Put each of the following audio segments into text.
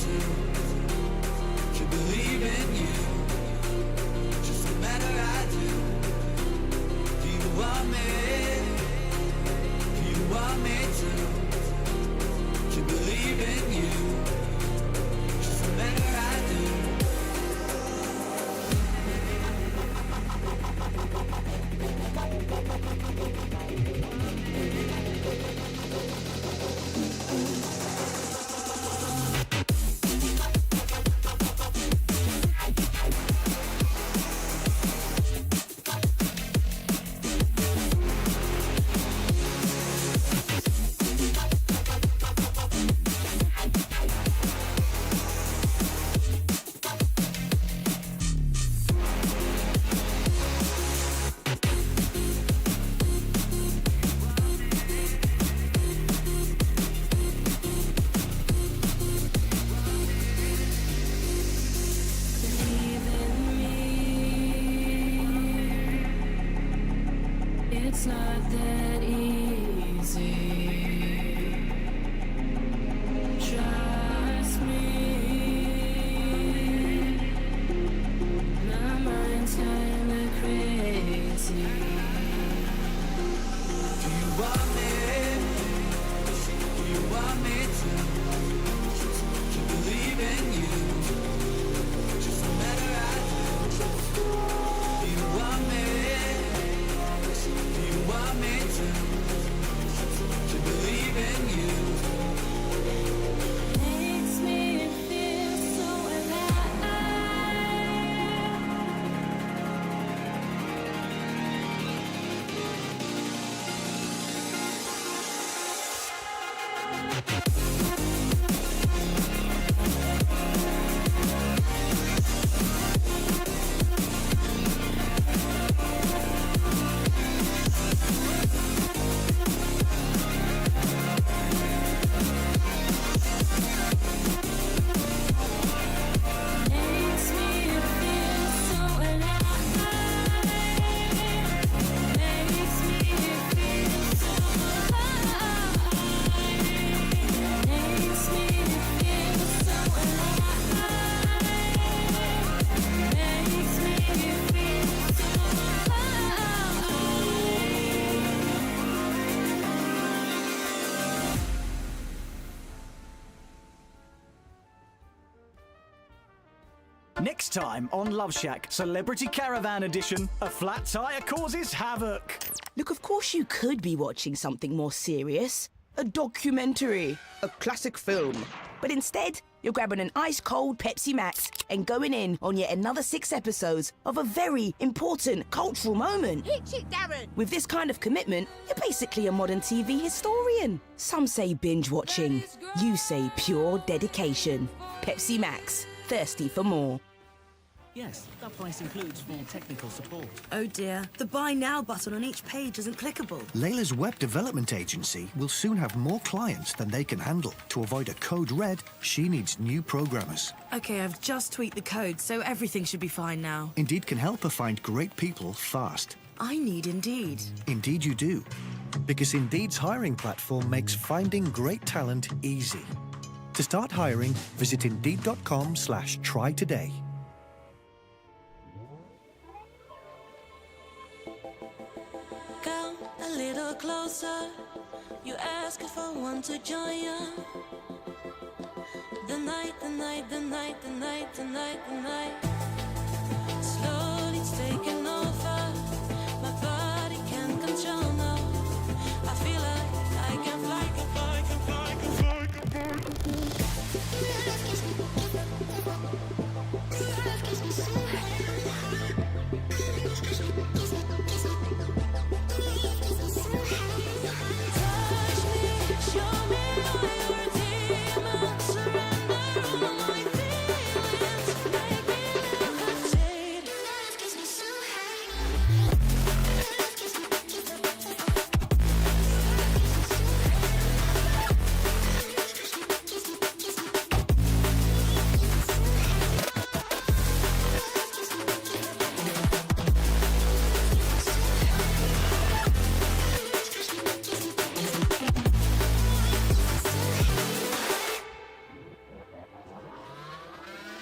to believe in you. Just no matter I do. Do you want me? Do you want me to believe in you? Just no matter I do. It's not that easy. Trust me. My mind's kinda crazy. Do you want me? Do you want me to believe in you? Just no matter I do. Do you want me? Do you want me to believe in you? Makes me feel so Next time on Love Shack, Celebrity Caravan Edition, a flat tire causes havoc. Look, of course you could be watching something more serious. A documentary, a classic film. But instead, you're grabbing an ice-cold Pepsi Max and going in on yet another 6 episodes of a very important cultural moment. Hit it, Darren! With this kind of commitment, you're basically a modern TV historian. Some say binge watching. You say pure dedication. Pepsi Max. Thirsty for more. Yes, that price includes full technical support. Oh dear, the Buy Now button on each page isn't clickable. Layla's web development agency will soon have more clients than they can handle. To avoid a code red, she needs new programmers. Okay, I've just tweaked the code, so everything should be fine now. Indeed can help her find great people fast. I need Indeed. Indeed you do. Because Indeed's hiring platform makes finding great talent easy. To start hiring, visit Indeed.com/try today. Come a little closer. You ask if I want to join you. The night, the night, the night, the night, the night, the night. Slowly it's taking over. My body can't control now. I feel like I can fly, can fly, can fly, can fly, can fly. Touch me, show me all your demons, surrender all my feelings, make me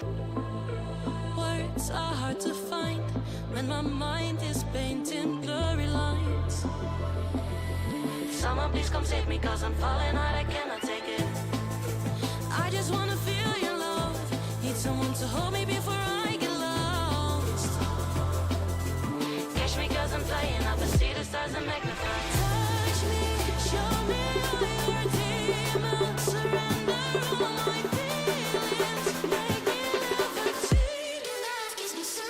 Words are hard to find when my mind is painting blurry lines. Someone please come save me, cause I'm falling hard, I cannot take it. I just wanna feel your love. Need someone to hold me before I get lost. Catch me cause I'm flying up, I see the stars and magnify. Touch me, show me all your demons. Surrender all my feelings. Make me levitate. Your love gets me so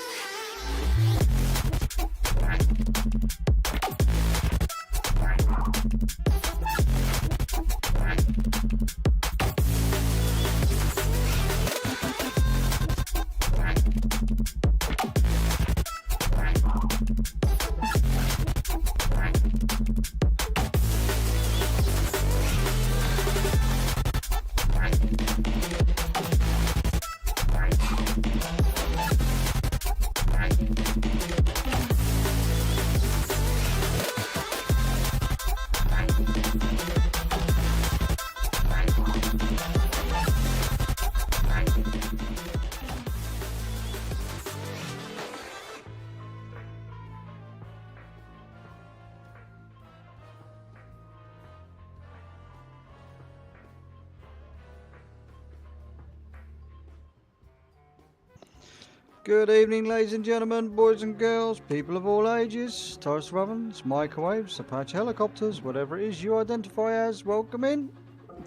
Good evening, ladies and gentlemen, boys and girls, people of all ages, toaster ovens, microwaves, Apache helicopters, whatever it is you identify as, welcome in.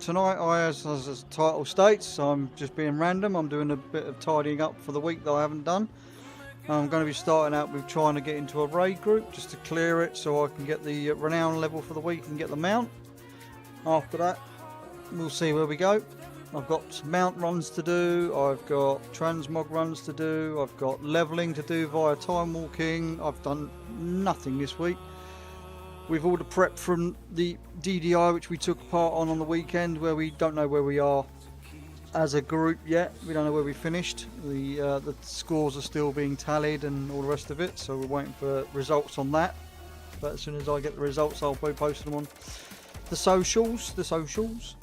Tonight, as the title states, I'm just being random. I'm doing a bit of tidying up for the week that I haven't done. I'm going to be starting out with trying to get into a raid group just to clear it so I can get the renown level for the week and get the mount. After that, we'll see where we go. I've got mount runs to do, I've got transmog runs to do, I've got levelling to do via time walking. I've done nothing this week. With all the prep from the DDI which we took part on the weekend, where we don't know where we are as a group yet. We don't know where we finished. The scores are still being tallied and all the rest of it, so we're waiting for results on that. But as soon as I get the results, I'll be posting them on the socials.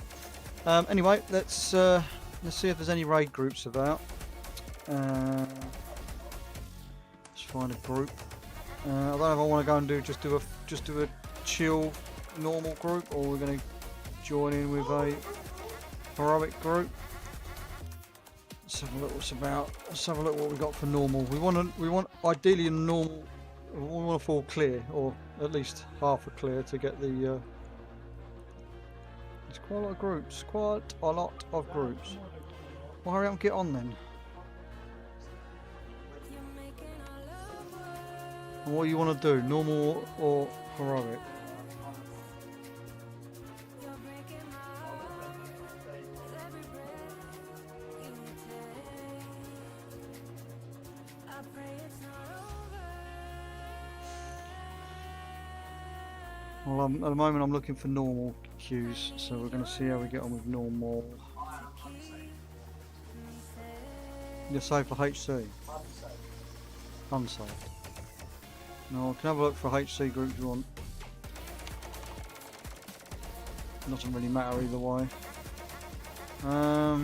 Anyway, let's see if there's any raid groups about. Let's find a group. I don't know if I want to go and just do a chill normal group, or we're going to join in with a heroic group. Let's have a look what's about. Let's have a look what we got for normal. We want ideally a normal. We want a full clear, or at least half a clear to get the. There's quite a lot of groups. Quite a lot of groups. Well, hurry up and get on then. And what you want to do, normal or heroic? Well, at the moment I'm looking for normal queues, so we're going to see how we get on with normal. You're safe for HC? Unsafe. No, I can have a look for HC group if you want. Doesn't really matter either way. Well,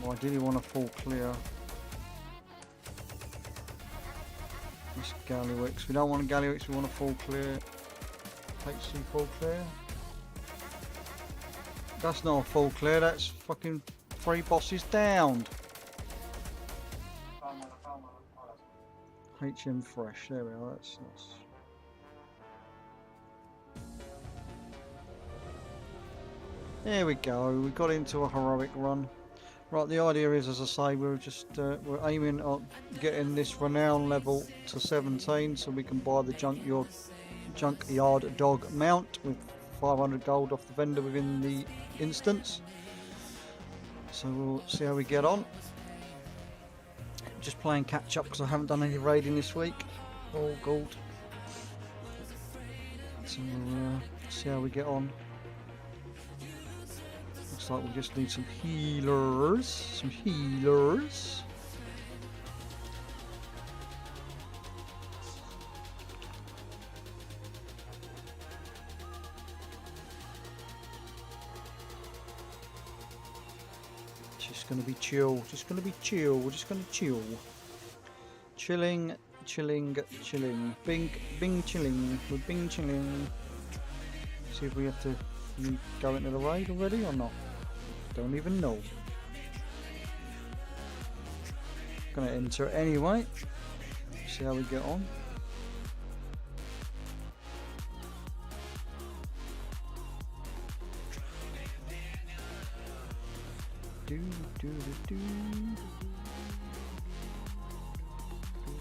I ideally want a full clear. This Gallywix. We don't want a Gallywix, we want a full clear. HC full clear. That's not a full clear, that's fucking 3 bosses down. HM fresh, there we are, that's nice. There we go, we got into a heroic run. Right, the idea is, as I say, we're aiming at getting this renown level to 17 so we can buy the junkyard dog mount with 500 gold off the vendor within the instance. So we'll see how we get on. Just playing catch up because I haven't done any raiding this week. All gold. So we'll see how we get on. Looks like we just need some healers. just gonna be chill. Just gonna be chill. We're just gonna chill. Chilling, chilling, chilling. Bing, bing, chilling. We're bing, chilling. See if we have to go into the raid already or not. Don't even know. Gonna enter anyway. See how we get on.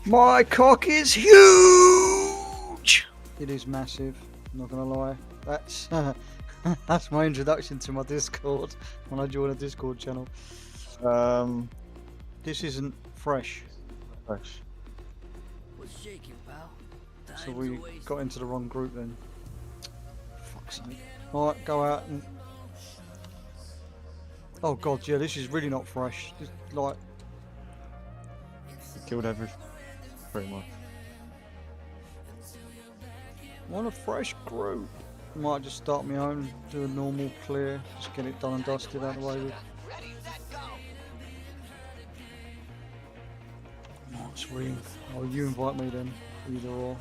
My cock is huge! It is massive, I'm not gonna lie. That's that's my introduction to my Discord when I join a Discord channel. This isn't fresh. Fresh. What's shaking, pal? So we got into the wrong group then. Fuck's sake. Alright, go out and... Oh god, yeah, this is really not fresh. Just like... Killed everything. Pretty much. Want a fresh group. Might just start my own, do a normal clear, just get it done and dusted out of the way with. Nice ring. Oh, you invite me then, either or.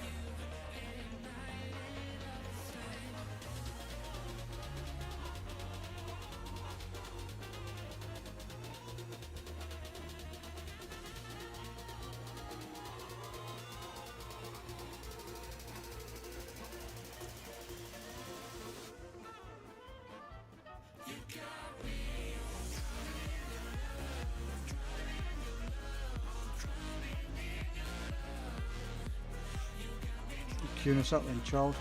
Queuing us up then, child.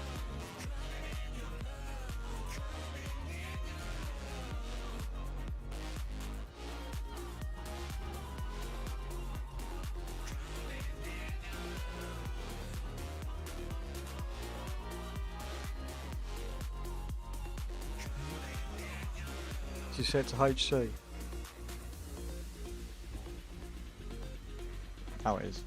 She said to HC. How it is.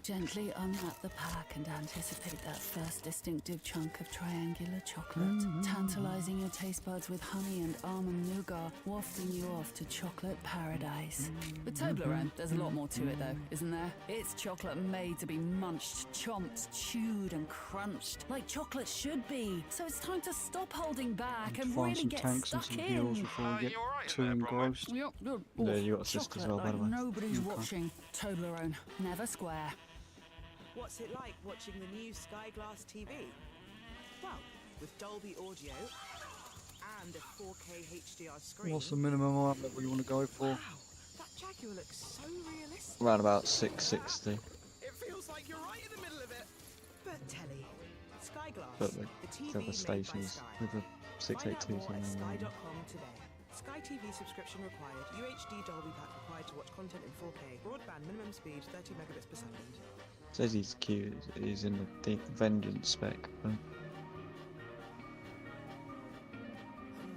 Gently unwrap the pack and anticipate that first distinctive chunk of triangular chocolate, tantalizing your taste buds with honey and almond nougat, wafting you off to chocolate paradise. With Toblerone, there's a lot more to it though, isn't there? It's chocolate made to be munched, chomped, chewed and crunched, like chocolate should be. So it's time to stop holding back and Find really some get tanks and stuck some heals in. before we get too engrossed. Yep, good. Yeah, you got a sister as well, by the way. Nobody's watching. Toblerone, never square. What's it like watching the new Skyglass TV? Well, with Dolby Audio and a 4K HDR screen. What's the minimum amount that we want to go for? Wow, that Jaguar looks so realistic. Around about 660. It feels like you're right in the middle of it. But telly, Skyglass, But the TV the other made stations by Sky. with the 682 Find out more at something. sky.com today. Sky TV subscription required. UHD Dolby pack required to watch content in 4K. Broadband minimum speed 30 megabits per second. Says he's cute. He's in the Vengeance spec. But I'm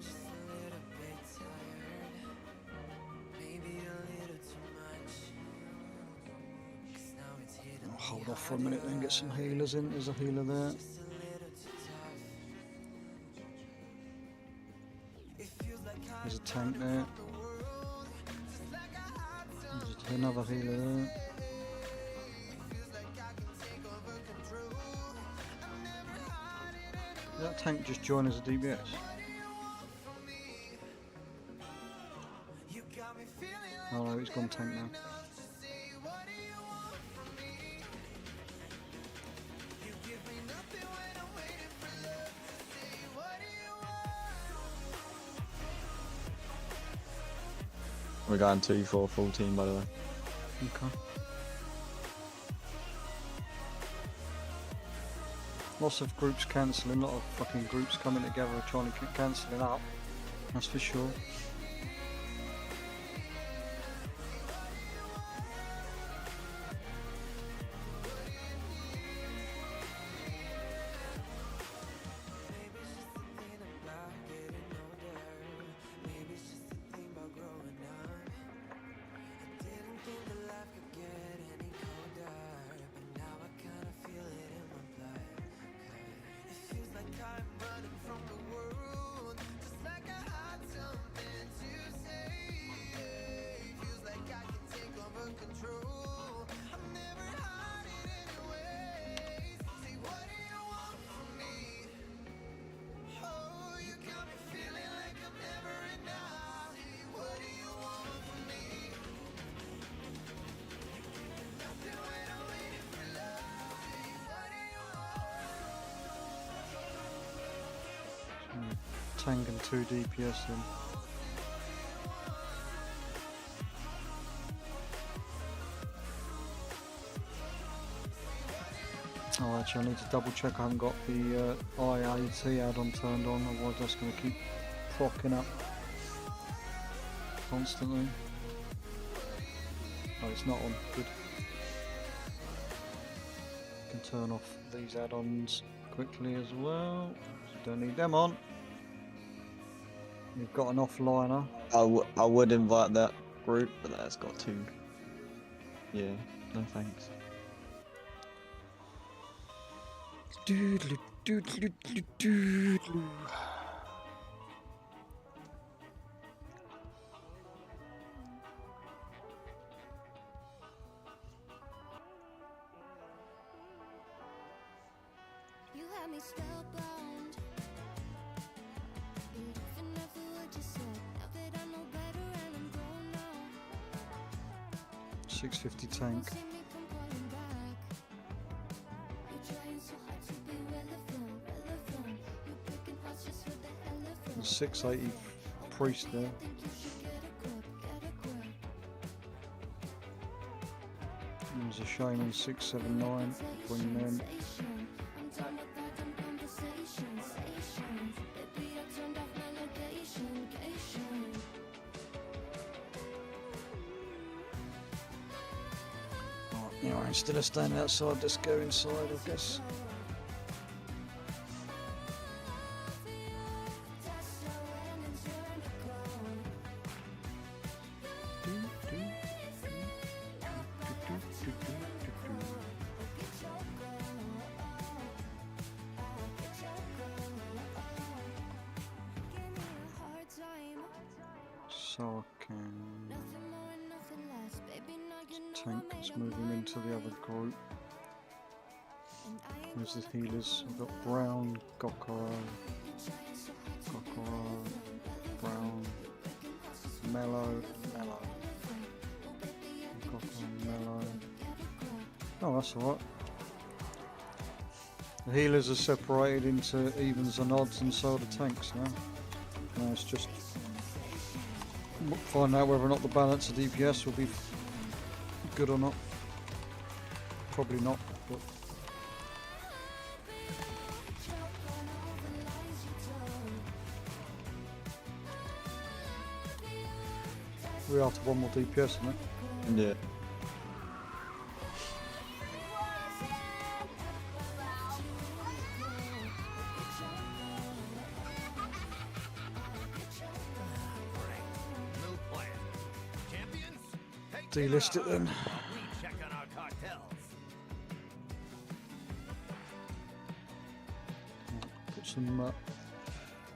just a little bit tired, maybe a little too much. 'Cause now it's hitting I'll me hold off for a minute then, get some healers in. There's a healer there. just a little too tough. It feels like There's a tank there. There's another healer there. Did that tank just join as a DBS? Oh no, he's gone tank now. we're going 2-4 full team, by the way. Okay. Lots of groups cancelling, a lot of fucking groups coming together and trying to keep cancelling up. That's for sure. tank and 2 DPS then. Oh, actually, I need to double check I haven't got the IAT add-on turned on, otherwise that's going to keep procking up constantly. Oh, it's not on. Good. Can turn off these add-ons quickly as well. Don't need them on. We've got an offliner. I would invite that group, but that's got 2. Yeah, no thanks. Doodly doodly doodly doodly. You had me spellbound. Believing every word you said. Now that I know better and I'm grown now. 650 tank. See me come calling back. You're trying so hard to be relevant. You're breaking hearts just for the hell of it. The 680 priest there. Think you should get a grip. It was a shame in 679. Bring them. I'm done with all them conversations. Baby, I turned off my location. Right, yeah, instead of standing outside, just go inside, I guess. So I can tank is moving into the other group. There's the healers. We've got Brown, Gokoro, Brown, Mellow, Gokoro, Mellow. Oh, that's alright. The healers are separated into evens and odds, and so are the tanks now. Now it's just find out whether or not the balance of DPS will be good or not. Probably not, but we're after one more DPS, isn't it? Yeah. Delist it then.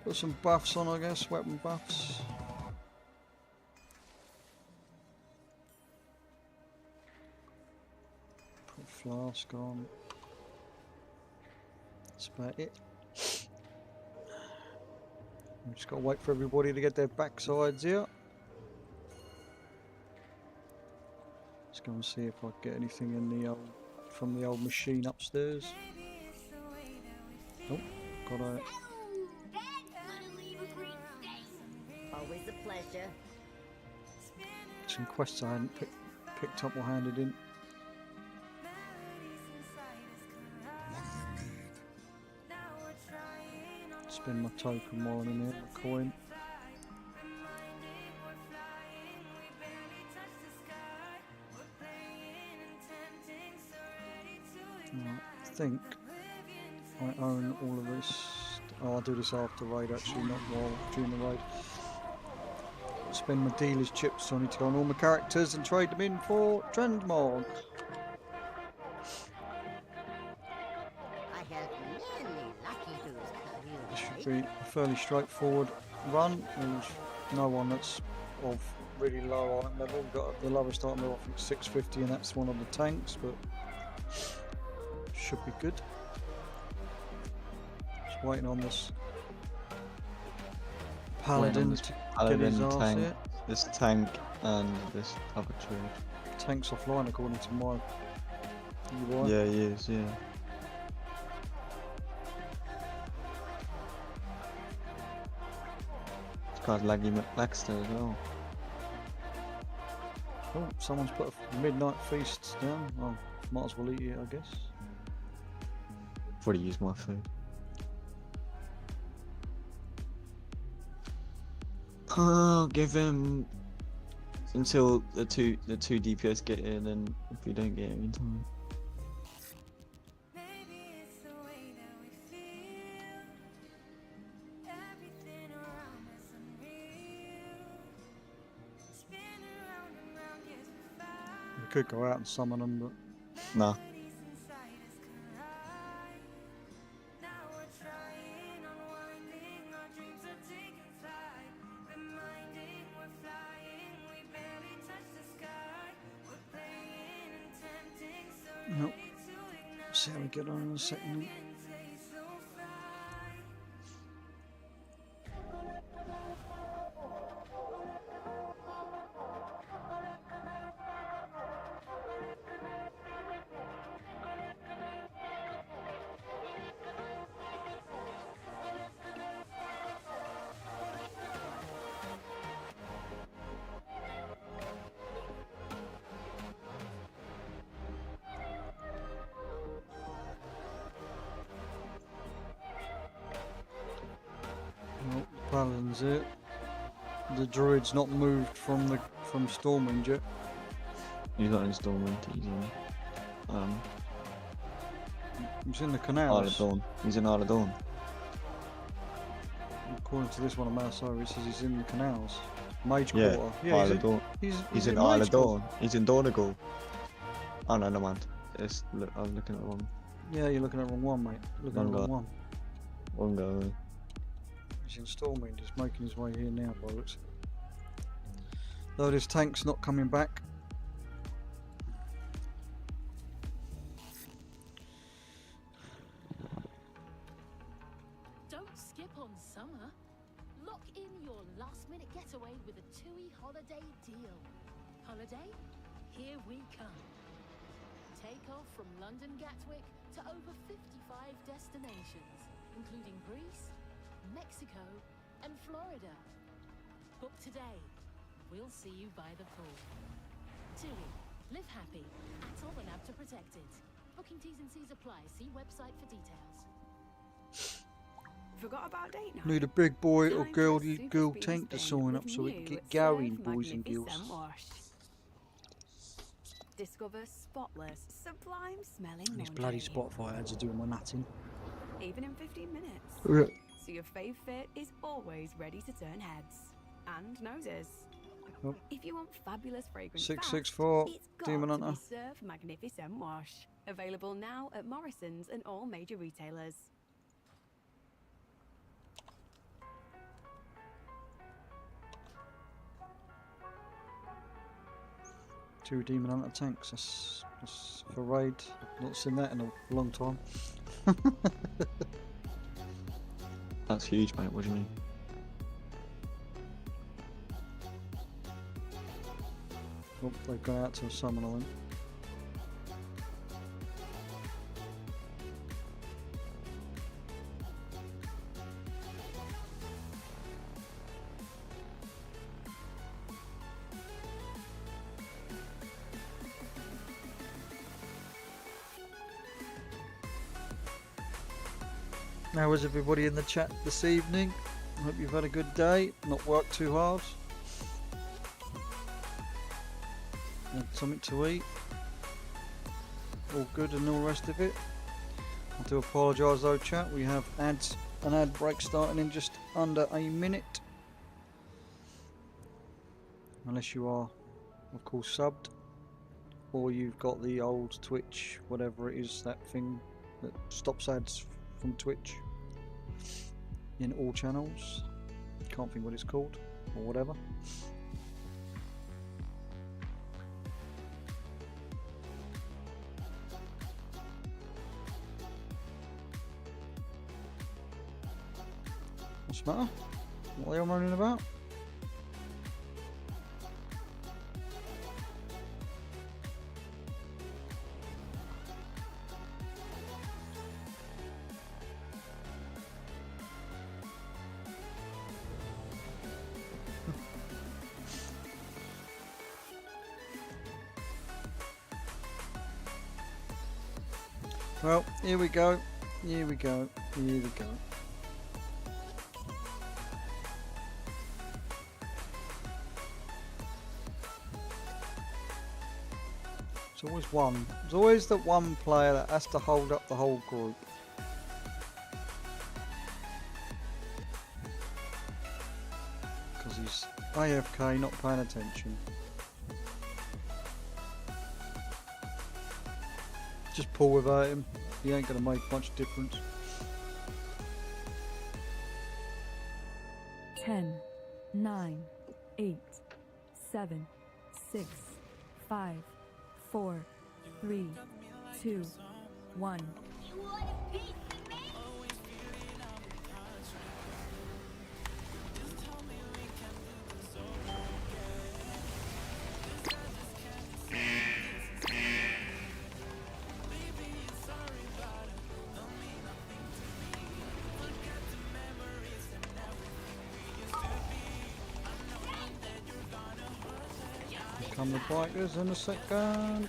Put some buffs on, I guess, weapon buffs. Put flask on. That's about it. We've just got to wait for everybody to get their backsides here. Let's go and see if I can get anything in the old, from the old machine upstairs. Oh, got a. Always a pleasure. Some quests I hadn't picked up or handed in. Spend my token while I'm in here, my coin. I think I own all of this. Oh, I'll do this after raid actually, not while during the raid. Spend my dealer's chips, so I need to go on all my characters and trade them in for Trendmog. I have many lucky This should be a fairly straightforward run. There's no one that's of really low item level. We've got the lowest item level, I think 650, and that's one of the tanks, but should be good. Just waiting on this paladin to get his arse tank, here. this tank and this other trade. Tank's offline according to my UI. Yeah, he is, yeah. Guy's Laggy McLaxter as well. Oh, someone's put a midnight feast down. Oh, might as well eat it, I guess. I've already used my food. I'll give him until the two DPS get in, and if we don't get him in time. Maybe it's the way that we feel. Everything around us unreal. Spin around and round, yes, we fight. We could go out and summon them, but Nah. Melodies inside us collide. Now we're trying, unwinding. Our dreams are taking flight. Reminding we're flying. We barely touch the sky. We're playing and tempting, so nope. ready to ignite. See how we get on in a second. And taste so fly. Nope, Paladin's it. The druid's not moved from Stormwind yet. He's not in Stormwind, he's in He's in the Isle of canals. Dawn. He's in Isle of Dawn. According to this one on Mouse Over, it says he's in the canals. Mage Yeah, Quarter. Isle of Dawn. He's in Isle Mage of Quarter. Dawn. He's in Donegal. Oh no, no mind. I'm looking at the wrong Yeah, you're looking at the wrong one, mate. Looking at the wrong one. one go. He's in Stormwind. He's making his way here now, by the looks of it. Though this tank's not coming back. Don't skip on summer. Lock in your last-minute getaway with a TUI holiday deal. Holiday? Here we come. Take off from London Gatwick to over 55 destinations, including Greece, Mexico, and Florida. Book today. We'll see you by the pool. TUI. Live happy. Atoll and ABTA protected. Booking T's and C's apply. See website for details. Forgot about date night? Need a big boy or Time girl for a super girl speed tank to spin sign up with so we can new get Surf going, boys and girls. Magnificent Wash. Discover spotless, sublime smelling These laundry. bloody Spotify ads are doing my nutting. Even in 15 minutes. Yeah. So your fave fit is always ready to turn heads and noses. Oh. If you want fabulous fragrance 664 fast, it's got Demon to Hunter. be Surf Magnificent Wash. Available now at Morrison's and all major retailers. Two Demon Hunter tanks. That's for raid. Not seen that in a long time. That's huge, mate. What do you mean? Oh, they've gone out to a summon, I think. How is everybody in the chat this evening? I hope you've had a good day, not worked too hard. Had something to eat. All good and all the rest of it. I do apologise though, chat. We have an ad break starting in just under a minute. Unless you are, of course, subbed. Or you've got the old Twitch, whatever it is, that thing that stops ads from Twitch in all channels. Can't think what it's called or whatever. What's the matter? What are they all moaning about? Well, here we go. Here we go. Here we go. It's always one. There's always that one player that has to hold up the whole group. Because he's AFK, not paying attention. Just pull without him. He ain't going to make much difference. 10, 9, 8, 7, 6, 5, 4, 3, 2, 1. Come the bikers in a second.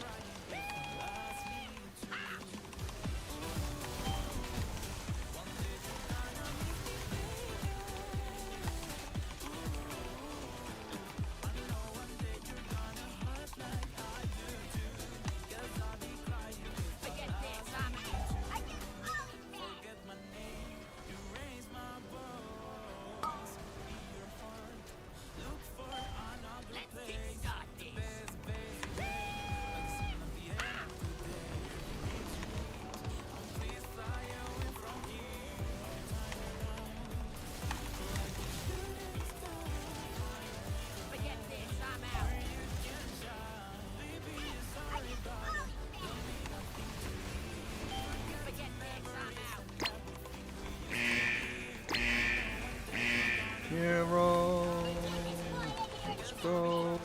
Hero, let's go.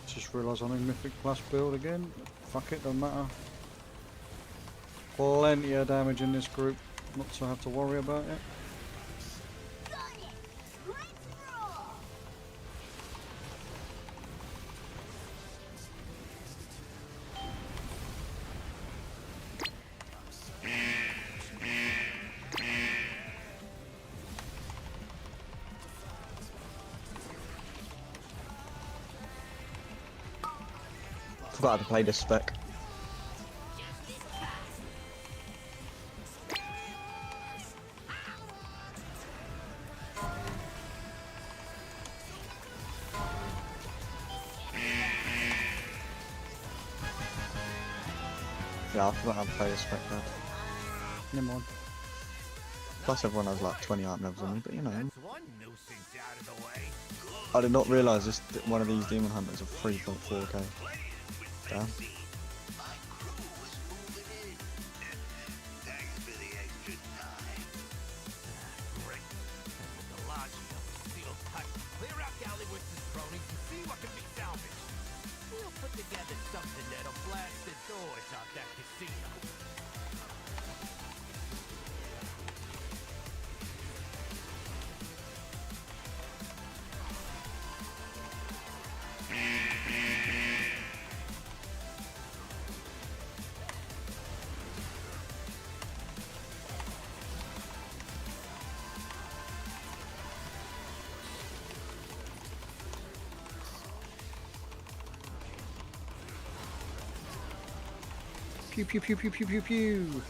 Just realised I'm in Mythic Plus build again. Fuck it, doesn't matter. Plenty of damage in this group, not to have to worry about it. Forgot how to play this spec. Yeah, I forgot how to play this spec now. Never mind. Plus everyone has like 20 item levels on me, but you know. I did not realise this one of these demon hunters are 3.4k. Damn. Pew pew pew pew pew pew pew.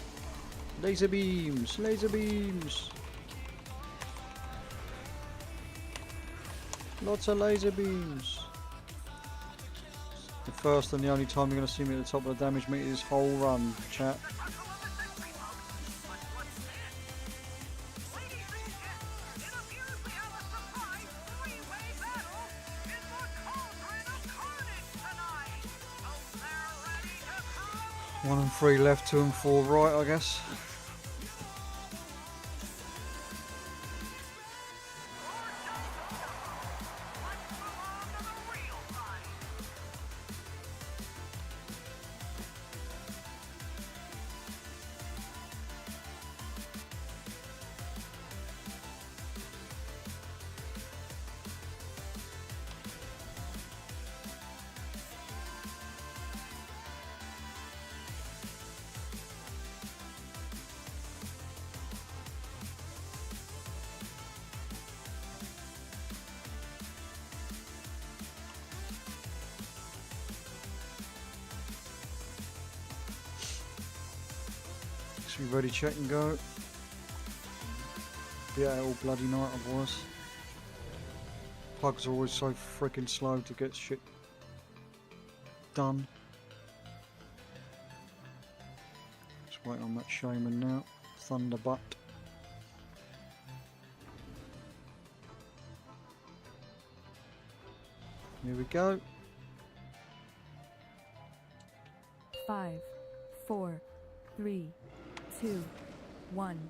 Laser beams, laser beams. Lots of laser beams. The first and the only time you're going to see me at the top of the damage meter this whole run, chat. 1 and 3 left, 2 and 4 right, I guess. Should be ready, check and go. Be out all bloody night otherwise. Pugs are always so freaking slow to get shit done. Just waiting on that shaman now. Thunderbutt. Here we go. 5, 4, 3, 2, 1.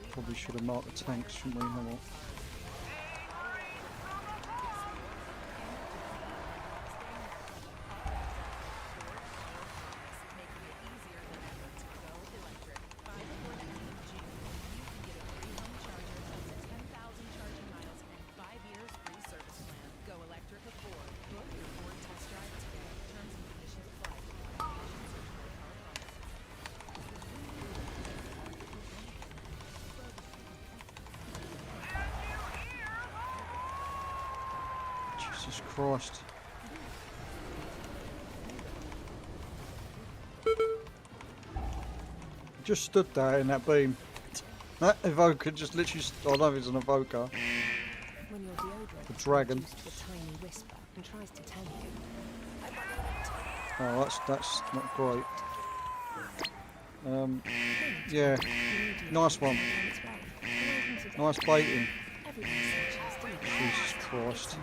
Probably should have marked the tanks, shouldn't we? No more. Jesus Christ. Just stood there in that beam. That evoker just literally, I don't know if it's an evoker. When your deodorant The dragon. produces a tiny whisper and tries to tell you. Oh, that's not great. Yeah, nice one. Nice baiting. Jesus Christ.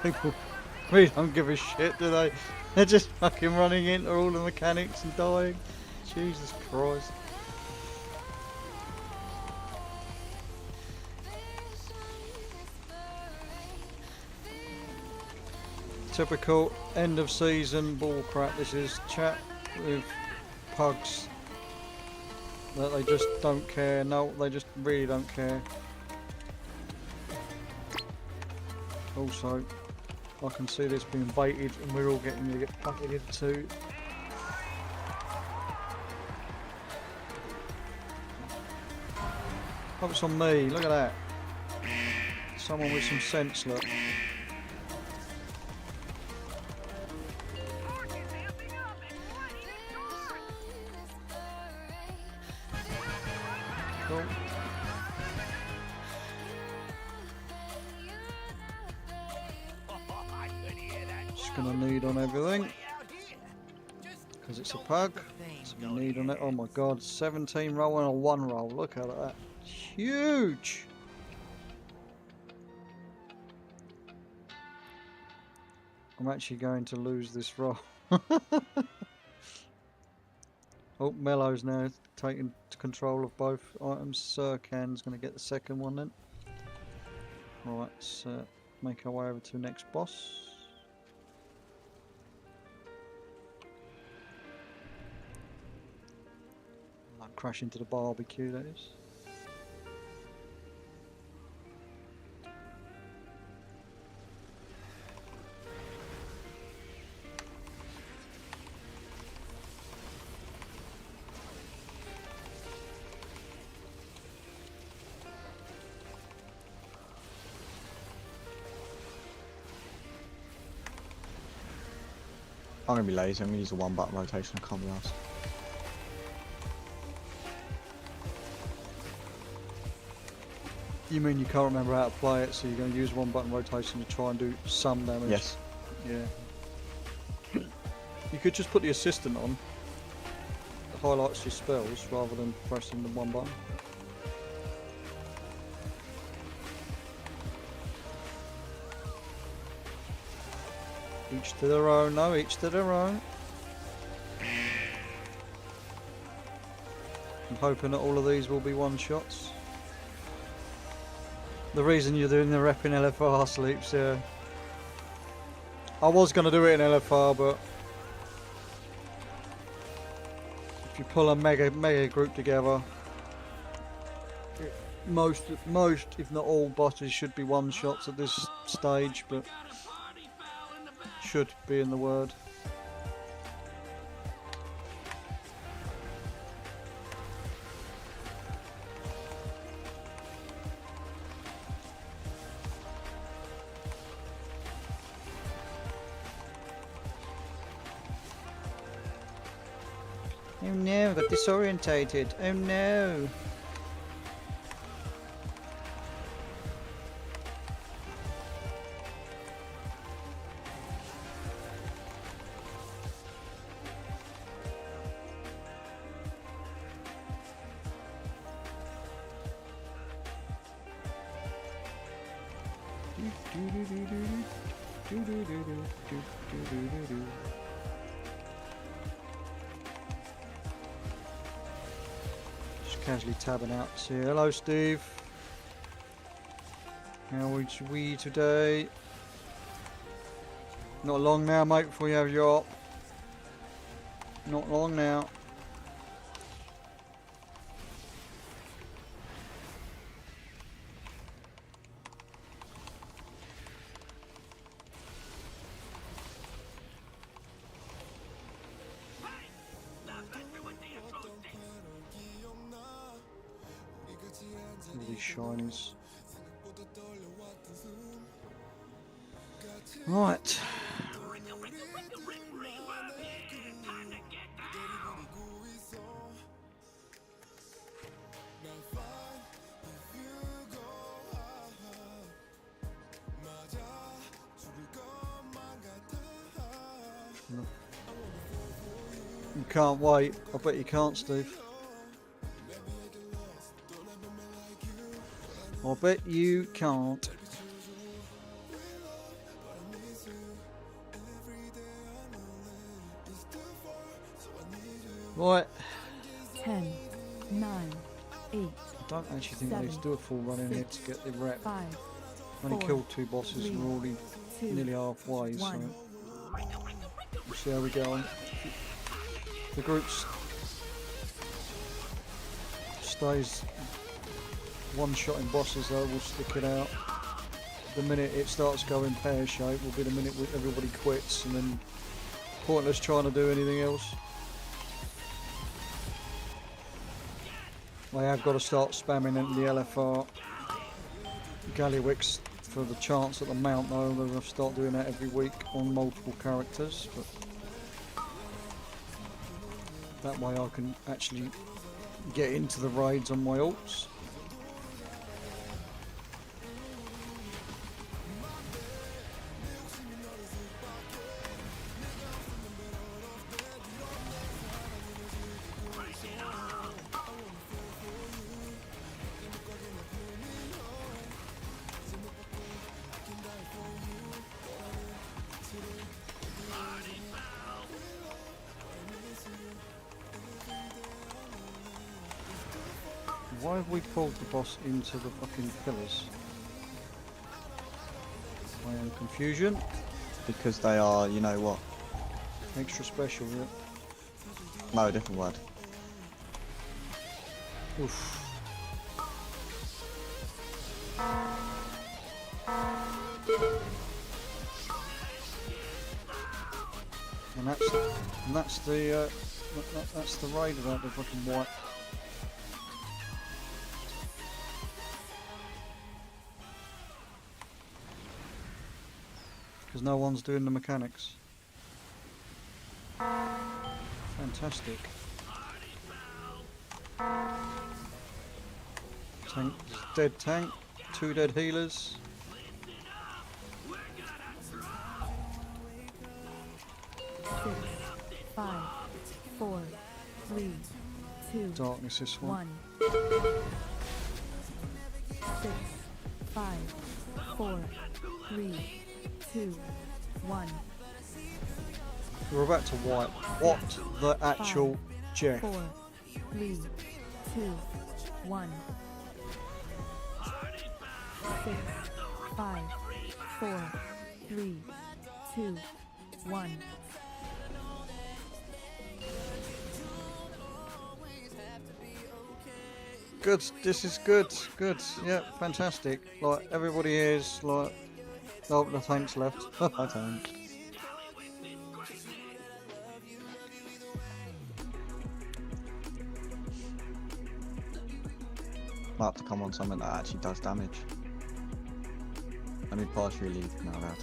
People really don't give a shit, do they? They're just fucking running into all the mechanics and dying. Jesus Christ. Typical end of season bullcrap. This is chat with pugs that they just don't care. No, they just really don't care. Also, I can see this being baited and we're all getting to get bucketed into. Focus on me, look at that. Someone with some sense, look. Cool. going to need on everything. Because it's a pug. So we need on it. Oh my god, 17 roll and a 1 roll. Look at that. Huge! I'm actually going to lose this roll. Oh, Mello's now taking control of both items. Sirkan's going to get the second one then. Right, let's make our way over to the next boss. Like crash into the barbecue, that is. I'm gonna be lazy, I'm gonna use a 1-button rotation, I can't be arsed. You mean you can't remember how to play it, so you're going to use 1-button rotation to try and do some damage? Yes. Yeah. You could just put the assistant on. It highlights your spells rather than pressing the 1 button. Each to their own, no, each to their own. I'm hoping that all of these will be one-shots. The reason you're doing the rep in LFR, Sleeps, yeah. I was going to do it in LFR, but if you pull a mega group together, most, if not all bosses should be one-shots at this stage, but should be in the word. Oh no, I got disorientated. Oh no. Just casually tabbing out to see. Hello, Steve. How are we today? Not long now, mate, before you have your op. Not long now. All these shinies. Right. You can't wait. I bet you can't, Steve. I bet you can't. Right. 10, 9, 8. I don't actually think I need to do a full run in here to get the rep. 5. Only killed 2 bosses and we're already nearly halfway, so we'll see how we go on. The group stays one-shotting bosses though, we'll stick it out. The minute it starts going pear-shaped will be the minute everybody quits, and then pointless trying to do anything else. I have got to start spamming into the LFR Gallywix for the chance at the mount though. I'm going to start doing that every week on multiple characters, but that way I can actually get into the raids on my alts. Why have we pulled the boss into the fucking pillars? I am confusion. Because they are, you know what? Extra special, yeah. No, different word. Oof. And that's the raid about the fucking white. Because no one's doing the mechanics. Fantastic. Tank, dead tank, 2 dead healers. Six, 5, 4, 3, 2, Darkness this one. 1. 6, 5, 4, 3, 2, 1. We're about to wipe. What the actual Jeff? 4, 3, 2, 1. 6, 5, 4, 3, 2, 1. Good, this is good, good, yeah, fantastic. Like, everybody here is like, oh, the tank's left. Hi, tank. Might have to come on something that actually does damage. Let me pass relief now, lad.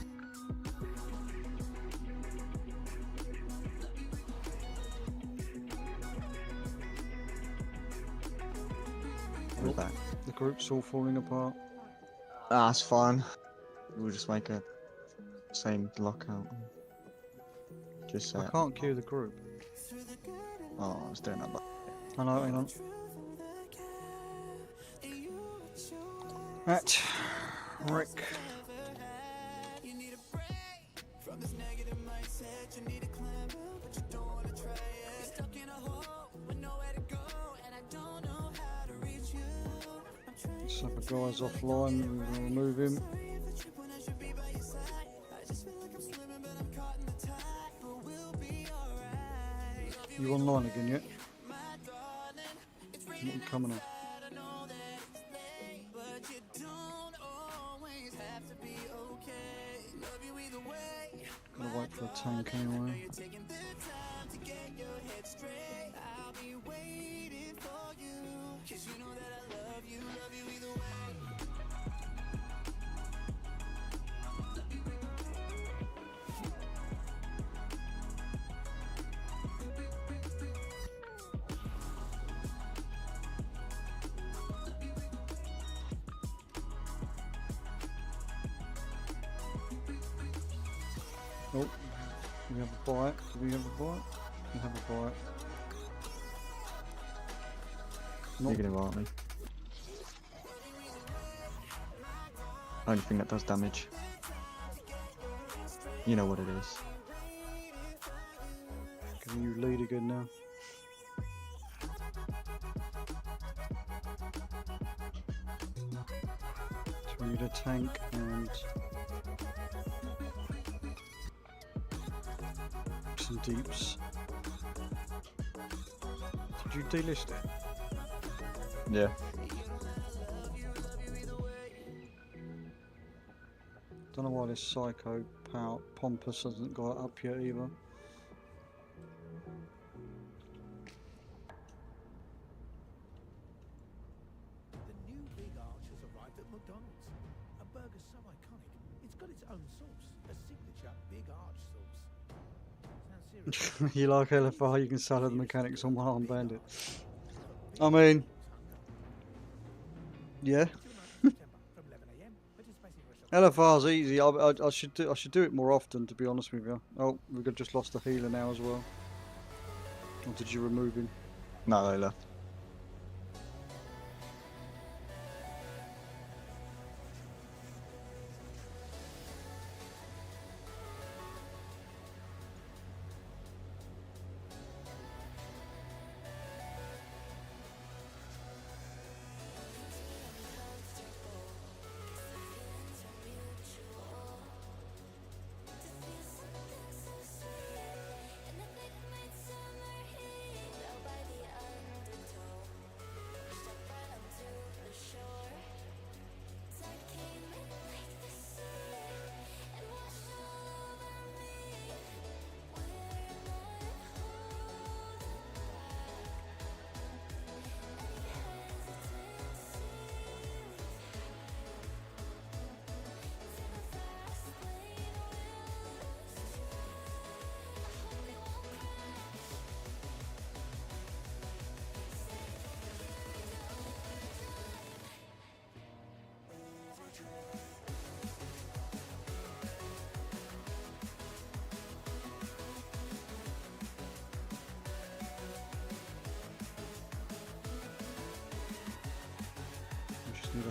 We're back. The group's all falling apart. Ah, that's fine. We'll just make a same lockout. Just I can't queue the group. Oh, I was doing that. I know, hang on. Right, Rick. So if the guy's offline, we're going to remove him. You online again yet? Not coming on. Gotta wait for a tank anyway. Oh, do we have a bite? Do we have a bite? We have a bite. You're gonna want me. Only thing that does damage. You know what it is. Can you lead again now? So we need a tank and some deeps. Did you delist it? Yeah. Don't know why this psycho pompous hasn't got it up yet either. The new Big Arch has arrived at McDonald's. A burger so iconic, it's got its own sauce, a signature Big Arch sauce. Sounds serious. You like LFR, you can sell the mechanics on one-armed bandit. I mean, yeah. LFR's easy. I should do it more often, to be honest with you. Oh, we've just lost a healer now as well. Or did you remove him? No, they left.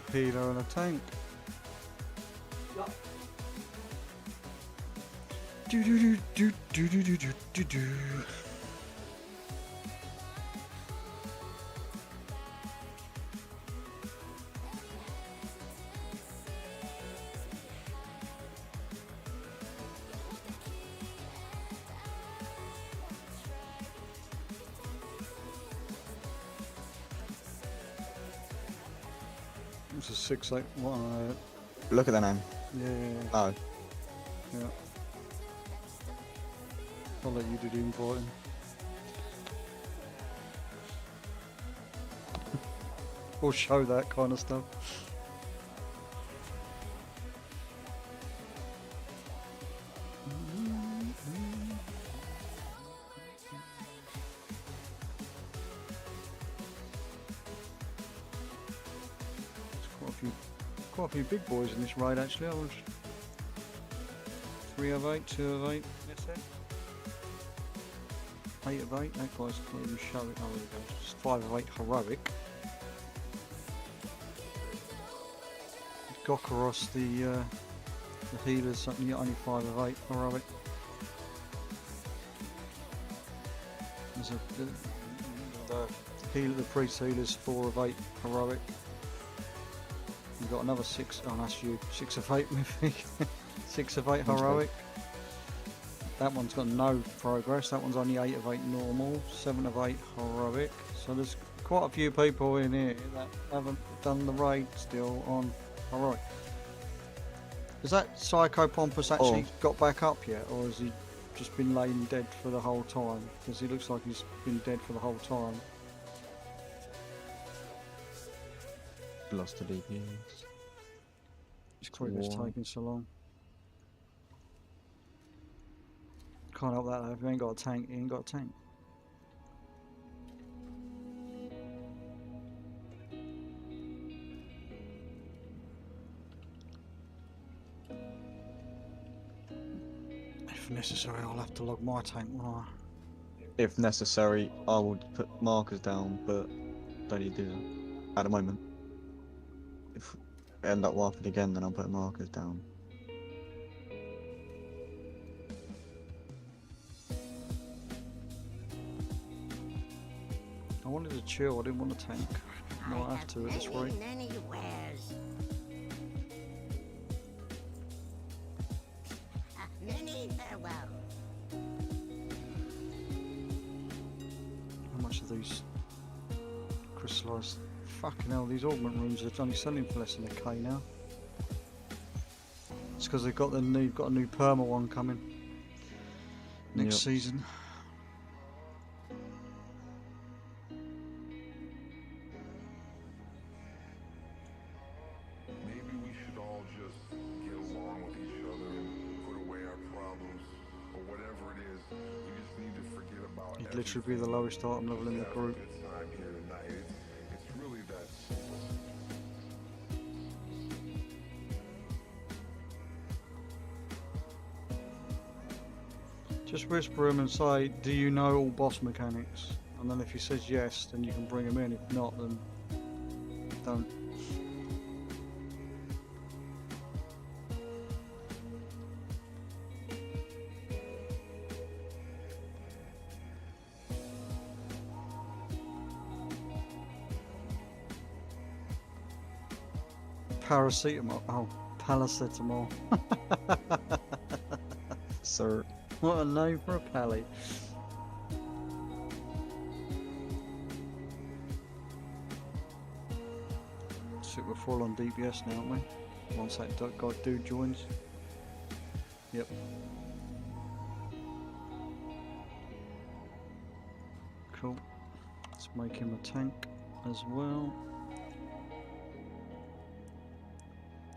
A healer and a tank. Do do do do do do do do do. It's a 6-8 one. Look at the name. Yeah. Oh. Yeah. I'll let you do the inviting. Or show that kind of stuff. Quite a few big boys in this raid actually. I was 3 of 8, 2 of 8. That's it. 8 of 8. That guy's can't even show it. Oh, there we go. It's 5 of 8 heroic. Gokaros, the healer's something only 5 of 8 heroic. There's the healer, the priest healer's 4 of 8 heroic. You've got another 6, oh that's you, 6 of 8 maybe. 6 of 8 heroic. That one's got no progress, that one's only 8 of 8 normal, 7 of 8 heroic. So there's quite a few people in here that haven't done the raid still on heroic. Has that Psycho Pompous actually got back up yet, or has he just been laying dead for the whole time? Because he looks like he's been dead for the whole time. Lost the DPS. It's quite it's taking so long. Can't help that though. If you ain't got a tank, you ain't got a tank. If necessary, I'll have to log my tank, won't I? If necessary, I would put markers down, but don't need to do that at the moment. If I end up warping again, then I'll put markers down. I wanted to chill, I didn't want to tank. No, I have to at this rate. How much are these crystallised? Fucking hell, these augment rooms are only selling for less than a K now. It's because they've got a new perma one coming next season. Maybe we should all just get along with each other and put away our problems, or whatever it is. We just need to forget about it. It'd literally be the lowest item level in the group. It's really that simple. Just whisper him and say, do you know all boss mechanics? And then if he says yes, then you can bring him in. If not, then don't. Paracetamol. Oh, paracetamol. Sir. What a name for a pally. So we're full on DPS now, aren't we? Once that dude joins. Yep. Cool. Let's make him a tank as well.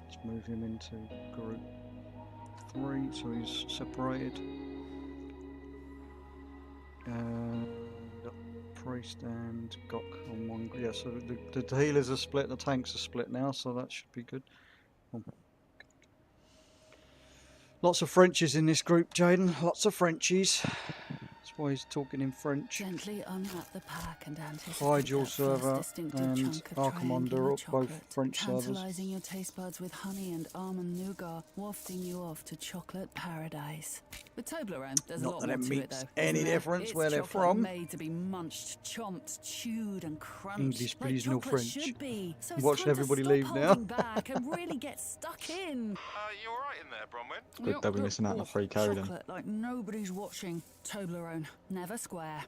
Let's move him into group 3 so he's separated. Priest and Gok on one. Yeah, so the healers are split, the tanks are split now, so that should be good. Lots of Frenchies in this group, Jaden. Lots of Frenchies. Let's why he's talking in French. Gently unwrap the pack and anticipate Hi, Dual that Server first distinctive and chunk of Archimonde triangular are both chocolate, French servers. tantalizing your taste buds with honey and almond nougat, wafting you off to chocolate paradise. With Toblerone, there's a Not lot that more it to it makes though. any isn't there? difference It's where they're chocolate from. made to be munched, chomped, chewed, and crunched. English, like please, no chocolate French. should be. So it's Watch time everybody to stop leave now. holding back and really get stuck in. You alright in there, Bronwyn? Good they'll be missing out on a free carry then. Chocolate like nobody's watching. Toblerone, never square.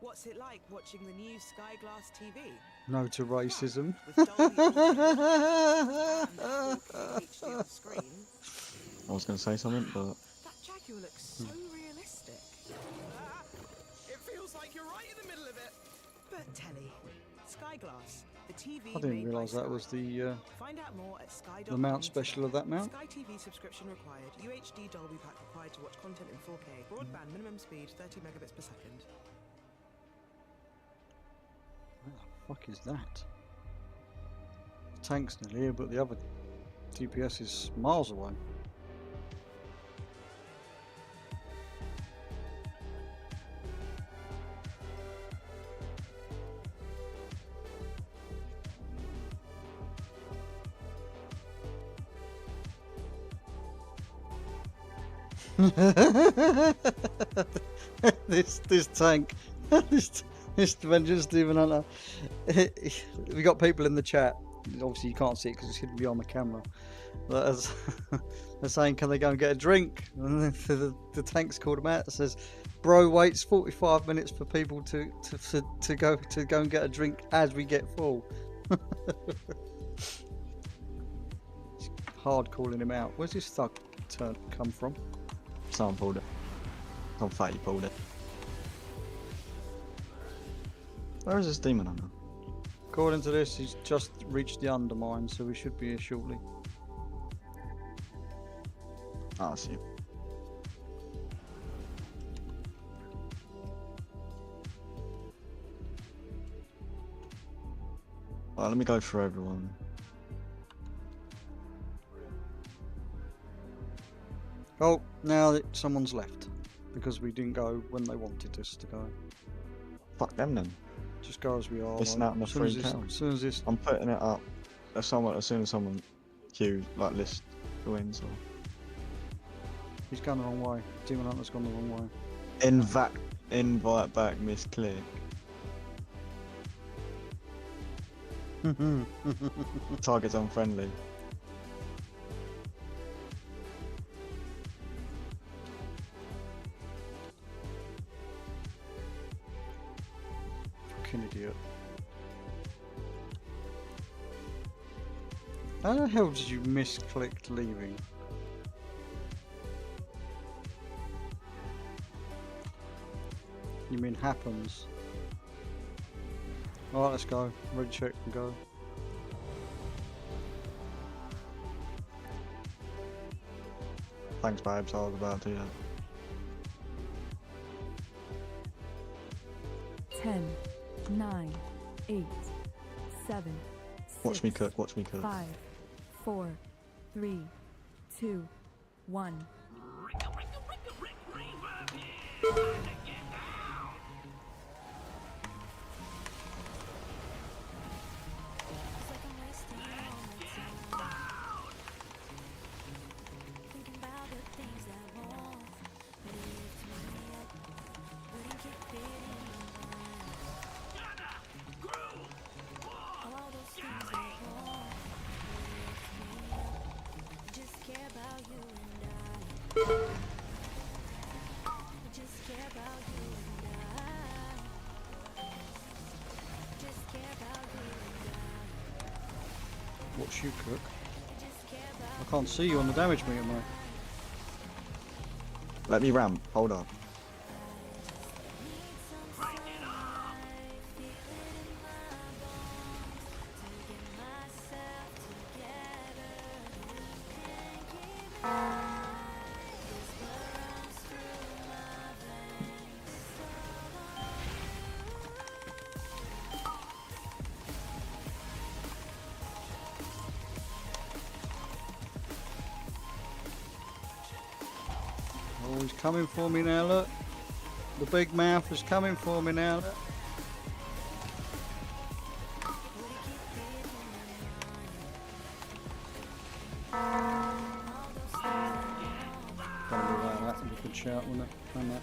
What's it like watching the new Skyglass TV? No to racism. With Dolby Audio and a 4K HDR screen. I was going to say something, but That Jaguar looks so realistic. It feels like you're right in the middle of it. But telly, Skyglass, the TV I didn't made by realise that Sky. was the Find out more at Sky. the mount special of that mount. Sky TV subscription required. UHD Dolby pack required to watch content in 4K. Broadband minimum speed 30 megabits per second. Where the fuck is that? The tank's nearly here, but the other DPS is miles away. this tank, this Vengeance Demon Hunter. We got people in the chat. Obviously, you can't see it because it's hidden behind the camera. But they're saying, "Can they go and get a drink?" And then the tank's called them out. It says, "Bro waits 45 minutes for people to go and get a drink as we get full." It's hard calling him out. Where's this thug come from? someone pulled it. Some fatty pulled it. Where is this demon hunter? According to this, he's just reached the undermine, so we should be here shortly. Ah, I see him. Well, let me go for everyone. Oh, now that someone's left. Because we didn't go when they wanted us to go. Fuck them then. Just go as we are. Missing out on the free count. As soon as this... I'm putting it up. As soon as someone queues, like list wins or... He's gone the wrong way. Demon Hunter's gone the wrong way. Invite back misclick. Target's unfriendly. Fucking idiot. How the hell did you misclick leaving? You mean happens? Alright, let's go. Ready, check, and go. Thanks, babes. I was about to, yeah. 10, 9, 8, 7. Watch me cook, watch me cook. 5, 4, 3, 2, 1. Watch you cook. I can't see you on the damage meter, mate. Let me ramp, hold up. Oh, he's coming for me now, look. The big mouth is coming for me now. Gotta be like that, a good shout, wouldn't it? And that.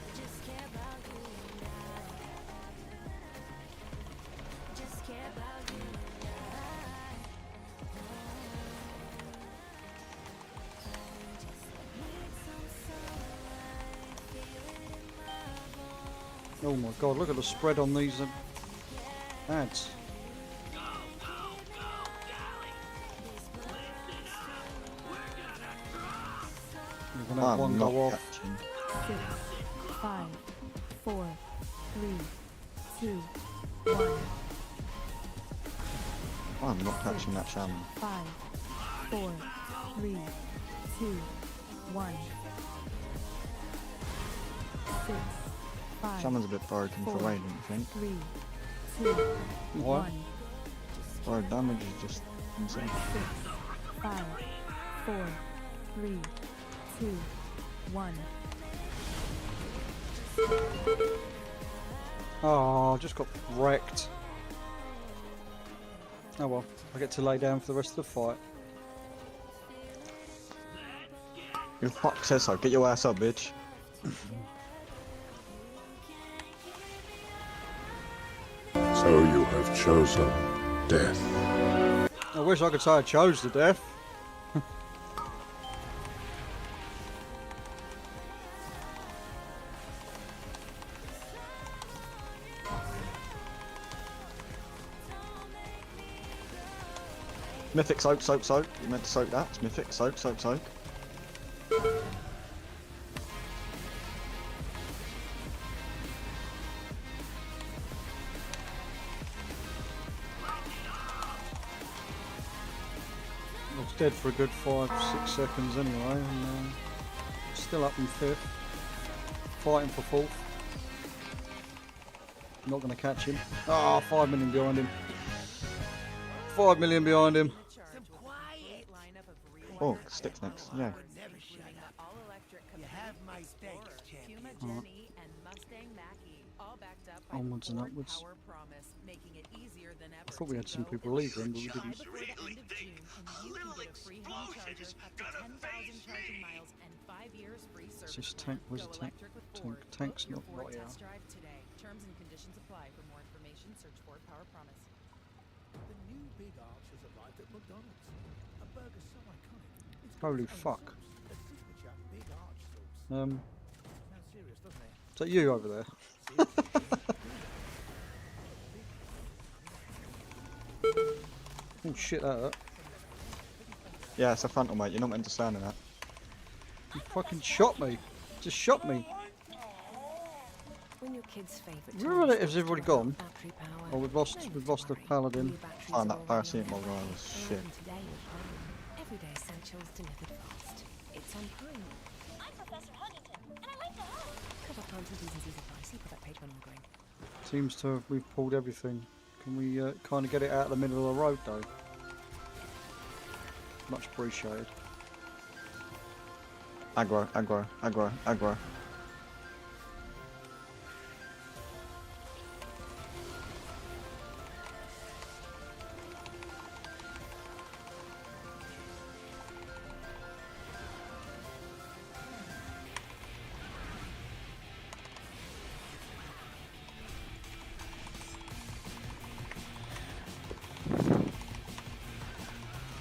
Oh my god, look at the spread on these ads. We're gonna have one go off. 6, 5, 4, 3, 2, 1. I'm not catching that channel. 5, 4, 3, 2, 1. 6, 5. Shaman's a bit broken for raiding, I think. 3, 2, What? 1. Or damage is just insane. 6, 5, 4, 3, 2, 1. Oh, I just got wrecked. Oh well, I get to lay down for the rest of the fight. You fuck says so. Get your ass up, bitch. So you have chosen death. I wish I could say I chose the death. Mythic soak, soak, soak. You meant to soak that. It's mythic soak, soak, soak. I was dead for a good 5-6 seconds anyway, and still up in 5th. Fighting for 4th. Not going to catch him. Ah, 5 million behind him. 5 million behind him. Oh, sticks next. Yeah. Onwards and upwards. I thought we had some people leave then, but we didn't. It's just tank. Where's the tank? Tank's not right here. Terms and conditions apply. For more information, search for Power Promise. The new Big Arch has arrived at McDonald's. A burger so iconic. It's Holy fuck. a signature Big Arch sauce. Sounds serious, doesn't it? Is that you over there? Oh shit, that hurt. Yeah, it's a frontal, mate. You're not meant to stand in that. You fucking shot me. Just shot me. When your kid's favourite Where are they? Has everybody gone? Oh, we've lost the paladin. Oh, and that paracetamol guy was shit. Everyday essentials delivered fast. It's on Prime. I'm Professor Huntington, and I like to help. Cover plans and T's and C's apply. See product page when ordering. Seems to have, we've pulled everything. Can we kind of get it out of the middle of the road though? Much appreciated. Aggro, aggro, aggro, aggro.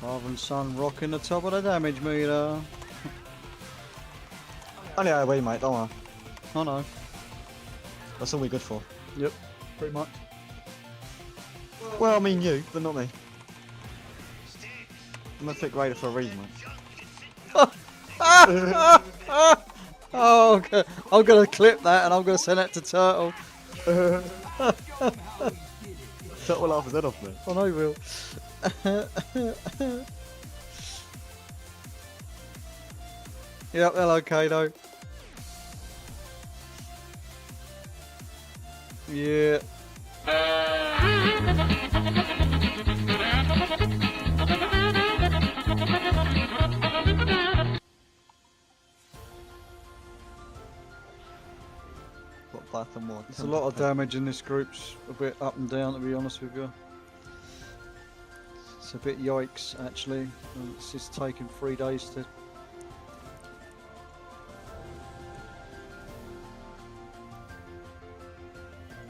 Father and son rocking the top of the damage meter. Only our way, mate, don't worry. I know. That's all we're good for. Yep, pretty much. Well, I mean you, but not me. I'm a thick raider for a reason, mate. Oh, okay. I'm gonna clip that and I'm gonna send that to Turtle. Turtle will laugh his head off me. I know he will. Yep, hello Kato. Yeah. Python more. There's a lot of damage in this group's a bit up and down, to be honest with you. It's a bit yikes, actually. It's just taken 3 days to...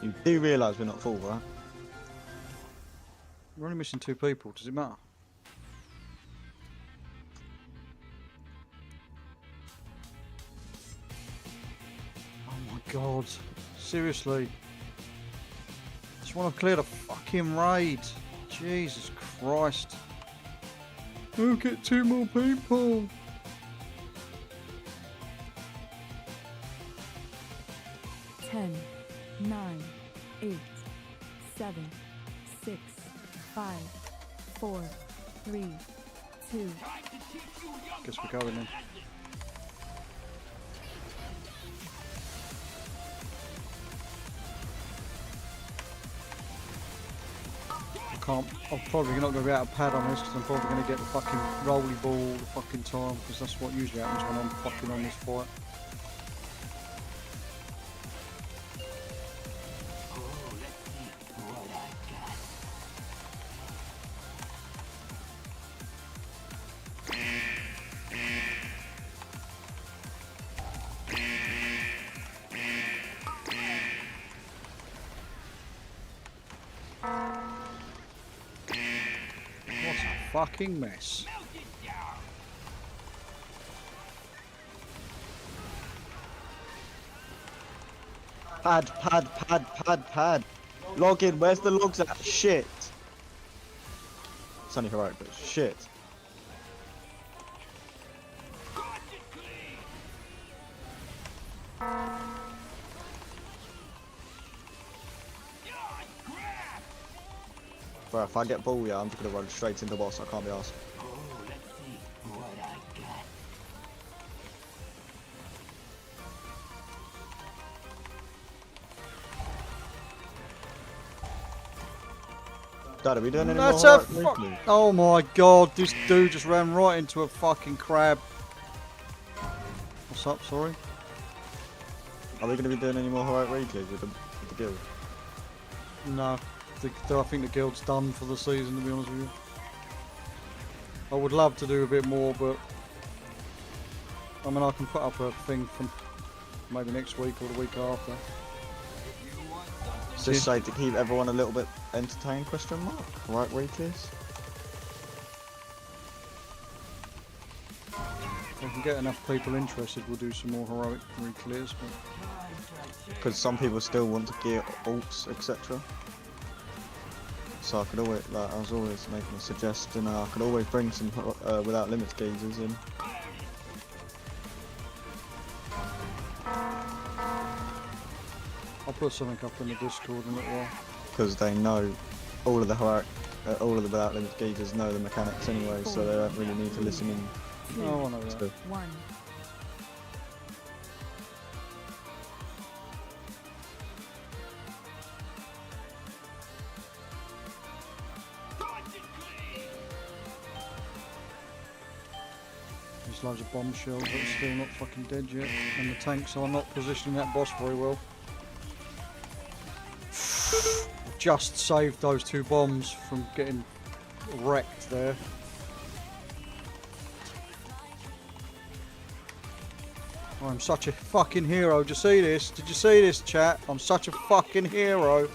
You do realise we're not full, right? We're only missing 2 people, does it matter? Oh my god. Seriously. Just want to clear the fucking raid. Jesus Christ. We'll get 2 more people. Ten, 9, 8, 7, 6, 5, 4, 3, 2. Guess we're going in. I'm probably not going to be able to pad on this because I'm probably going to get the fucking rolly ball all the fucking time because that's what usually happens when I'm fucking on this fight. Fucking mess. Pad. Log in, where's the logs at? Shit. It's only heroic, but shit. Bro, if I get ball, yeah, I'm just gonna run straight into the boss. I can't be asked. Dad, are we doing any That's more a fuck. Oh my god, this dude just ran right into a fucking crab. What's up, sorry? Are we going to be doing any more heroic weeklies with the guild? No. I think the guild's done for the season, to be honest with you. I would love to do a bit more, but I mean, I can put up a thing from maybe next week or the week after. Just say to keep everyone a little bit entertained, question mark? Heroic weeklies? If we can get enough people interested, we'll do some more heroic re-clears. Because some people still want to gear alts, etc. So I could always, like, I was always making a suggestion, I could always bring some without limits geezers in. I'll put something up in the Discord in a little while. Because they know all of the heroic, all of the without limits geezers know the mechanics anyway, so they don't really need to listen in. Oh, I know that. 1. There's loads of bomb shells that are still not fucking dead yet, and the tanks are not positioning that boss very well. I've just saved those 2 bombs from getting wrecked there. I'm such a fucking hero. Did you see this? Did you see this, chat? I'm such a fucking hero.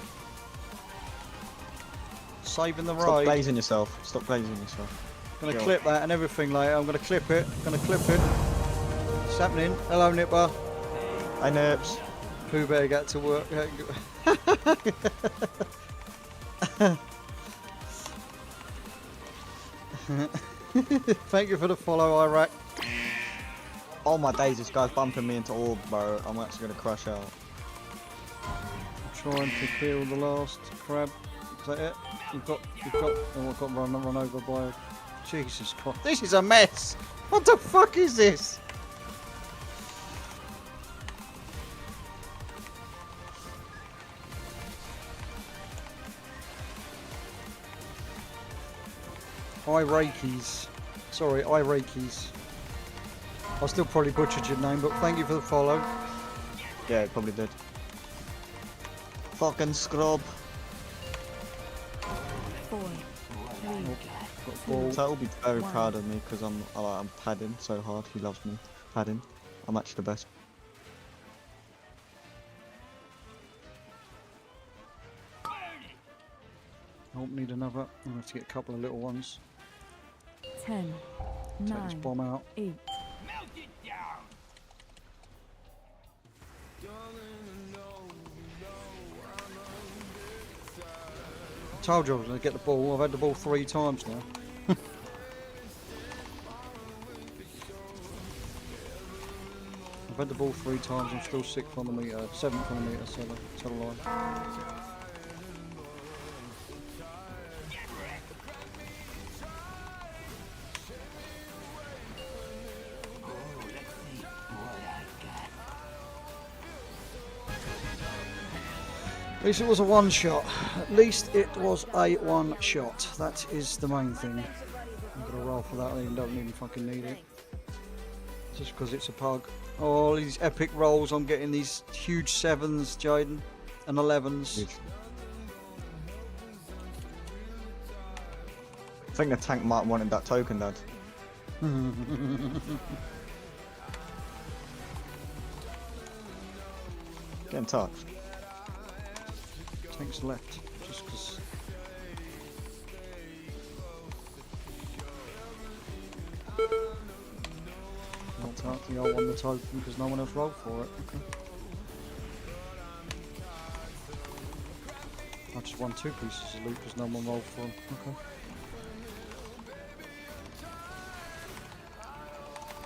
Saving the raid. Stop blazing yourself. Stop blazing yourself. I'm gonna clip that and everything later. I'm gonna clip it. I'm gonna clip it. What's happening? Hello, Nipper. Hey, Nips. Pooh better get to work. Thank you for the follow, Iraq. Oh my days, this guy's bumping me into orb, bro. I'm actually gonna crash out. I'm trying to kill the last crab. Is that it? You've got. Oh, I've got run over by a... Jesus Christ. This is a mess! What the fuck is this? Irakis. Sorry, Irakis. I still probably butchered your name, but thank you for the follow. Yeah, it probably did. Fucking scrub. 4, 3, So will be very proud of me because I'm padding so hard. He loves me. Padding. I'm actually the best. Oh, need another. I'm gonna have to get a couple of little ones. 10, Take this 9, bomb out. 8. I told you I was going to get the ball. I've had the ball 3 times now. I've had the ball 3 times. I'm still 6th on the meter, 7th on the meter, so the line. At least it was a one shot. At least it was a one shot. That is the main thing. I'm gonna roll for that. I don't even fucking need it. Just because it's a pug. Oh, all these epic rolls. I'm getting these huge 7s, Jaden, and 11s. I think the tank might wanted that token, Dad. Get in touch. Tank's left, just because. Not out the old one, the token, because no one else rolled for it. Okay. I just won 2 pieces of loot because no one rolled for them. Okay.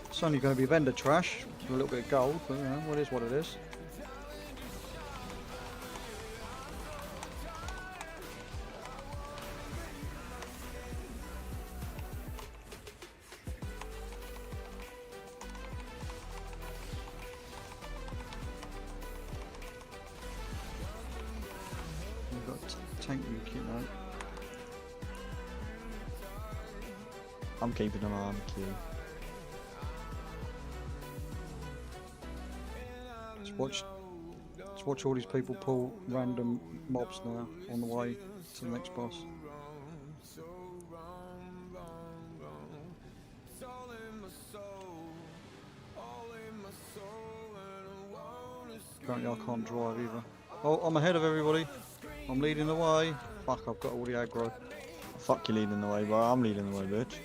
It's only going to be vendor trash for a little bit of gold, but you know, what is what it is. We've got tank kit now. I'm keeping an eye on the queue. Let's watch all these people pull random mobs now on the way to the next boss. Currently I can't drive either. Oh, I'm ahead of everybody. I'm leading the way. Fuck, I've got all the aggro. Fuck you leading the way, bro. I'm leading the way, bitch.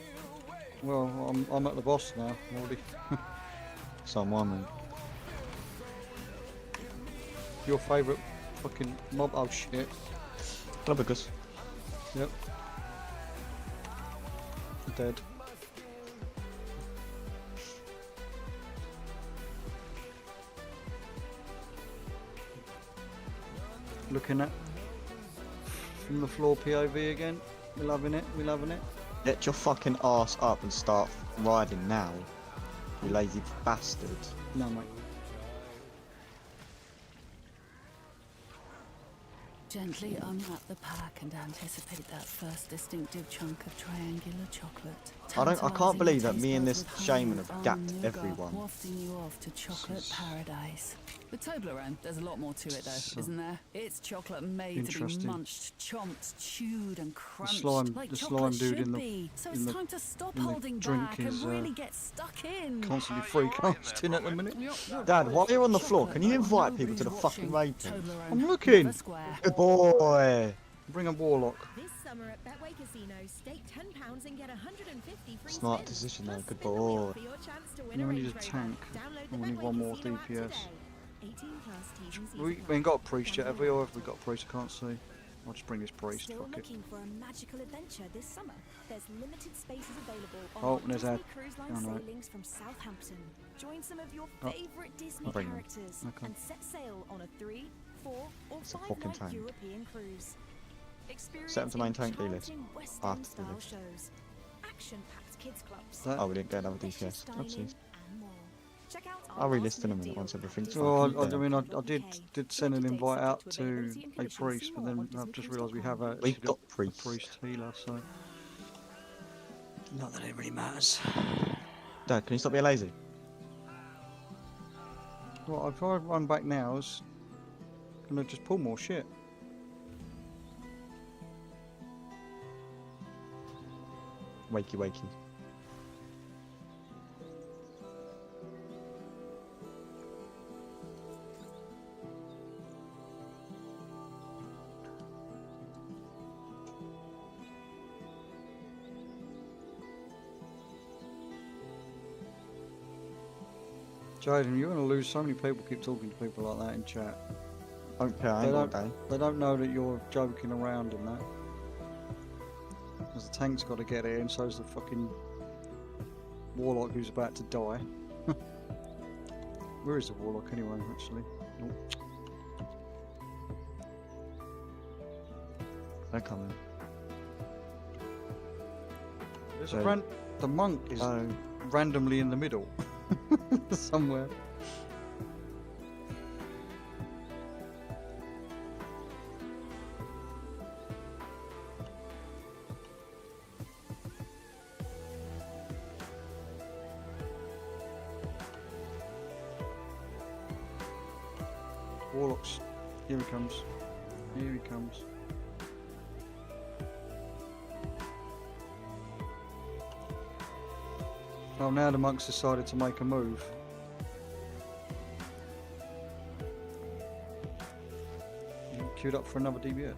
Well, I'm at the boss now already. So am I, mate. Your favourite fucking mob? Oh shit. Clubbicus. Yep. Dead. Looking at from the floor POV again. We're loving it. We're loving it. Get your fucking ass up and start riding now, you lazy bastard. No, mate. Gently unwrap the pack and anticipate that first distinctive chunk of triangular chocolate. I can't believe that me and this shaman have gapped everyone. Wafting you off to chocolate paradise. The Toblerone, there's a lot more to it though, isn't there? It's chocolate made to be munched, chomped, chewed and crunched like the chocolate slime dude should in the be. So it's time to stop holding drink back and is, really get stuck in. Constantly free casting at the minute. Dad, while you're on the floor, can you invite people to the fucking raid thing? I'm looking. Good boy. Bring a warlock. This summer at Betway Casino, stake £10 and get 150 free Smart spins. decision there, good Spin the boy. wheel for your chance to win No, a we need Range a Rover. tank. Download the And we need Betway one more Casino app DPS. today. 18+ T's and C's We ain't got a priest yet, have we? Or have we got a priest? I can't see. I'll just bring this priest. Still Fuck it. looking for a magical adventure this summer? There's limited spaces available on Oh, there's Disney Ed. Cruise Line Oh, no. sailings from Southampton. Join some of your Oh, favourite Disney bring them. characters Okay. and set sail on a 3, 4 or It's a 5 fucking night tank. European cruise. Set them to main tank D-list. enchanting West After End style D-list. shows, action-packed kids clubs, That- Oh, we didn't get another delicious DPS. dining, Oopsies. and more. Check out I'll our relist in a last-minute minute once deals everything's at Well, fucking I mean, dead. I did send an invite out to a priest, but then I've just realised we have actually We've got a priests. priest healer, so not that it really matters. Dad, can you stop being lazy? Well, if I run back now, it's gonna just pull more shit. Wakey wakey. Jaden, you're going to lose so many people keep talking to people like that in chat. Okay, I ain't got a day. They don't know that you're joking around in that. Because the tank's got to get here, and so's the fucking warlock who's about to die. Where is the warlock anyway, actually? Nope. They're coming. There's the monk is randomly in the middle. Somewhere. Warlocks. Here he comes. Here he comes. Oh, now the monks decided to make a move. You queued up for another DBS.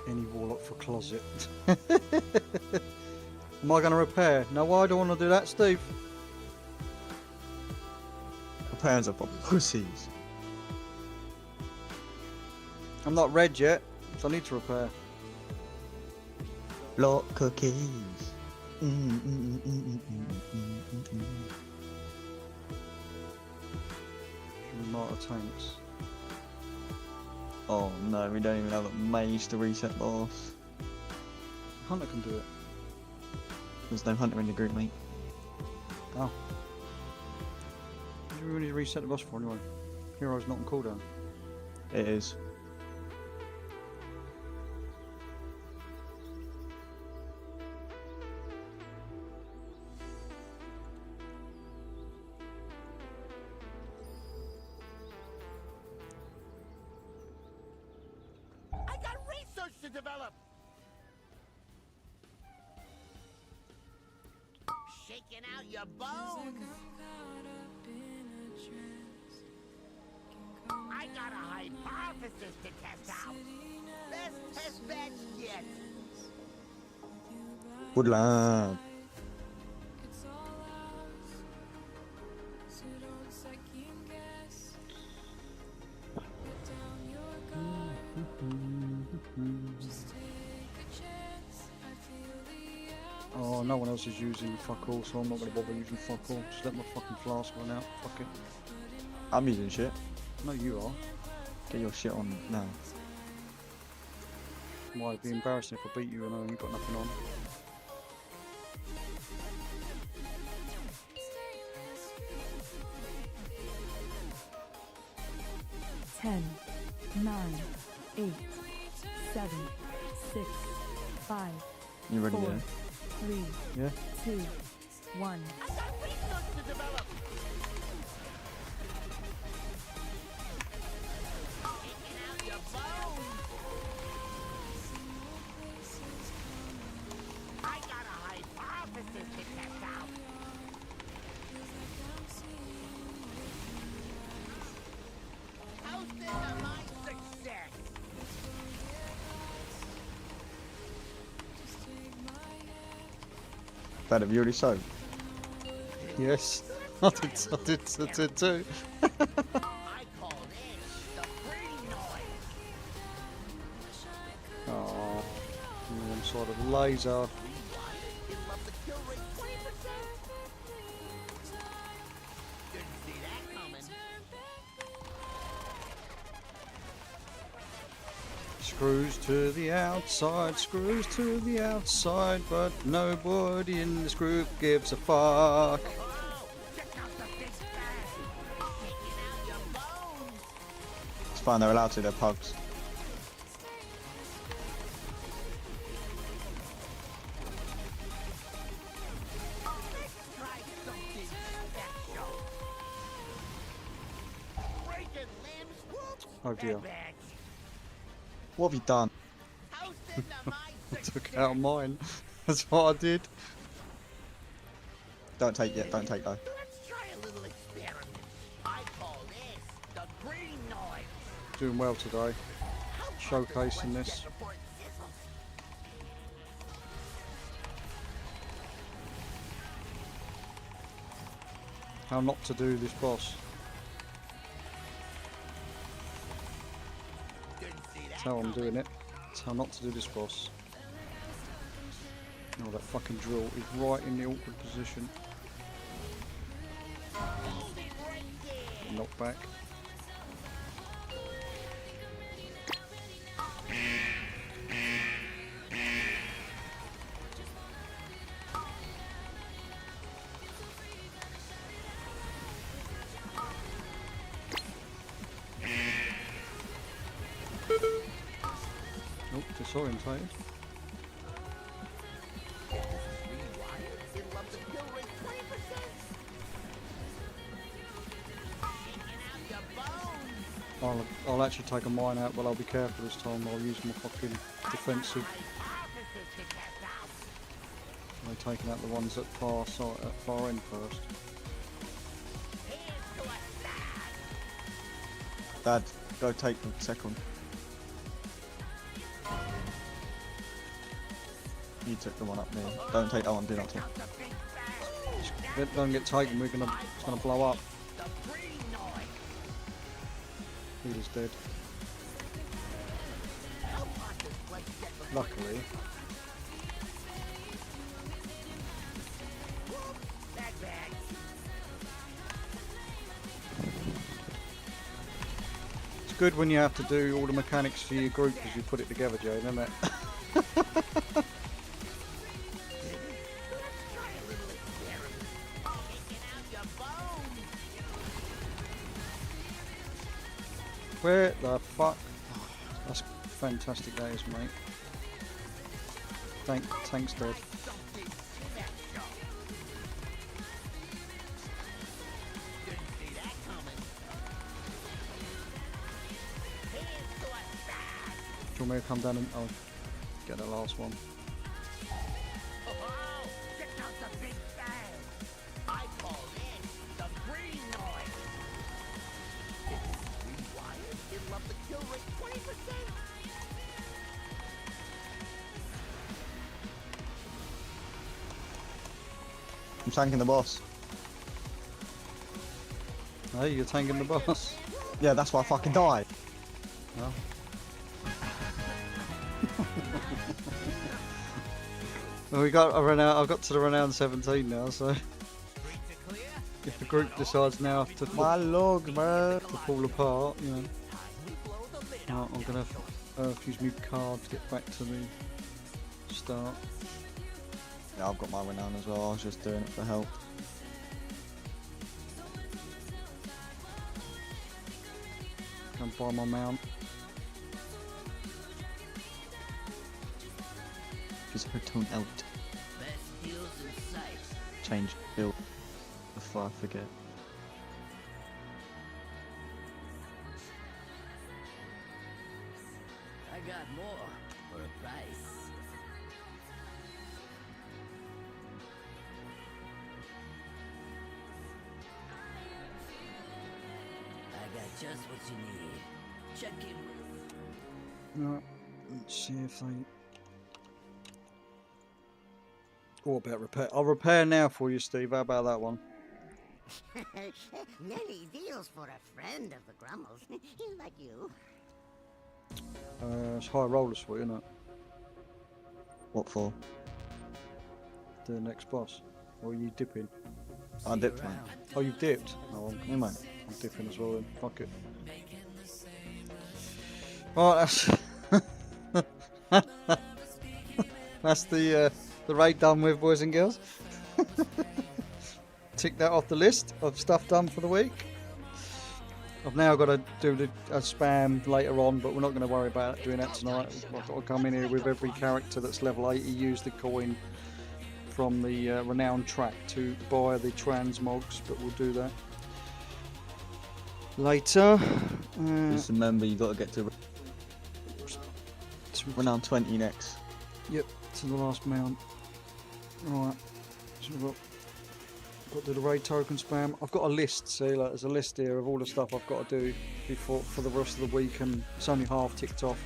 Any warlock for closet. Am I going to repair? No, I don't want to do that, Steve. Repairs are for pussies. I'm not red yet, so I need to repair. Block cookies. Martyr tanks. Oh no, we don't even have a mage to reset boss. Hunter can do it. There's no hunter in the group, mate. Oh. What do we need to reset the boss for anyway? Hero's not on cooldown. It is. I got research to develop. Shaking out your bones. I got a hypothesis to test out. Let's test that yet. Good lad. Oh, no one else is using fuck all, so I'm not going to bother using fuck all. Just let my fucking flask run out. Fuck it. I'm using shit. No, you are. Get your shit on now. Why, it'd be embarrassing if I beat you and I only got nothing on. Ten, 9, 8, 7, 6, 5, You ready, 4, yeah? 3, Yeah? 2, 1. I got a hypothesis to test out. Toasted to my success. Dad, have you already soaked? Yes, I did too. I call this the pretty noise. Oh, one side of the laser. Give up the kill rate 20%. Didn't see that coming. Screws to the outside, screws to the outside, but nobody in this group gives a fuck. It's fine, they're allowed to, they're pugs. Try something special. Oh dear. What have you done? I took out mine. That's what I did. Don't take yet, don't take though. Let's try a little experiment. I call this the green noise. Doing well today. Showcasing this. How not to do this boss. That's how I'm doing it. That's how not to do this boss. Oh, that fucking drill is right in the awkward position. Knock back. Oh, disorientated. I'll actually take a mine out, but I'll be careful this time. I'll use my fucking defensive. I'm taking out the ones at far side, at far end first. Dad, go take the second. You took the one up there. Don't take that one, do not take. If it don't get taken, it's gonna blow up. Healer's dead. Luckily. It's good when you have to do all the mechanics for your group as you put it together, Jane, isn't it? Where the fuck? Oh, that's fantastic, that is, mate. Thanks, Dad. Do you want me to come down and I'll get the last one? I'm tanking the boss. Hey, you're tanking the boss. Yeah, that's why I fucking died. No. Well, I've got to the renowned 17 now, so if the group decides now to my log, man, to fall apart, you know, I'm gonna use my card to get back to the start. Yeah, I've got my renown as well. I was just doing it for help. Come buy my mount. Just tone out. Change build before I forget. I got more for a price. I got just what you need. Check in. Right, let's see if they. What about repair? I'll repair now for you, Steve. How about that one? Many deals for a friend of the Grummels. Like you. It's high rollers for you, isn't it? What for? The next boss. Or are you dipping? I dipped, man. Oh, you dipped? Oh, Yeah, man. I'm dipping as well then. Fuck it. Right, that's the raid done with, boys and girls. Tick that off the list of stuff done for the week. I've now got to do a spam later on, but we're not going to worry about doing that tonight. I've got to come in here with every character that's level 80, use the coin from the renowned track to buy the transmogs, but we'll do that later. Just remember, you got to get to renown 20 next. Yep, to the last mount. Right, so we've got to do the raid token spam. I've got a list, see, like, there's a list here of all the stuff I've got to do before for the rest of the week, and it's only half ticked off.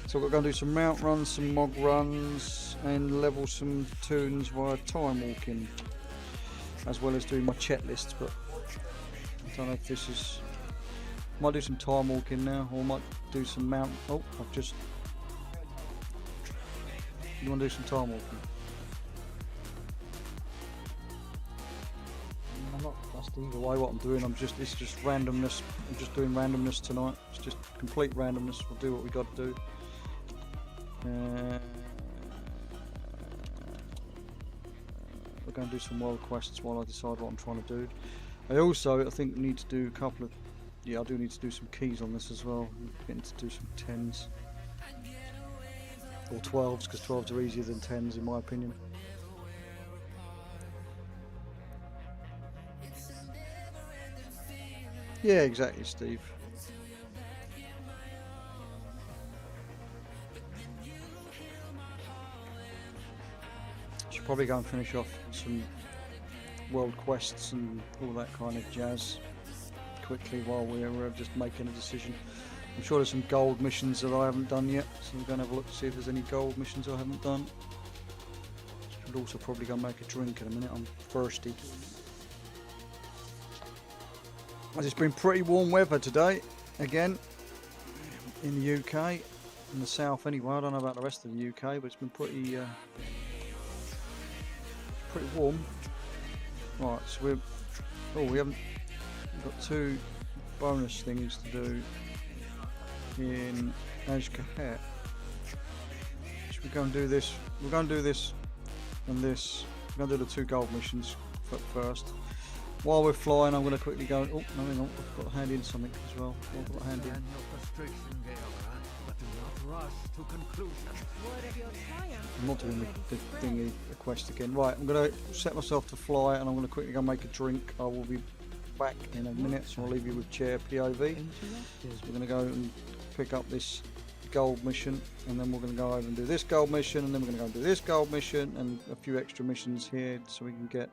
So we're going to do some mount runs, some mog runs, and level some tunes via time walking, as well as doing my checklist. But I don't know if this is. Might do some time walking now, or might do some mount. Oh, I've just. You want to do some time walking? I'm not fussed either way what I'm doing. It's just randomness. I'm just doing randomness tonight. It's just complete randomness. We'll do what we got to do. We're going to do some world quests while I decide what I'm trying to do. I think need to do a couple of. Yeah, I do need to do some keys on this as well. I'm getting to do some 10s or 12s, because 12s are easier than 10s in my opinion. Yeah, exactly, Steve. Should probably go and finish off some world quests and all that kind of jazz quickly while we're just making a decision. I'm sure there's some gold missions that I haven't done yet, so we're going to have a look to see if there's any gold missions I haven't done. Should also probably go and make a drink in a minute, I'm thirsty. It's been pretty warm weather today, again, in the UK, in the south anyway. I don't know about the rest of the UK, but it's been pretty warm. Right, so we've got 2 bonus things to do in Ashkahat. Should we go and do this? We're going to do this and this. We're going to do the 2 gold missions first. While we're flying, I'm going to quickly go. Oh, no, hang on. I've got to hand in something as well. I've got to hand in. I'm not doing the thingy, the quest again. Right, I'm going to set myself to fly, and I'm going to quickly go make a drink. I will be back in a minute, so I'll leave you with chair POV. So we're going to go and pick up this gold mission, and then we're going to go over and do this gold mission, and then we're going to go and do this gold mission, and a few extra missions here, so we can get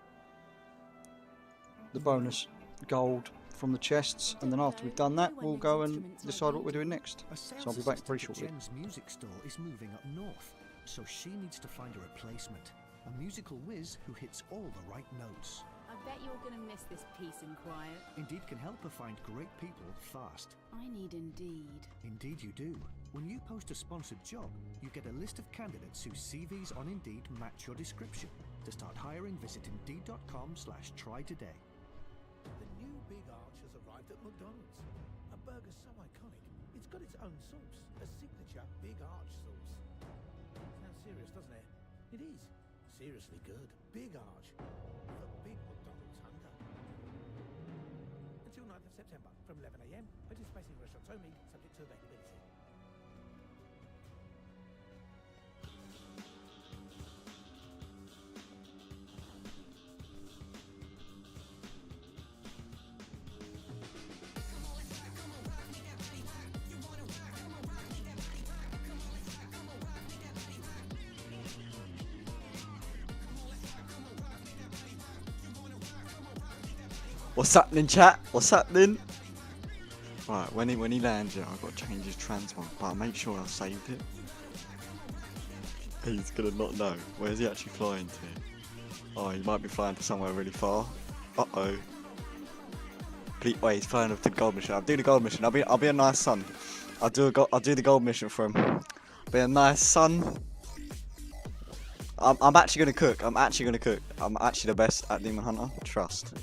the bonus gold from the chests, and then after we've done that, we'll go and decide what we're doing next. So I'll be back very shortly. Jen's music store is moving up north, so she needs to find a replacement. A musical whiz who hits all the right notes. I bet you're gonna miss this peace and quiet. Indeed can help her find great people fast. I need Indeed. Indeed you do. When you post a sponsored job, you get a list of candidates whose CVs on Indeed match your description. To start hiring, visit Indeed.com/try today. The new Big Arch has arrived at McDonald's. A burger so iconic, it's got its own sauce, a signature Big Arch sauce. Sounds serious, doesn't it? It is. Seriously good. Big Arch. For big McDonald's hunger. Until 9th of September, from 11 AM, participating restaurants only, subject to availability. What's happening, chat? What's happening? Right, when he lands here, I've got to change his transmog, but I'll make sure I've saved it. He's gonna not know. Where's he actually flying to? Oh, he might be flying to somewhere really far. Uh-oh. Wait, he's flying up to the gold mission. I'll do the gold mission. I'll be a nice son. I'll do the gold mission for him. Be a nice son. I'm actually gonna cook. I'm actually the best at Demon Hunter. Trust.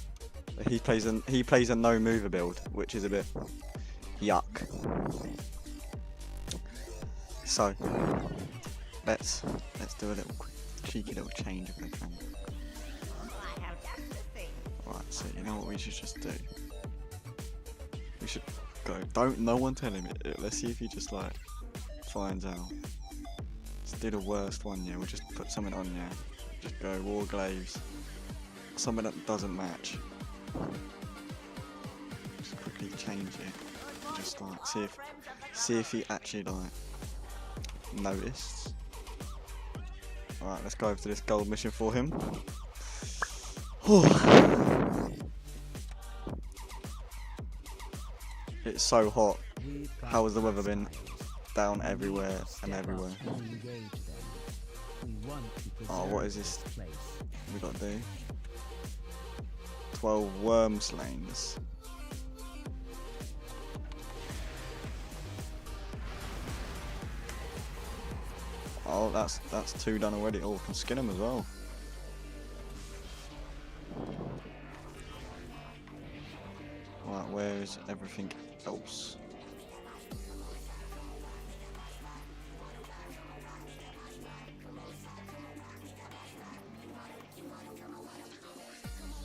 He plays a no mover build, which is a bit yuck. So let's do a little quick, cheeky little change if we can. Right, so you know what we should just do? We should go. No one tell him it. Let's see if he just like finds out. Let's do the worst one. Yeah, we'll just put something on. Yeah, just go Warglaives. Something that doesn't match. Just quickly change it. Just like see if he actually like noticed. Alright, let's go over to this gold mission for him. It's so hot. How has the weather been? Down everywhere and everywhere. Oh, what is this we got to do? 12 worm slains. Oh, that's 2 done already. Oh, can skin them as well. Right, where is everything else?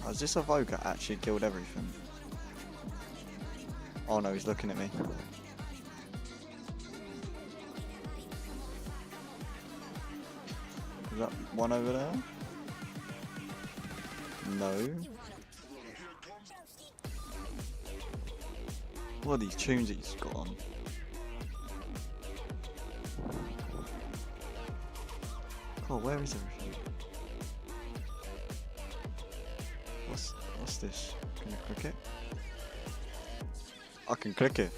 Has this evoker actually killed everything? Oh no, he's looking at me. Is that one over there? No. What are these tunes he's got on? Oh, where is everything? What's this? Can I click it? I can click it.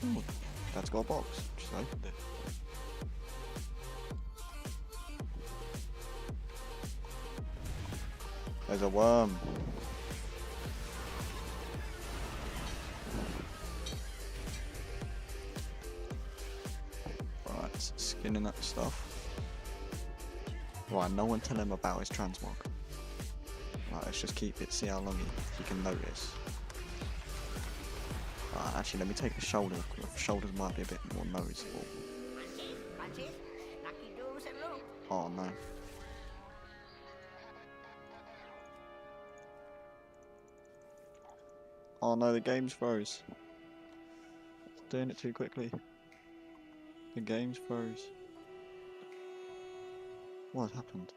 Ooh, that's got a box. Just opened it. There's a worm. Right, skinning that stuff. Right, no one tell him about his transmog. Right, let's just keep it, see how long he can notice. Right, actually, let me take the shoulder. The shoulders might be a bit more noticeable. Oh no. Oh no, the game's froze. Doing it too quickly. The game's froze. What happened?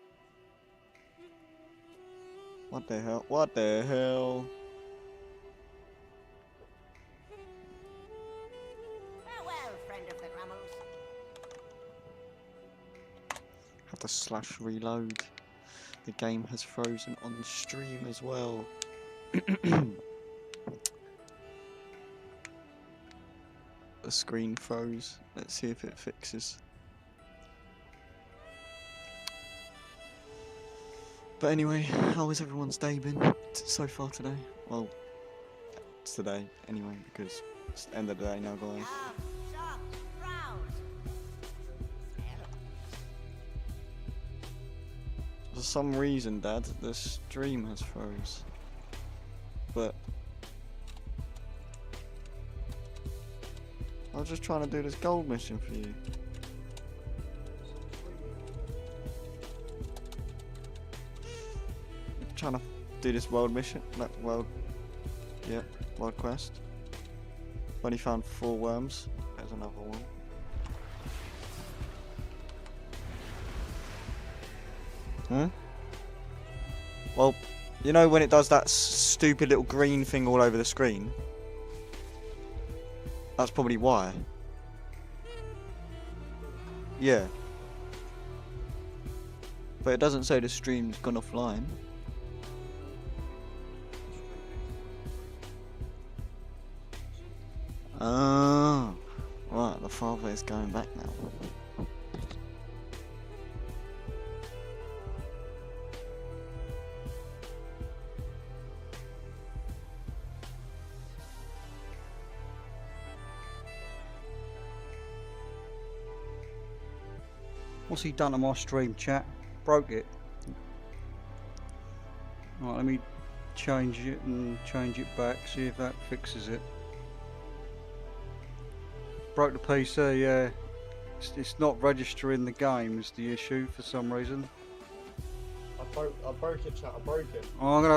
What the hell? What the hell? Farewell, friend of the Grummles. Have to slash reload. The game has frozen on stream as well. The screen froze. Let's see if it fixes. But anyway, how has everyone's day been so far today? Well, it's today anyway, because it's the end of the day now, guys. For some reason, Dad, the stream has froze. But I was just trying to do this gold mission for you. Trying to do this world mission, world quest. Only found 4 worms. There's another one. Well, you know when it does that stupid little green thing all over the screen? That's probably why. Yeah. But it doesn't say the stream's gone offline. Oh, right, the father is going back now. What's he done to my stream, chat? Broke it. Right, let me change it and change it back, see if that fixes it. Broke the PC, yeah. It's not registering the game is the issue for some reason. I broke it, chat. I broke it. Oh, I'm gonna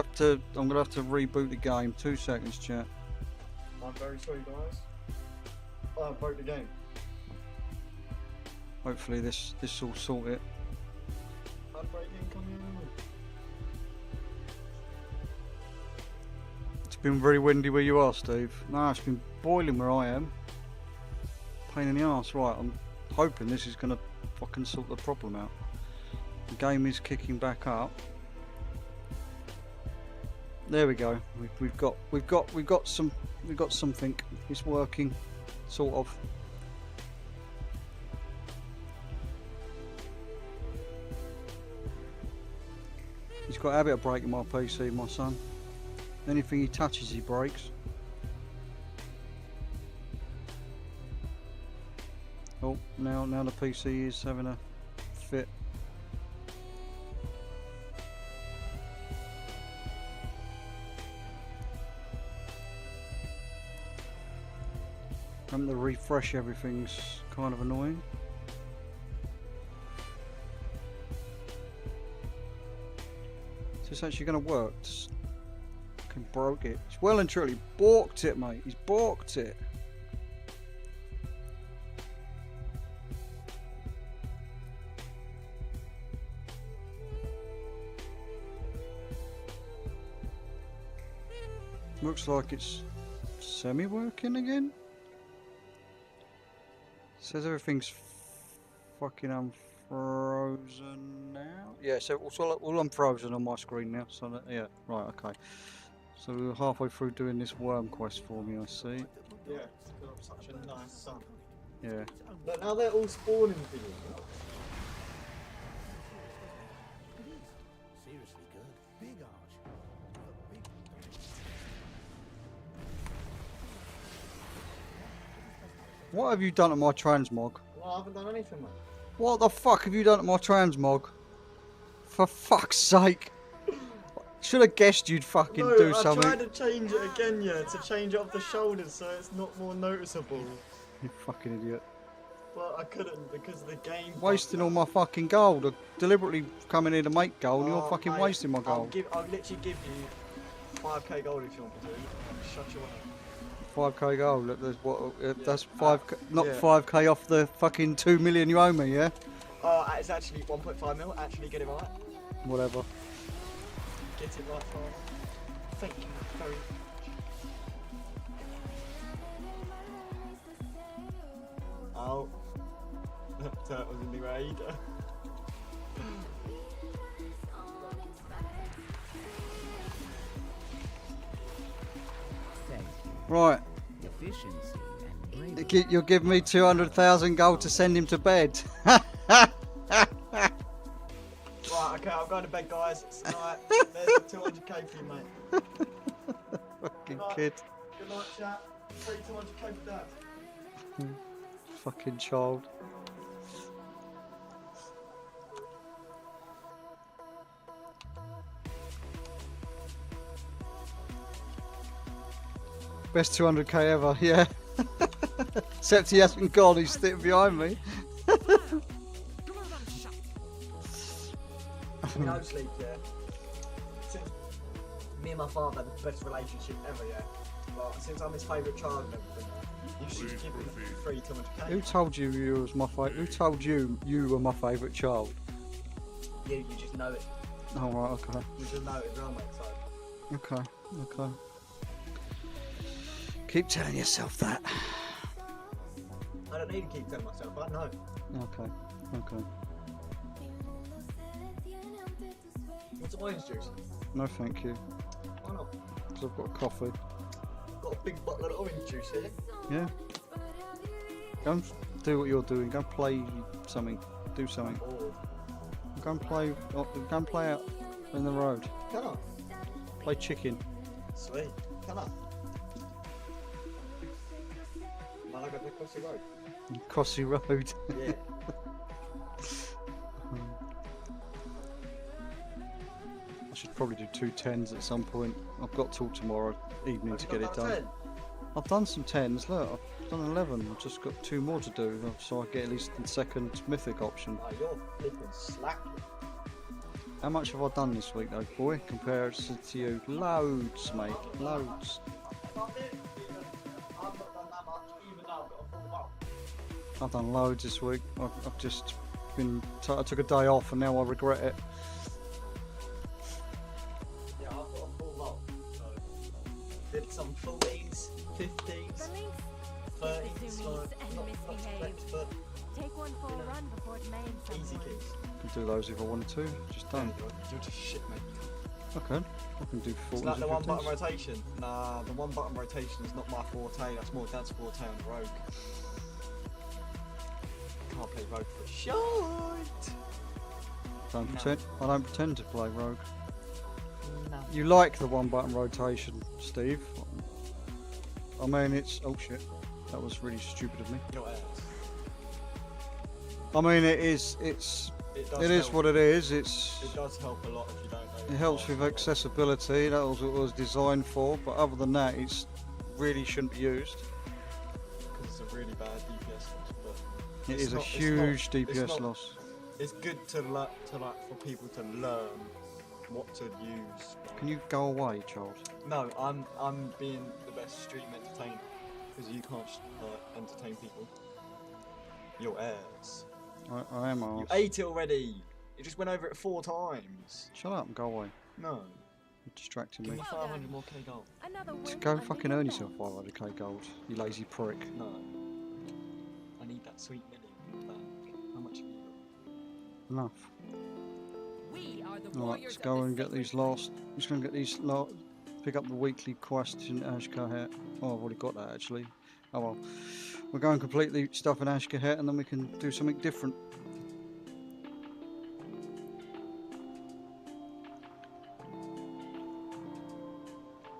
have to reboot the game. 2 seconds, chat. I'm very sorry, guys. I broke the game. Hopefully this will sort it. Handbrake incoming. It's Been very windy where you are, Steve. No, it's been boiling where I am. Pain in the arse. Right, I'm hoping this is gonna fucking sort the problem out. The game is kicking back up. There we go. We've got something. It's working, sort of. He's got a habit of breaking my PC, my son. Anything he touches, he breaks. Oh, now the PC is having a fit. Having to refresh everything's kind of annoying. Is this actually going to work? Just fucking broke it. He's well and truly balked it, mate. He's balked it. Looks like it's semi-working again. Says everything's fucking unfrozen now. Yeah, so it's all unfrozen on my screen now. So that, yeah, right, okay. So we're halfway through doing this worm quest for me, I see. Yeah, it's got such a nice sun. Yeah. But now they're all spawning for you. Seriously good. Big arch. What have you done to my transmog? Well, I haven't done anything, mate. What the fuck have you done to my transmog? For fuck's sake. Should have guessed you'd fucking do something. I tried to change it again, yeah, to change it off the shoulders so it's not more noticeable. You fucking idiot. But I couldn't because of the game. Wasting all my fucking gold. I'm deliberately coming here to make gold and you're fucking mate, wasting my gold. I'll literally give you 5k gold if you want me to. Shut your mouth. 5k gold, look, there's what, that's 5k, not Yeah. 5k off the fucking 2 million you owe me, yeah? It's actually 1.5 mil, actually get it right. Whatever. Get it right, Father. Thank you very much. Oh. Turtles in the raid. Right. Efficiency and You'll give me 200,000 gold to send him to bed. Right, okay, I'm going to bed, guys. It's night. There's the 200k for you, mate. Fucking kid. Good night, chat. 200k for dad. Fucking child. Best 200k ever, yeah. Except he hasn't gone, he's sitting behind me. No sleep, yeah. Since me and my father had the best relationship ever, yeah. Like, since I'm his favourite child and everything, you should give him free 200k. Who told you you was my Who told you you were my favourite child? You just know it. Oh right, okay. You just know it as well, mate, so. Okay, okay. Keep telling yourself that. I don't need to keep telling myself, I know. Okay, okay. What's orange juice? No thank you. Why not? Because I've got coffee. Got a big bottle of orange juice here. Yeah. Go and do what you're doing. Go and play something. Do something. Go and play. Go and play out in the road. Come on. Play chicken. Sweet. Come on. Man, I got the Crossy Road. Crossy Road. Yeah. I should probably do 2 10s at some point. I've got till tomorrow evening to get it done. 10? I've done some 10s. Look, I've done 11. I've just got 2 more to do, so I get at least the second mythic option. Oh, you're flipping slack. How much have I done this week, though, boy? Compared to you, loads, mate, loads. I've done loads this week. I've just been. I took a day off, and now I regret it. Yeah, I've got a full lot. So did some 40s, 50s, 30s, like, not correct, but Take one for a run before it mains easy someone. kids. I can do those if I wanted to. Just don't. You're just shit, mate. Okay. I can do 40s It's like the one and button 50s. rotation. Nah, the one button rotation is not my forte. That's more Dad's forte on the Rogue. Can't play Rogue for shite. Don't No. pretend. I don't pretend to play Rogue. No. You like the one button rotation, Steve. I mean, it's... Oh shit. That was really stupid of me. Your ass. I mean, it is... It's... It is what it is. It's... It does help a lot if you don't know. It helps with accessibility. That was what it was designed for. But other than that, it's really shouldn't be used. Because it's a really bad DPS loss. But It it's is a not- huge it's DPS not- loss. It's good to like for people to learn what to use. Can you go away, child? No, I'm being the best stream entertainer because you can't entertain people. Your ass. I am You arse. ate it already. You just went over it 4 times. Shut up and go away. No. You're distracting Give me. me 500 more K gold. Another Just win go under fucking your earn belt. yourself 500k gold, you lazy prick. No. I need that sweet million back. How much have you got? Enough. We are the Alright, warriors let's of go the and get sacred these last. I'm just going to get these pick up the weekly quest in Ashkahet. Oh, I've already got that actually. Oh well. We're going completely stuff in Ashkahet and then we can do something different.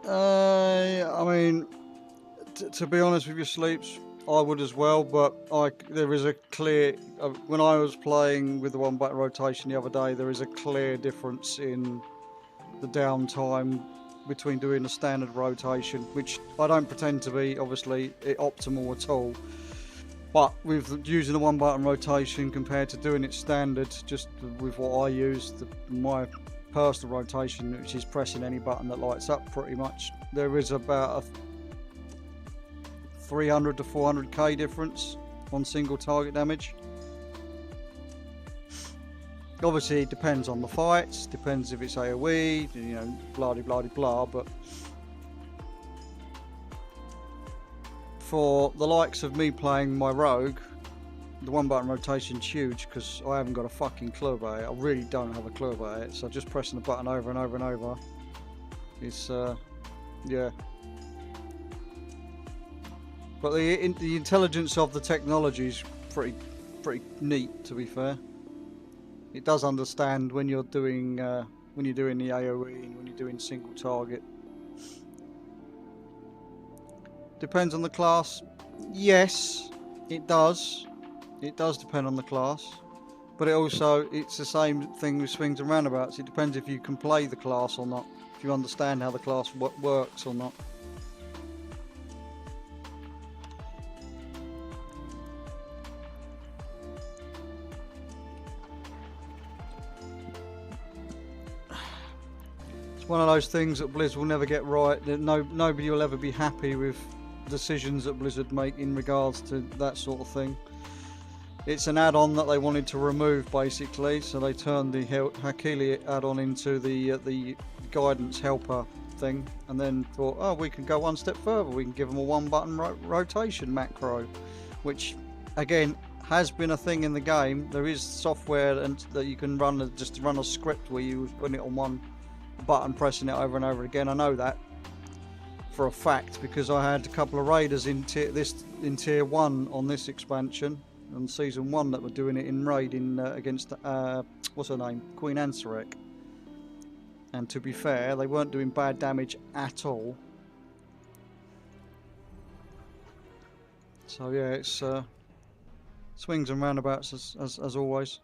I mean, to be honest with you, Sleeps, I would as well, but there is a clear, when I was playing with the one button rotation the other day, there is a clear difference in the downtime between doing a standard rotation, which I don't pretend to be, obviously, optimal at all. But with using the one button rotation compared to doing it standard, just with what I use, my personal rotation, which is pressing any button that lights up pretty much, there is about a 300 to 400k difference on single target damage. Obviously it depends on the fights, depends if it's AoE, you know, blah blah blah, but for the likes of me playing my rogue, the one button rotation's huge because I haven't got a fucking clue about it. I really don't have a clue about it, so just pressing the button over and over and over, it's yeah. But the intelligence of the technology is pretty neat, to be fair. It does understand when you're doing the AoE and when you're doing single target. Depends on the class. Yes, it does. It does depend on the class. But it's the same thing with swings and roundabouts. It depends if you can play the class or not. If you understand how the class works or not. It's one of those things that Blizz will never get right. That nobody will ever be happy with decisions that Blizzard make in regards to that sort of thing. It's an add-on that they wanted to remove, basically, so they turned the Hakili add-on into the guidance helper thing, and then thought, oh, we can go one step further. We can give them a one-button rotation macro, which again has been a thing in the game. There is software that you can run just run a script where you put it on one button, pressing it over and over again. I know that for a fact because I had a couple of raiders in tier 1 on this expansion on season 1 that were doing it in raid against what's her name, Queen Ansarek, and to be fair, they weren't doing bad damage at all. So yeah, it's swings and roundabouts as always.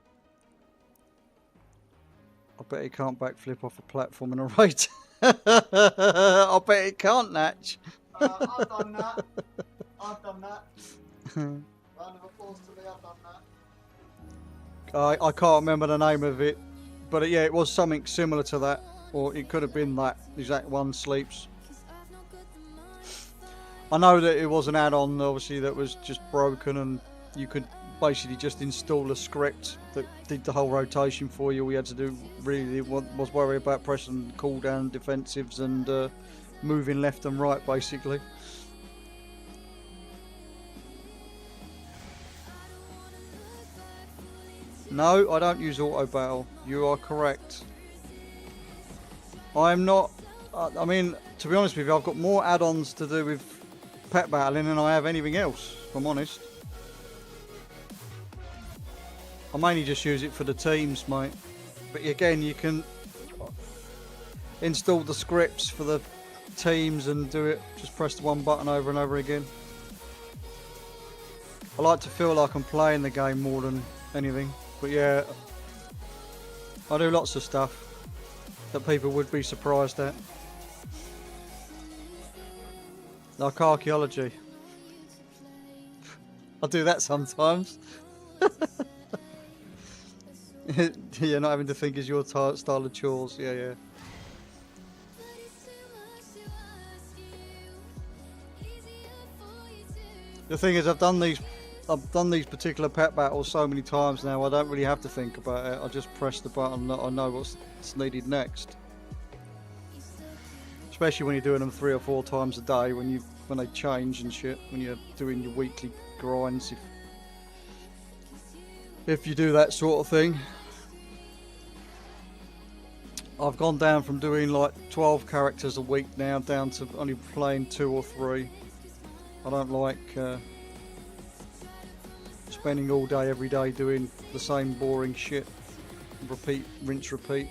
I bet he can't backflip off a platform in a raid. I bet he can't, Natch. I've done that. I've done that. Round of applause to me, I've done that. I can't remember the name of it, but yeah, it was something similar to that, or it could have been that exact one. Sleeps. I know that it was an add-on, obviously, that was just broken, and you could basically just install a script that did the whole rotation for you. All you had to do really was worry about pressing cooldown defensives and moving left and right, basically. No, I don't use auto battle. You are correct. I'm not. I mean, to be honest with you, I've got more add-ons to do with pet battling than I have anything else, if I'm honest. I mainly just use it for the teams, mate. But again, you can install the scripts for the teams and do it. Just press the one button over and over again. I like to feel like I'm playing the game more than anything. But yeah, I do lots of stuff that people would be surprised at. Like archaeology. I do that sometimes. Yeah, not having to think is your style of chores. Yeah, yeah. The thing is, I've done these particular pet battles so many times now, I don't really have to think about it. I just press the button that I know what's needed next. Especially when you're doing them 3 or 4 times a day, when they change and shit, when you're doing your weekly grinds, if you do that sort of thing. I've gone down from doing like 12 characters a week now down to only playing 2 or 3. I don't like spending all day every day doing the same boring shit. Repeat, rinse, repeat.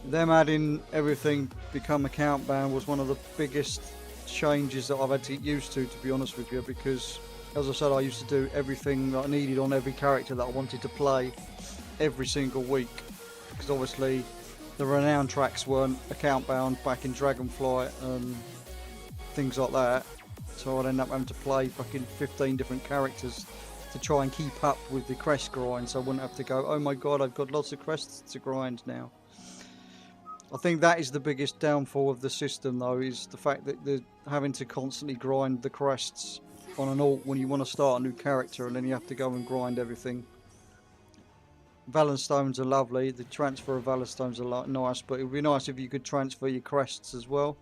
Them adding everything become account bound was one of the biggest changes that I've had to get used to be honest with you, because as I said, I used to do everything that I needed on every character that I wanted to play every single week, because obviously the renown tracks weren't account bound back in Dragonflight and things like that. So I'd end up having to play fucking 15 different characters to try and keep up with the crest grind, so I wouldn't have to go, oh my god, I've got lots of crests to grind now. I think that is the biggest downfall of the system though, is the fact that they're having to constantly grind the crests on an alt when you want to start a new character, and then you have to go and grind everything. Valor Stones are lovely, the transfer of Valor Stones are nice, but it would be nice if you could transfer your crests as well.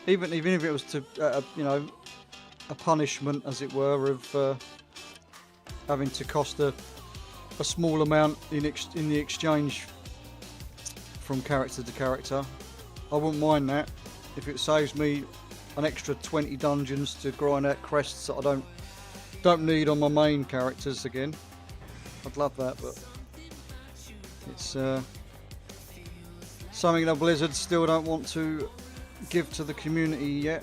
Even if it was to, you know, a punishment, as it were, of having to cost a small amount in the exchange from character to character. I wouldn't mind that if it saves me an extra 20 dungeons to grind out crests that I don't need on my main characters again. I'd love that, but it's something that Blizzard still don't want to give to the community yet.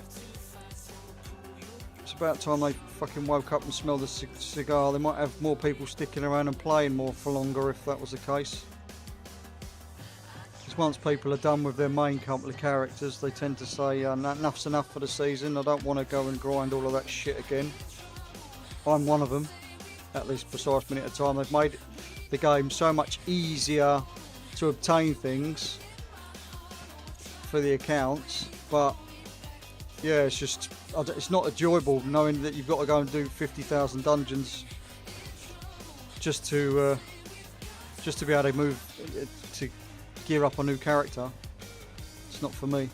It's about time they fucking woke up and smelled the cigar. They might have more people sticking around and playing more for longer if that was the case. Because once people are done with their main couple of characters, they tend to say, enough's enough for the season, I don't want to go and grind all of that shit again. I'm one of them, at least precise minute at a time. They've made the game so much easier to obtain things for the accounts, but yeah, it's just, it's not enjoyable knowing that you've got to go and do 50,000 dungeons just to be able to move, to gear up a new character. It's not for me.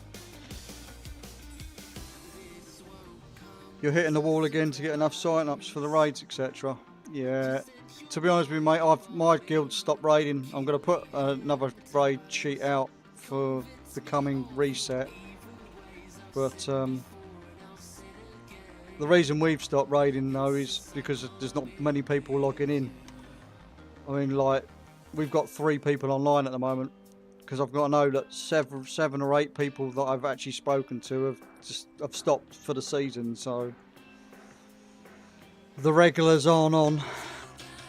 You're hitting the wall again to get enough sign-ups for the raids, etc. Yeah, to be honest with you, mate, my guild stopped raiding. I'm going to put another raid sheet out for the coming reset, but the reason we've stopped raiding though is because there's not many people logging in. I mean, like, we've got 3 people online at the moment, because I've got to know that 7 or 8 people that I've actually spoken to have stopped for the season, so the regulars aren't on.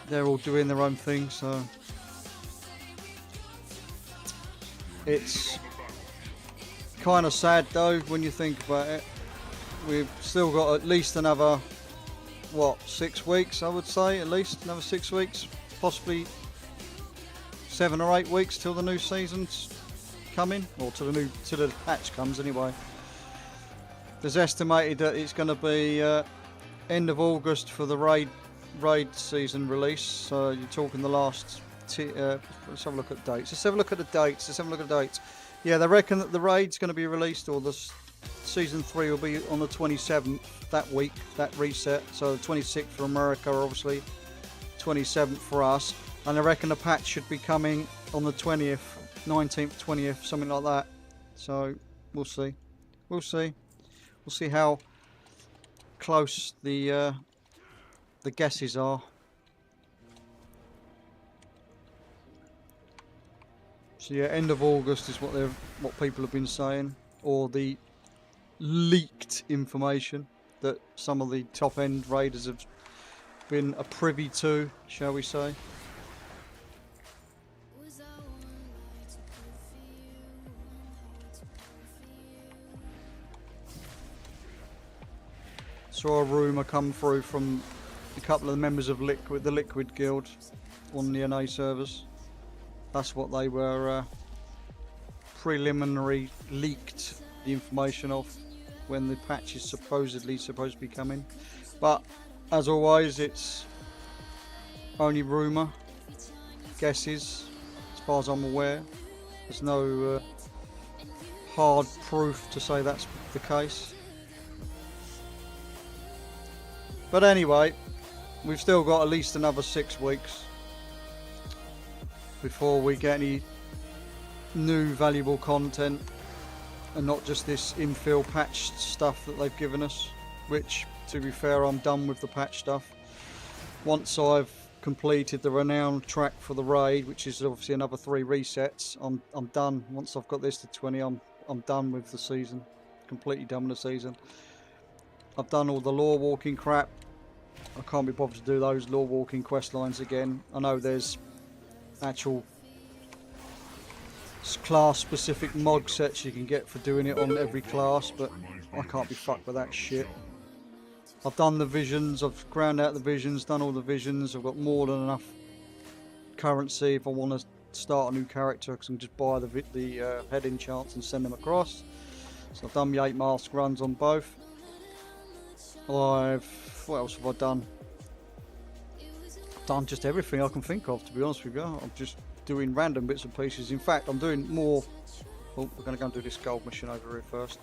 They're all doing their own thing, so it's kind of sad though when you think about it. We've still got at least another, what, 6 weeks, I would say, at least another 6 weeks, possibly 7 or 8 weeks till the new season's coming, or till the patch comes anyway. There's estimated that it's going to be end of August for the raid season release, so you're talking the last let's have a look at dates. Let's have a look at the dates. Yeah, they reckon that the raid's going to be released, or the season 3 will be on the 27th that week, that reset. So the 26th for America, obviously, 27th for us. And I reckon the patch should be coming on the 20th, 19th, 20th, something like that. So we'll see. We'll see. We'll see how close the guesses are. So yeah, end of August is what people have been saying, or the leaked information that some of the top end raiders have been a privy to, shall we say. Saw a rumour come through from a couple of the members of the Liquid Guild on the NA servers. That's what they were preliminary leaked the information of when the patch is supposedly supposed to be coming. But as always, it's only rumour, guesses, as far as I'm aware. There's no hard proof to say that's the case. But anyway, we've still got at least another 6 weeks before we get any new valuable content, and not just this infill patch stuff that they've given us, which, to be fair, I'm done with the patch stuff. Once I've completed the renowned track for the raid, which is obviously another 3 resets, I'm done. Once I've got this to 20, I'm done with the season. Completely done with the season. I've done all the lore walking crap. I can't be bothered to do those lore walking quest lines again. I know there's actual class specific mod sets you can get for doing it on every class, but I can't be fucked with that shit. I've done the visions, I've ground out the visions, done all the visions. I've got more than enough currency if I want to start a new character, because I can just buy the head enchants and send them across. So I've done my 8 mask runs on both. What else have I done? I've done just everything I can think of, to be honest with you. I'm just doing random bits and pieces. In fact, I'm doing more. Oh, we're going to go and do this gold mission over here first.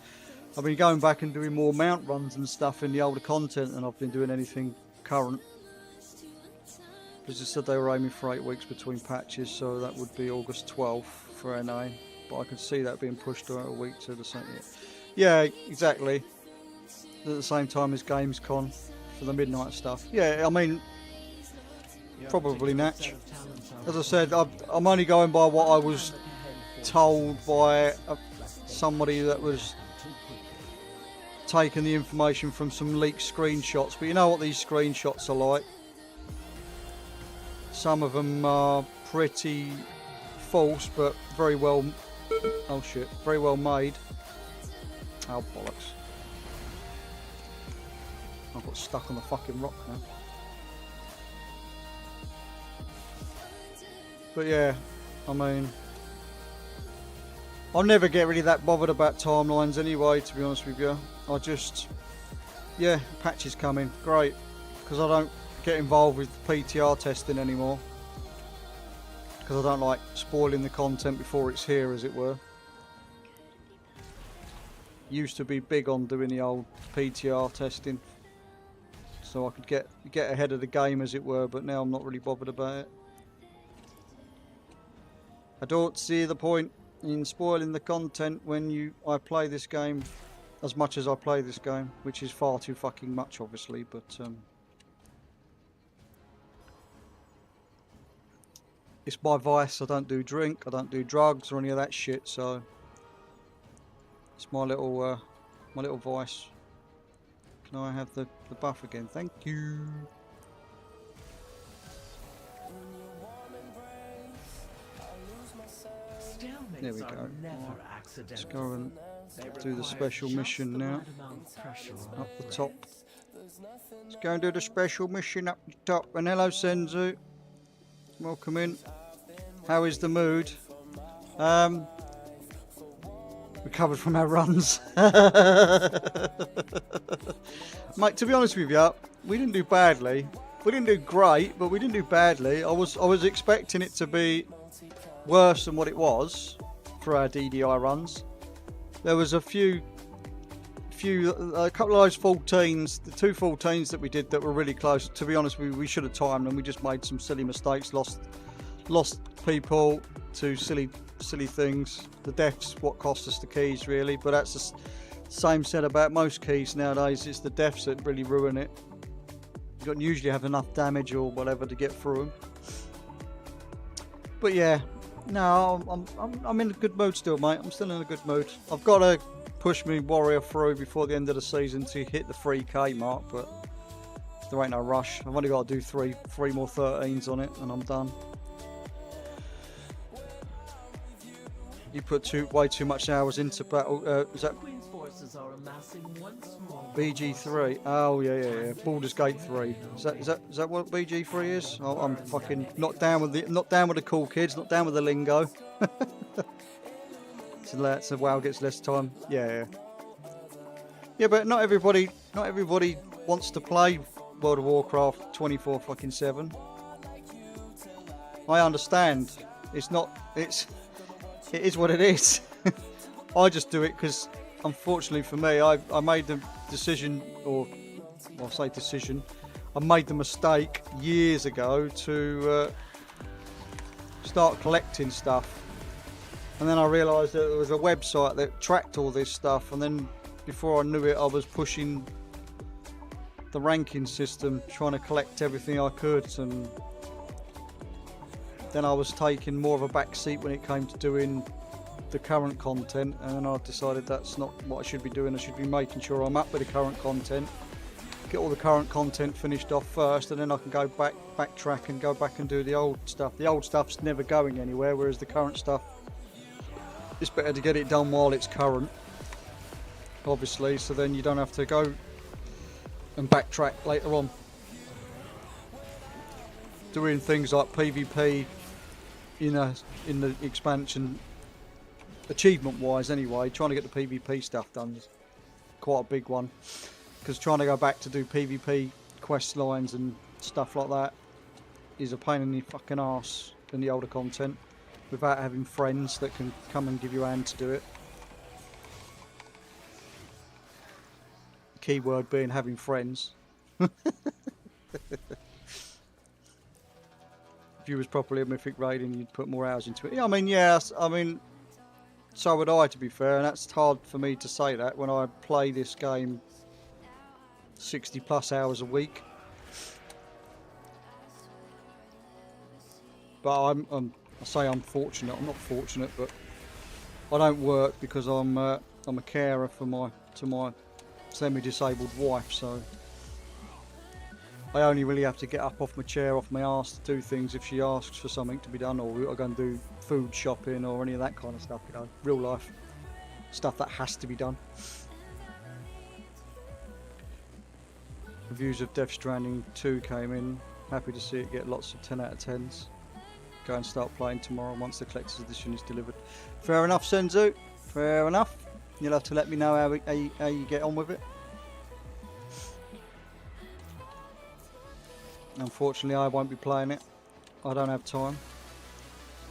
I've been going back and doing more mount runs and stuff in the older content than I've been doing anything current. As I said, they were aiming for 8 weeks between patches, so that would be August 12th for NA. But I can see that being pushed out a week to the same. Yeah, exactly. At the same time as Gamescom for the midnight stuff. Yeah, I mean, probably Natch. As I said, I'm only going by what I was told by somebody that was taking the information from some leaked screenshots. But you know what these screenshots are like. Some of them are pretty false, but very well. Oh shit! Very well made. Oh bollocks! I've got stuck on the fucking rock now. But yeah, I mean, I'll never get really that bothered about timelines anyway, to be honest with you. I just, yeah, patch is coming, great, because I don't get involved with PTR testing anymore, because I don't like spoiling the content before it's here, as it were. Used to be big on doing the old PTR testing, so I could get ahead of the game, as it were, but now I'm not really bothered about it. I don't see the point in spoiling the content when I play this game as much as I play this game, which is far too fucking much, obviously, but it's my vice. I don't do drink, I don't do drugs or any of that shit, so it's my little vice. Can I have the buff again? Thank you. There we go. Let's go and do the special mission now. Up the top. Let's go and do the special mission up the top. And hello, Senzu. Welcome in. How is the mood? Recovered from our runs. Mate, to be honest with you, we didn't do badly. We didn't do great, but we didn't do badly. I was expecting it to be worse than what it was. for our DDI runs. There was a couple of those 14s, the 2 14s that we did that were really close. To be honest, we should have timed them. We just made some silly mistakes, lost people to silly things. The deaths what cost us the keys really, but that's the same said about most keys nowadays. It's the deaths that really ruin it. You don't usually have enough damage or whatever to get through them. But yeah, no, I'm in a good mood still, mate. I'm still in a good mood. I've got to push me warrior through before the end of the season to hit the 3k mark, but there ain't no rush. I've only got to do three more 13s on it and I'm done. You put way too much hours into battle. Is that Queen's forces are amassing once more. BG3? Oh yeah. Baldur's Gate 3. Is that what BG3 is? Oh, I'm fucking not down with the cool kids. Not down with the lingo. So WoW gets less time. Yeah. But not everybody wants to play World of Warcraft 24/7. I understand. It is what it is. I just do it because, unfortunately for me, I made the decision, I made the mistake years ago to start collecting stuff. And then I realised that there was a website that tracked all this stuff, and then before I knew it, I was pushing the ranking system, trying to collect everything I could, and then I was taking more of a back seat when it came to doing the current content, and then I decided that's not what I should be doing. I should be making sure I'm up with the current content, get all the current content finished off first, and then I can go backtrack and go back and do the old stuff. The old stuff's never going anywhere, whereas the current stuff, it's better to get it done while it's current, obviously, so then you don't have to go and backtrack later on. Doing things like PvP in the expansion, achievement wise anyway, trying to get the PvP stuff done is quite a big one, because trying to go back to do PvP quest lines and stuff like that is a pain in the fucking arse in the older content, without having friends that can come and give you a hand to do it. Keyword being having friends. If you was properly a mythic raiding, you'd put more hours into it. Yeah, I mean, yes, I mean, so would I, to be fair, and that's hard for me to say that when I play this game 60 plus hours a week. But I say I'm fortunate. I'm not fortunate, but I don't work because I'm a carer for my semi-disabled wife, so I only really have to get up off my chair, off my arse to do things if she asks for something to be done, or I go and do food shopping or any of that kind of stuff, you know, real life stuff that has to be done. Reviews of Death Stranding 2 came in. Happy to see it get lots of 10 out of 10s. Go and start playing tomorrow once the collector's edition is delivered. Fair enough, Senzu. Fair enough. You'll have to let me know how you get on with it. Unfortunately, I won't be playing it. I don't have time.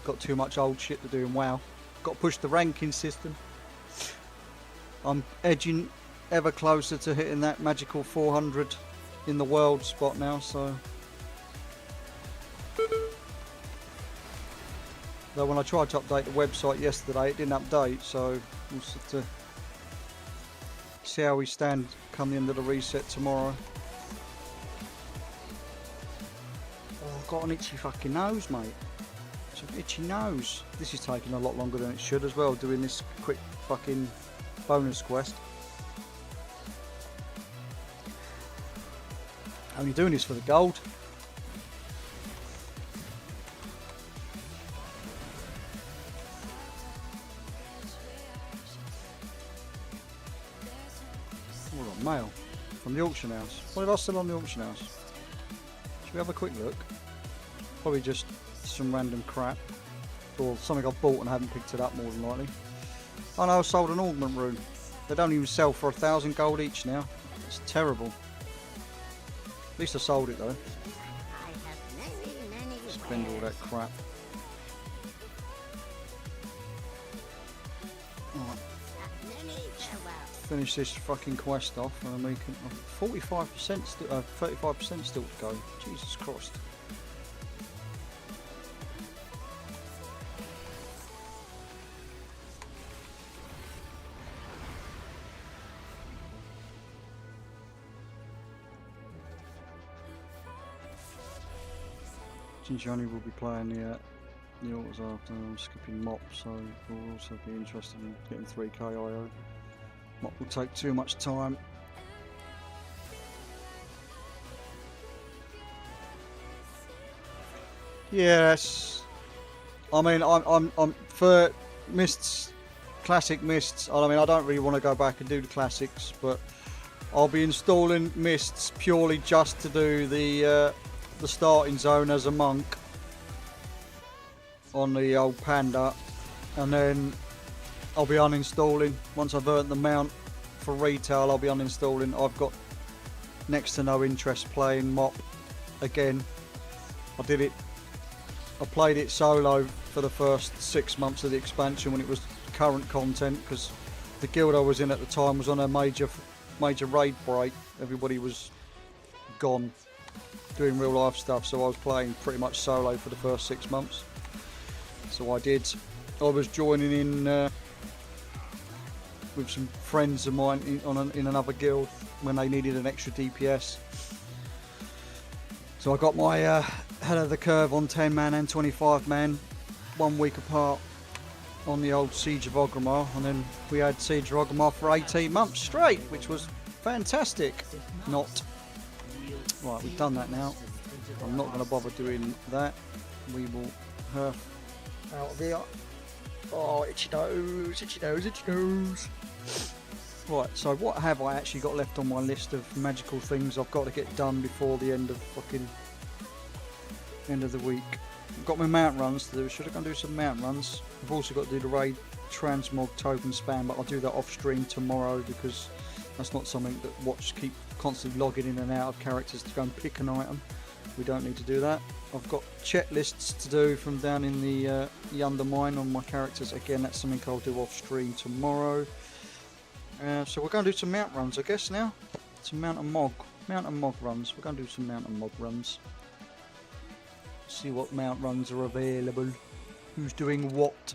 Got too much old shit to do in WoW. Got to push the ranking system. I'm edging ever closer to hitting that magical 400 in the world spot now, so. Though when I tried to update the website yesterday, it didn't update, so we'll have to see how we stand come the end of the reset tomorrow. Oh, I've got an itchy fucking nose, mate. It's an itchy nose. This is taking a lot longer than it should as well, doing this quick fucking bonus quest. Only doing this for the gold. Hold on, mail from the auction house. What did I sell on the auction house? Should we have a quick look? Probably just some random crap, or something I've bought and I haven't picked it up, more than likely. Oh no, I sold an augment rune. They don't even sell for 1,000 gold each now. It's terrible. At least I sold it though. Spend all that crap. finish this fucking quest off, and we can 45% still, 35% still to go. Jesus Christ. Johnny will be playing the autos after. I'm skipping Mop, so we'll also be interested in getting 3k IO. Mop will take too much time. Yes, I mean I'm for Mists, classic Mists. I mean I don't really want to go back and do the classics, but I'll be installing Mists purely just to do the starting zone as a monk on the old Panda, and then I'll be uninstalling once I've earned the mount for retail. I'll be uninstalling. I've got next to no interest playing Mop again. I played it solo for the first 6 months of the expansion when it was current content, because the guild I was in at the time was on a major raid break. Everybody was gone doing real life stuff, so I was playing pretty much solo for the first 6 months. So I was joining in with some friends of mine in another guild when they needed an extra DPS. So I got my head of the curve on 10 man and 25 man 1 week apart on the old Siege of Orgrimmar, and then we had Siege of Orgrimmar for 18 months straight, which was fantastic. Right, we've done that now. I'm not going to bother doing that. We will herf out of here. Oh, itchy nose, itchy nose, itchy nose. Right, so what have I actually got left on my list of magical things I've got to get done before the end of the week? I've got my mount runs to do. Should I go and do some mount runs? I've also got to do the raid transmog token spam, but I'll do that off stream tomorrow, because that's not something that watch keep constantly logging in and out of characters to go and pick an item. We don't need to do that. I've got checklists to do from down in the Undermine on my characters. Again, that's something I'll do off stream tomorrow. So we're going to do some mount runs, I guess, now. Some mount and mog runs. We're going to do some mount and mog runs. See what mount runs are available. Who's doing what?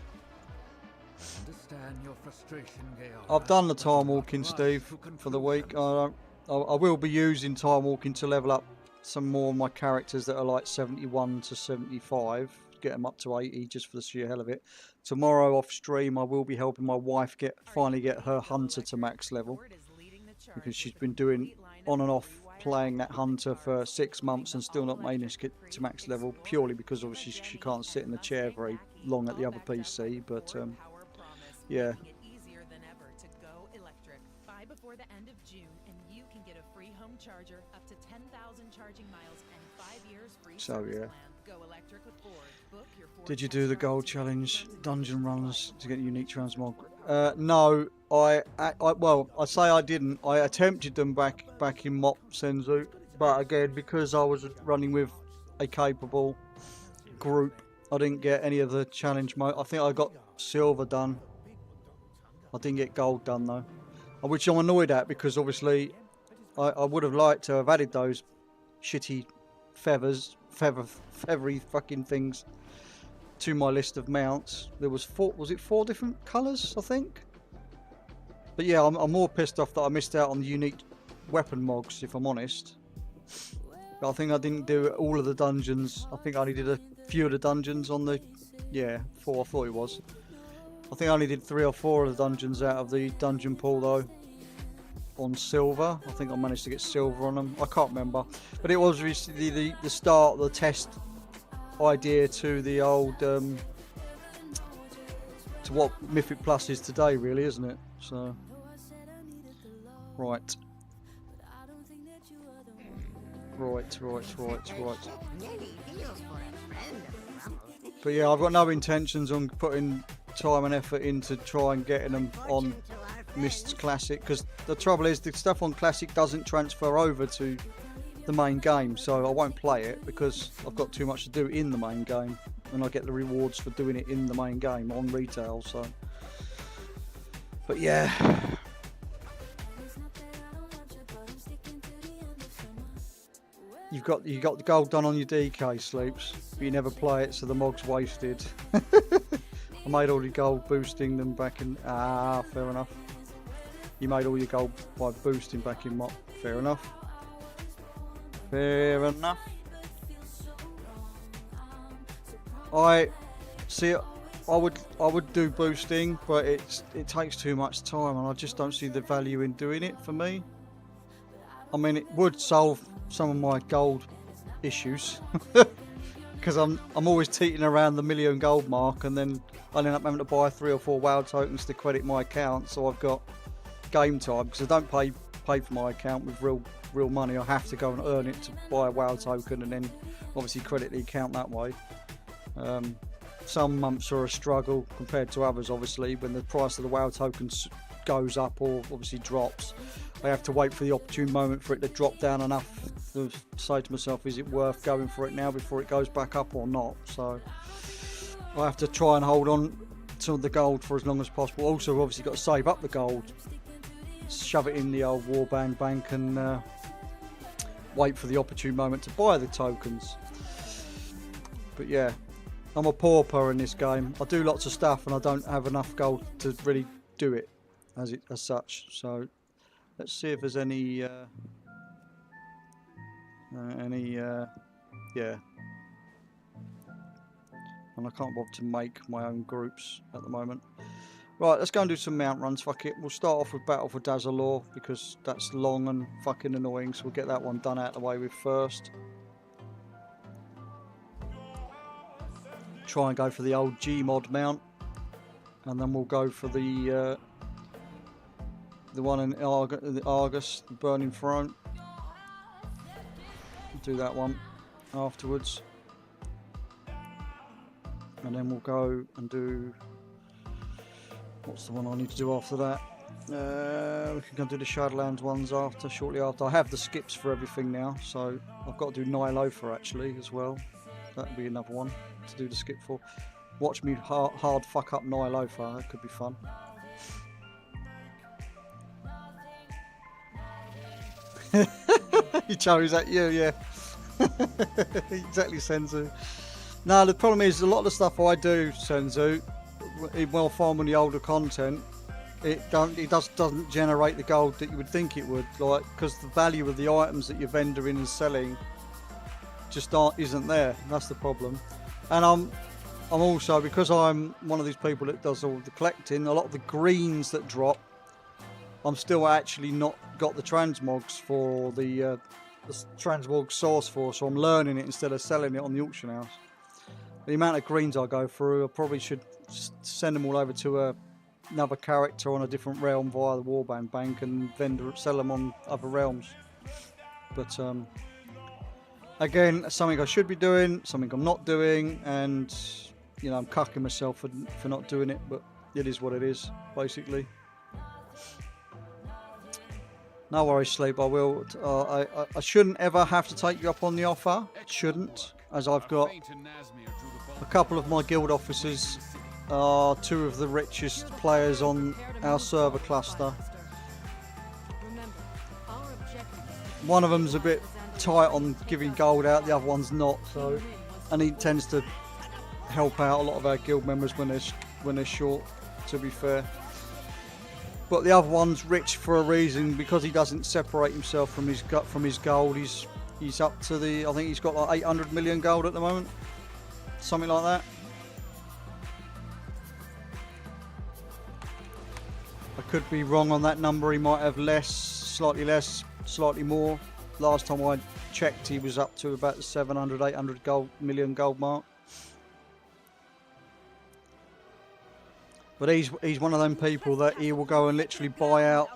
Understand your frustration, Georg. I've done the time walking, Steve, for the week. I will be using time walking to level up some more of my characters that are like 71 to 75. Get them up to 80 just for the sheer hell of it. Tomorrow off stream I will be helping my wife finally get her hunter to max level, because she's been doing on and off playing that hunter for 6 months and still not managed to get to max level, purely because obviously she can't sit in the chair very long at the other PC. But yeah. Buy before the end of June and you can get a free home charger, up to 10,000 charging miles, and 5 years free So yeah. Go electric with Ford. Book your Ford. Did you do the gold challenge dungeon runs to get unique transmog? No, I say I didn't. I attempted them back in Mop Senzu, but again, because I was running with a capable group, I didn't get any of the challenge mode. I think I got silver done. I didn't get gold done though, which I'm annoyed at, because obviously I would have liked to have added those shitty feathery fucking things to my list of mounts. There was four different colours, I think. But yeah, I'm more pissed off that I missed out on the unique weapon mogs, if I'm honest. But I think I didn't do all of the dungeons. I think I only did a few of the dungeons on the... Yeah, 4 I thought it was. I think I only did 3 or 4 of the dungeons out of the dungeon pool though. On silver. I think I managed to get silver on them. I can't remember. But it was recently the start of the test idea to the old... to what Mythic Plus is today, really, isn't it? So... Right. But yeah, I've got no intentions on putting time and effort into try and getting them on Mists Classic, because the trouble is the stuff on Classic doesn't transfer over to the main game, so I won't play it because I've got too much to do in the main game, and I get the rewards for doing it in the main game on retail. So, but yeah, you've got the gold done on your DK Sleeps, but you never play it, so the mog's wasted. I made all the gold boosting them back in. Fair enough. You made all your gold by boosting back in mod. Fair enough. Fair enough. I see. I would do boosting, but it takes too much time, and I just don't see the value in doing it for me. I mean, it would solve some of my gold issues, because I'm always teetering around the 1,000,000 gold mark, and then I end up having to buy 3 or 4 WoW tokens to credit my account, so I've got game time, because I don't pay for my account with real money. I have to go and earn it to buy a WoW token, and then obviously credit the account that way. Some months are a struggle compared to others, obviously, when the price of the WoW tokens goes up or obviously drops. I have to wait for the opportune moment for it to drop down enough to say to myself, is it worth going for it now before it goes back up or not? So I have to try and hold on to the gold for as long as possible. Also, obviously got to save up the gold, shove it in the old warband bank, and wait for the opportune moment to buy the tokens. But yeah, I'm a pauper in this game. I do lots of stuff and I don't have enough gold to really do it as such. So let's see if there's any yeah. And I can't bother to make my own groups at the moment. Right, let's go and do some mount runs. Fuck it. We'll start off with Battle for Dazalore, because that's long and fucking annoying, so we'll get that one done out of the way with first. Try and go for the old Gmod mount, and then we'll go for the one in Argus, the Burning Throne. Do that one afterwards, and then we'll go and do, what's the one I need to do after that? We can go do the Shadowlands ones shortly after. I have the skips for everything now, so I've got to do Nylofa actually as well. That'll be another one to do the skip for. Watch me hard fuck up Nylofa, that could be fun. You chose that, yeah. Exactly, Senzu. Now the problem is, a lot of the stuff I do, Senzu, well, fine with the older content, it doesn't generate the gold that you would think it would, like, because the value of the items that you're vendoring and selling just isn't there. That's the problem. And I'm also, because I'm one of these people that does all the collecting, a lot of the greens that drop, I'm still actually not got the transmogs for the transmog source for, so I'm learning it instead of selling it on the auction house. The amount of greens I go through, I probably should send them all over to another character on a different realm via the warband bank and sell them on other realms. But again, something I should be doing, something I'm not doing, and you know, I'm cucking myself for not doing it, but it is what it is, basically. No worries, Sleep, I will. I shouldn't ever have to take you up on the offer. Shouldn't, as I've got a couple of my guild officers are 2 of the richest players on our server cluster. One of them's a bit tight on giving gold out, the other one's not, so, and he tends to help out a lot of our guild members when they're short, to be fair. But the other one's rich for a reason, because he doesn't separate himself from his gold. He's up to the, I think he's got like 800 million gold at the moment, something like that. I could be wrong on that number. He might have less, slightly more. Last time I checked, he was up to about the 700, 800 million gold mark. But he's one of them people that he will go and literally buy out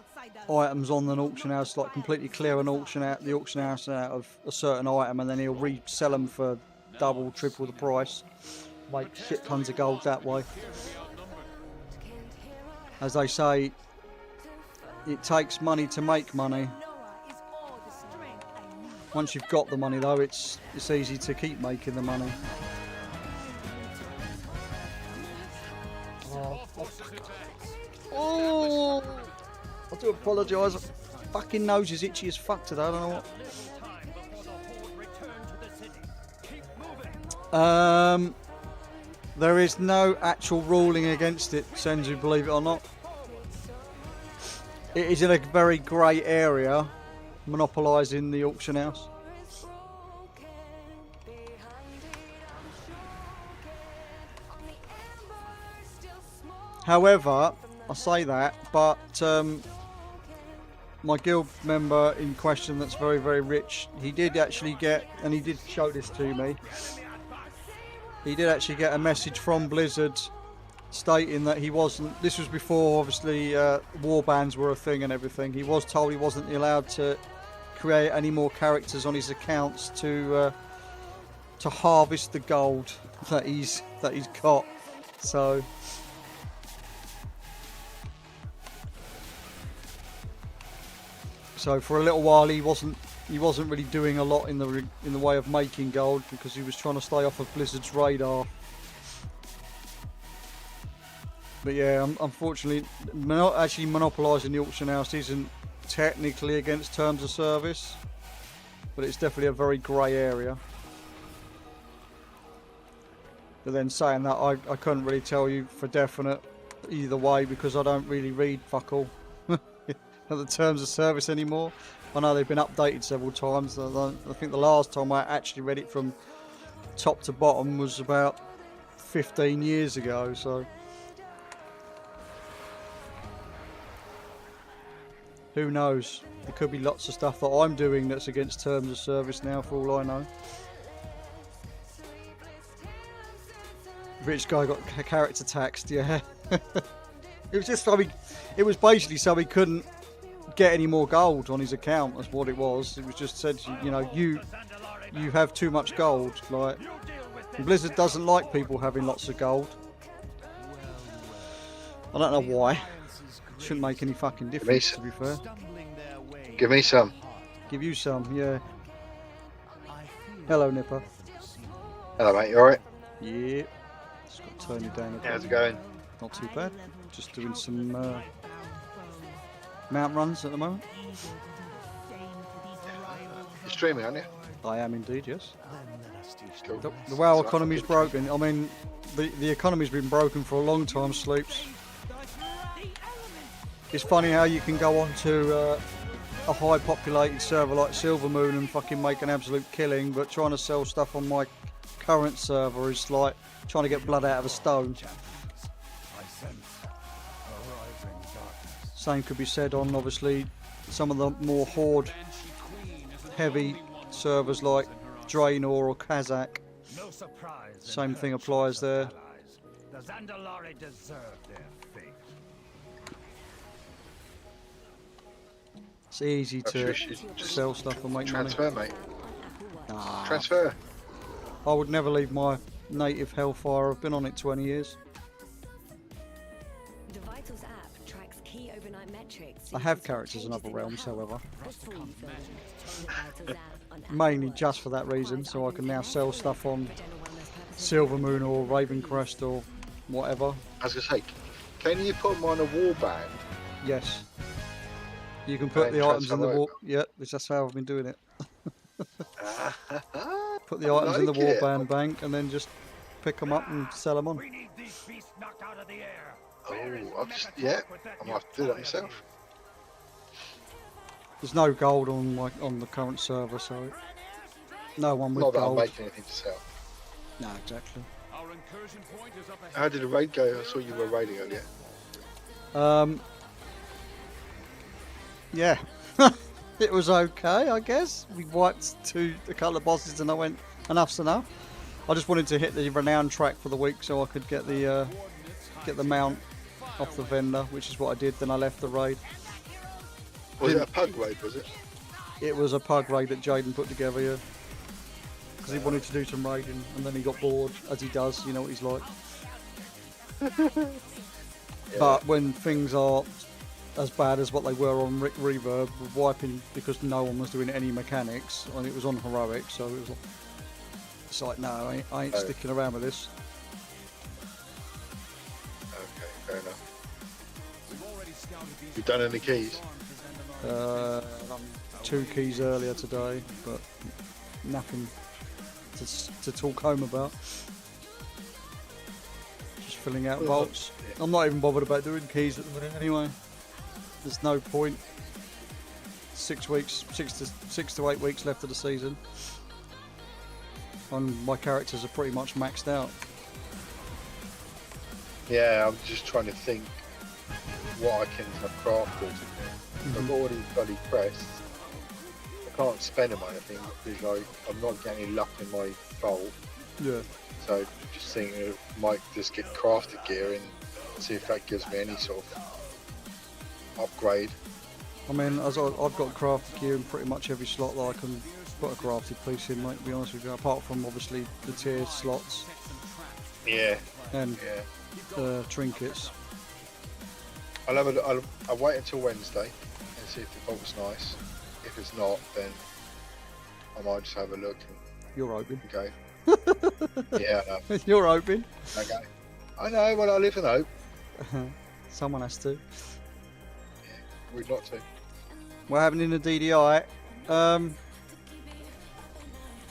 items on an auction house, like completely clear the auction house out of a certain item, and then he'll resell them for double, triple the price. Make shit tons of gold that way. As they say, it takes money to make money. Once you've got the money though, it's easy to keep making the money. Oh, I do apologise. Fucking nose is itchy as fuck today. I don't know what. There is no actual ruling against it, Senzu, believe it or not. It is in a very grey area, monopolising the auction house. However, I say that, but my guild member in question that's very, very rich, he did actually get, and he did show this to me, he did actually get a message from Blizzard stating that he wasn't, this was before obviously war bans were a thing and everything, he was told he wasn't allowed to create any more characters on his accounts to harvest the gold that he's got. So for a little while he wasn't really doing a lot in the way of making gold because he was trying to stay off of Blizzard's radar. But yeah, unfortunately, actually monopolising the auction house isn't technically against terms of service, but it's definitely a very grey area. But then saying that, I couldn't really tell you for definite either way because I don't really read fuck all at the terms of service anymore. I know they've been updated several times. I think the last time I actually read it from top to bottom was about 15 years ago, so who knows? There could be lots of stuff that I'm doing that's against terms of service now, for all I know. Rich guy got character taxed, yeah. It was just it was basically so he couldn't get any more gold on his account. That's what it was. It was just said, you know, you have too much gold. Like, Blizzard doesn't like people having lots of gold. I don't know why. Shouldn't make any fucking difference, to be fair. Give me some. Give you some, yeah. Hello, Nipper. Hello, mate. You alright? Yeah. Just got to turn you down a bit. How's it going? Not too bad. Just doing some mount runs at the moment. You're streaming, aren't you? I am indeed, yes. Cool. The WoW economy's broken. I mean, the economy's been broken for a long time, Sleeps. It's funny how you can go on to a high populated server like Silvermoon and fucking make an absolute killing, but trying to sell stuff on my current server is like trying to get blood out of a stone. Same could be said on obviously some of the more horde heavy servers like Draenor or Kazakh. Same thing applies there. The Zandalari deserve their fate. It's easy to sell stuff and make transfer, money. Mate. Transfer. I would never leave my native Hellfire. I've been on it 20 years. The Vitals app tracks key overnight metrics. I have characters in other realms, however. Mainly just for that reason, so I can now sell stuff on Silvermoon or Ravencrest or whatever. I was going to say, can you put them on a warband? Yes. You can put the items in the war. Yeah, that's how I've been doing it. Put the items in the warband bank and then just pick them up and sell them on. Oh, I might have to do that myself. There's no gold on the current server, so no one with Not that gold. I'm making anything to sell. No, exactly. How did the raid go? I saw you were raiding earlier. Yeah, it was okay, I guess. We wiped a couple of bosses and I went, enough's enough. I just wanted to hit the renown track for the week so I could get the mount off the vendor, which is what I did. Then I left the raid. Was it a pug raid, was it? It was a pug raid that Jaden put together, yeah. Because he wanted to do some raiding and then he got bored, as he does, you know what he's like. Yeah. But when things are as bad as what they were on Reverb, with wiping because no one was doing any mechanics, and it was on heroic, so it was like, it's like, no, I ain't sticking around with this. Okay, fair enough. You done any keys? 2 keys earlier today, but nothing to talk home about. Just filling out vaults. I'm not even bothered about doing keys at the minute anyway. There's no point. 6 weeks, 6 to 8 weeks left of the season, and my characters are pretty much maxed out. Yeah, I'm just trying to think what I can have crafted. I've already bloody pressed. I can't spend them on anything because I'm not getting any luck in my vault. Yeah. So just thinking I might just get crafted gear and see if that gives me any sort of upgrade. I mean, as I've got crafted gear in pretty much every slot that I can put a crafted piece in, mate, to be honest with you, apart from obviously the tier slots. Yeah. And trinkets. I'll wait until Wednesday and see if the vault's nice. If it's not, then I might just have a look. And You're hoping. Okay. Yeah, I know. You're hoping. Okay. I know, well, I live in hope. Someone has to. We'd not to. We're having in the DDI.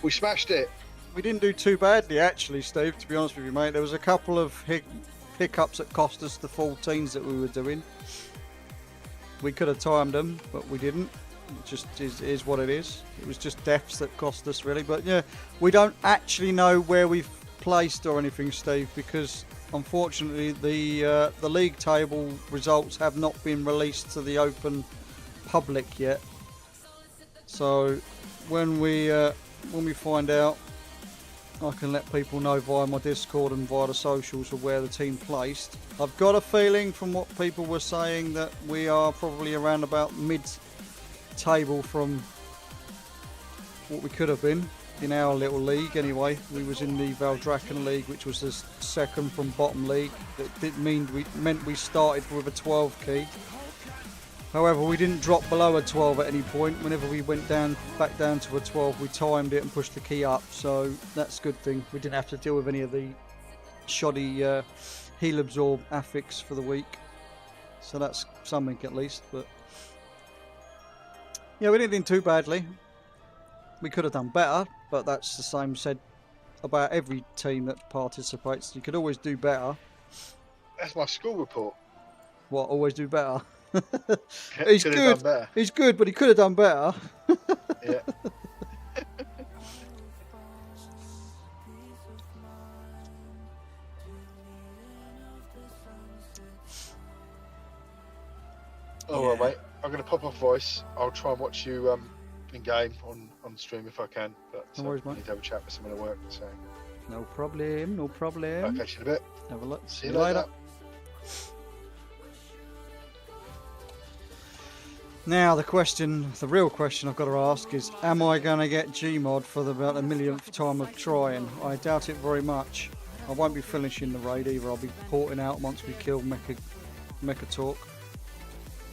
We smashed it. We didn't do too badly, actually, Steve, to be honest with you, mate. There was a couple of hiccups that cost us the 14s that we were doing. We could have timed them, but we didn't. It just is what it is. It was just deaths that cost us, really. But yeah, we don't actually know where we've placed or anything, Steve, because unfortunately the league table results have not been released to the open public yet. So when we find out, I can let people know via my Discord and via the socials of where the team placed. I've got a feeling from what people were saying that we are probably around about mid-table from what we could have been in our little league anyway. We was in the Valdraken League, which was the second from bottom league. That meant we started with a 12 key. However, we didn't drop below a 12 at any point. Whenever we went back down to a 12, we timed it and pushed the key up. So that's a good thing. We didn't have to deal with any of the shoddy heal absorb affix for the week. So that's something at least. But yeah, we didn't do too badly. We could have done better, but that's the same said about every team that participates. You could always do better. That's my school report. What, always do better? He's Could have good. done better. He's good, but he could have done better. Yeah. Alright, mate. I'm going to pop off voice. I'll try and watch you in game on stream if I can. But No worries, I mate. need to have a chat with someone at work. So No problem, no problem. I'll catch you in a bit. Have a look. See you later. Now the real question I've got to ask is, am I going to get Gmod for about the millionth time of trying? I doubt it very much. I won't be finishing the raid either. I'll be porting out once we kill Mecha Talk,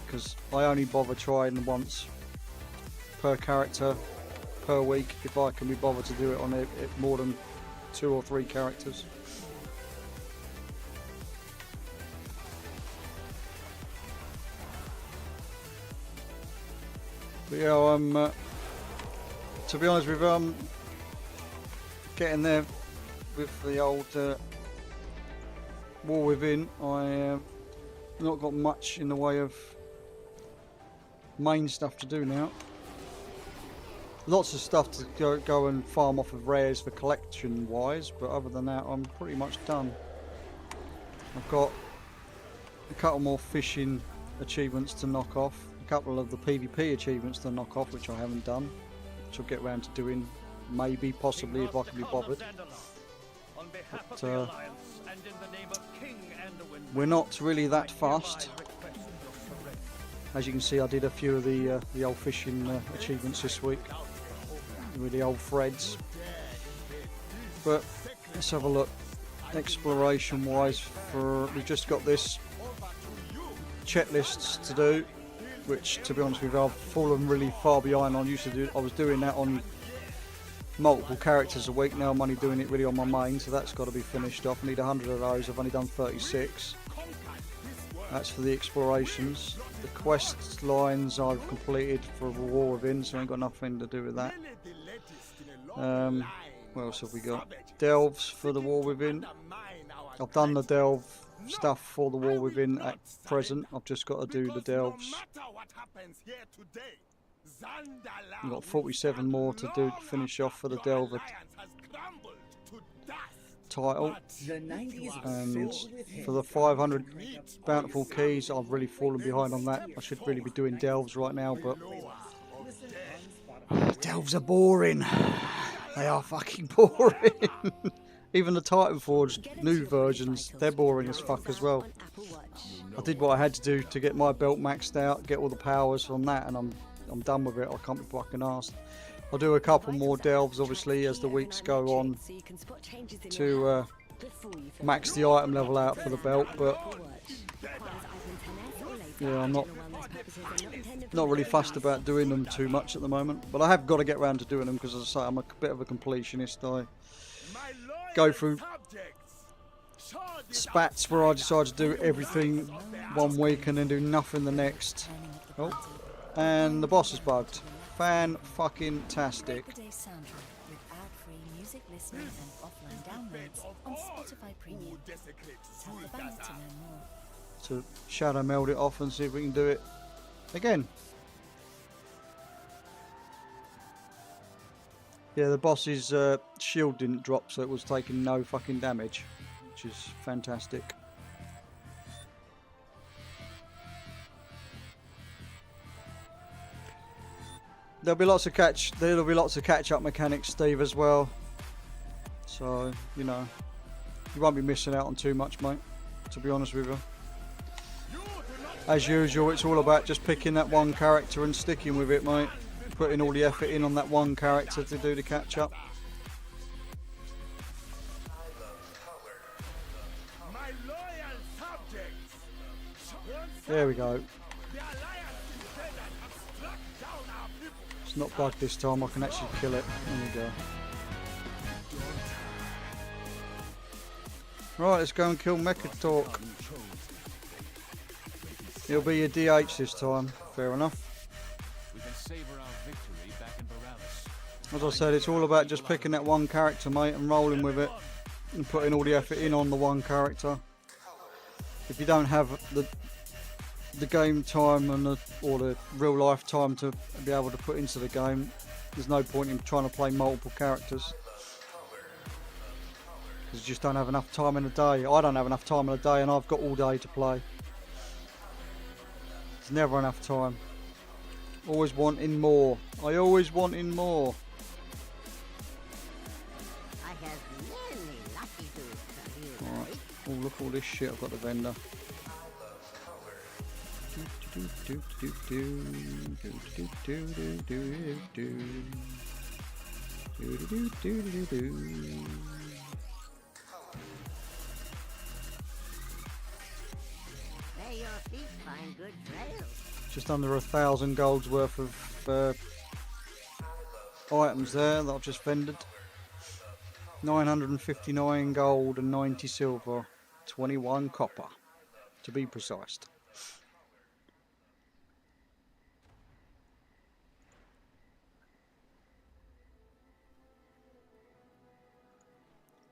because I only bother trying once per character per week if I can be bothered to do it on more than 2 or 3 characters. But yeah, I'm to be honest with you, I'm getting there with the old War Within. I not got much in the way of main stuff to do now. Lots of stuff to go and farm off of rares for collection wise, but other than that I'm pretty much done. I've got a couple more fishing achievements to knock off, a couple of the PvP achievements to knock off which I haven't done, which I'll get around to doing maybe, possibly, if I can be bothered. But we're not really that fast. As you can see, I did a few of the old fishing achievements this week with the old threads. But let's have a look. Exploration wise, we've just got this checklists to do, which to be honest with you I've fallen really far behind on. I was doing that on multiple characters a week. Now I'm only doing it really on my main, so that's got to be finished off. I need 100 of those. I've only done 36. That's for the explorations. The quest lines I've completed for War Within, so I ain't got nothing to do with that. What else have we got? Delves for the War Within. I've done the delve stuff for the War Within at present. I've just got to do the delves. I've got 47 more to do to finish off for the delver title. And for the 500 bountiful keys, I've really fallen behind on that. I should really be doing delves right now, but delves are boring. They are fucking boring. Even the Titanforge new versions, they're boring as fuck as well. I did what I had to do to get my belt maxed out, get all the powers from that, and I'm done with it. I can't be fucking arsed. I'll do a couple more delves, obviously, as the weeks go on to max the item level out for the belt, but yeah, I'm not really fussed about doing them too much at the moment. But I have got to get around to doing them because, as I say, I'm a bit of a completionist. I go through spats where I decide to do everything one week and then do nothing the next. Oh, and the boss is bugged. Fan-fucking-tastic. To shadow meld it off and see if we can do it again. Yeah, the boss's shield didn't drop, so it was taking no fucking damage, which is fantastic. There'll be lots of catch-up mechanics, Steve, as well. So, you know, you won't be missing out on too much, mate, to be honest with you. As usual, it's all about just picking that one character and sticking with it, mate. Putting all the effort in on that one character to do the catch-up. There we go. It's not bugged this time, I can actually kill it. There we go. Right, let's go and kill Mechatalk. He'll be your DH this time, fair enough. As I said, it's all about just picking that one character, mate, and rolling with it. And putting all the effort in on the one character. If you don't have the game time and or the real life time to be able to put into the game, there's no point in trying to play multiple characters. Because you just don't have enough time in a day. I don't have enough time in a day, and I've got all day to play. There's never enough time. Always wanting more. I always wanting more. Alright. Oh, look at all this shit I've got the vendor. May your feet find good trails. Just under 1,000 gold's worth of items there that I've just vended. 959 gold and 90 silver, 21 copper, to be precise.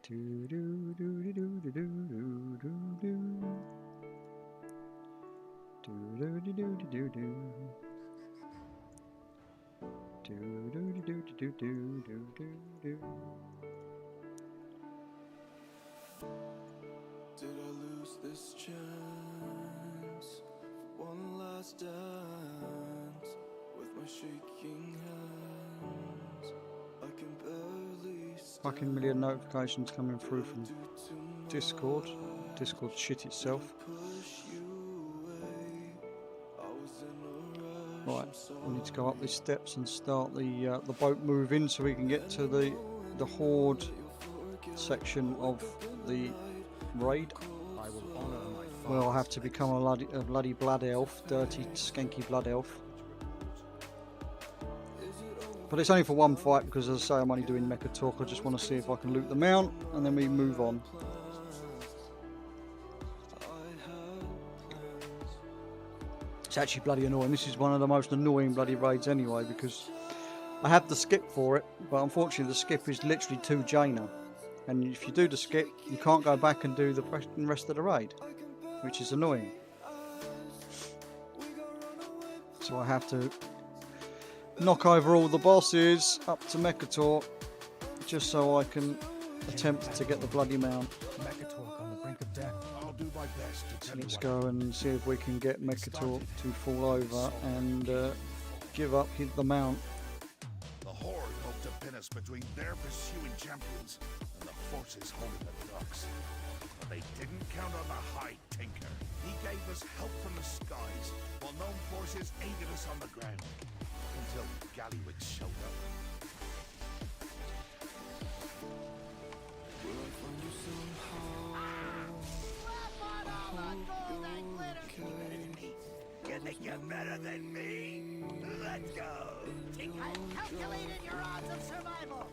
Did I lose this chance for one last dance with my shaking hands? I can barely Fucking million notifications coming through from Discord. Discord shit itself. Right, we need to go up these steps and start the boat moving so we can get to the horde section of the raid. Well, I'll have to become a bloody blood elf, dirty, skanky blood elf. But it's only for one fight because, as I say, I'm only doing Mechatalk. I just want to see if I can loot the mount and then we move on. It's actually bloody annoying. This is one of the most annoying bloody raids anyway, because I have the skip for it, but unfortunately the skip is literally 2 Jaina. And if you do the skip, you can't go back and do the rest of the raid, which is annoying. So I have to knock over all the bosses up to Mekator, just so I can attempt to get the bloody mount. Mekator on the brink of death. I'll do my best to tell Let's you go and see if we can get Mekator to fall over and give up the mount. The Horde hope to pin us between their pursuing champions and the forces holding the docks. But they didn't count on the High Tinker. He gave us help from the skies, while known forces aided us on the ground. Until Gallywix showed up. You think you're better than me? Let's go! I've calculated your odds of survival.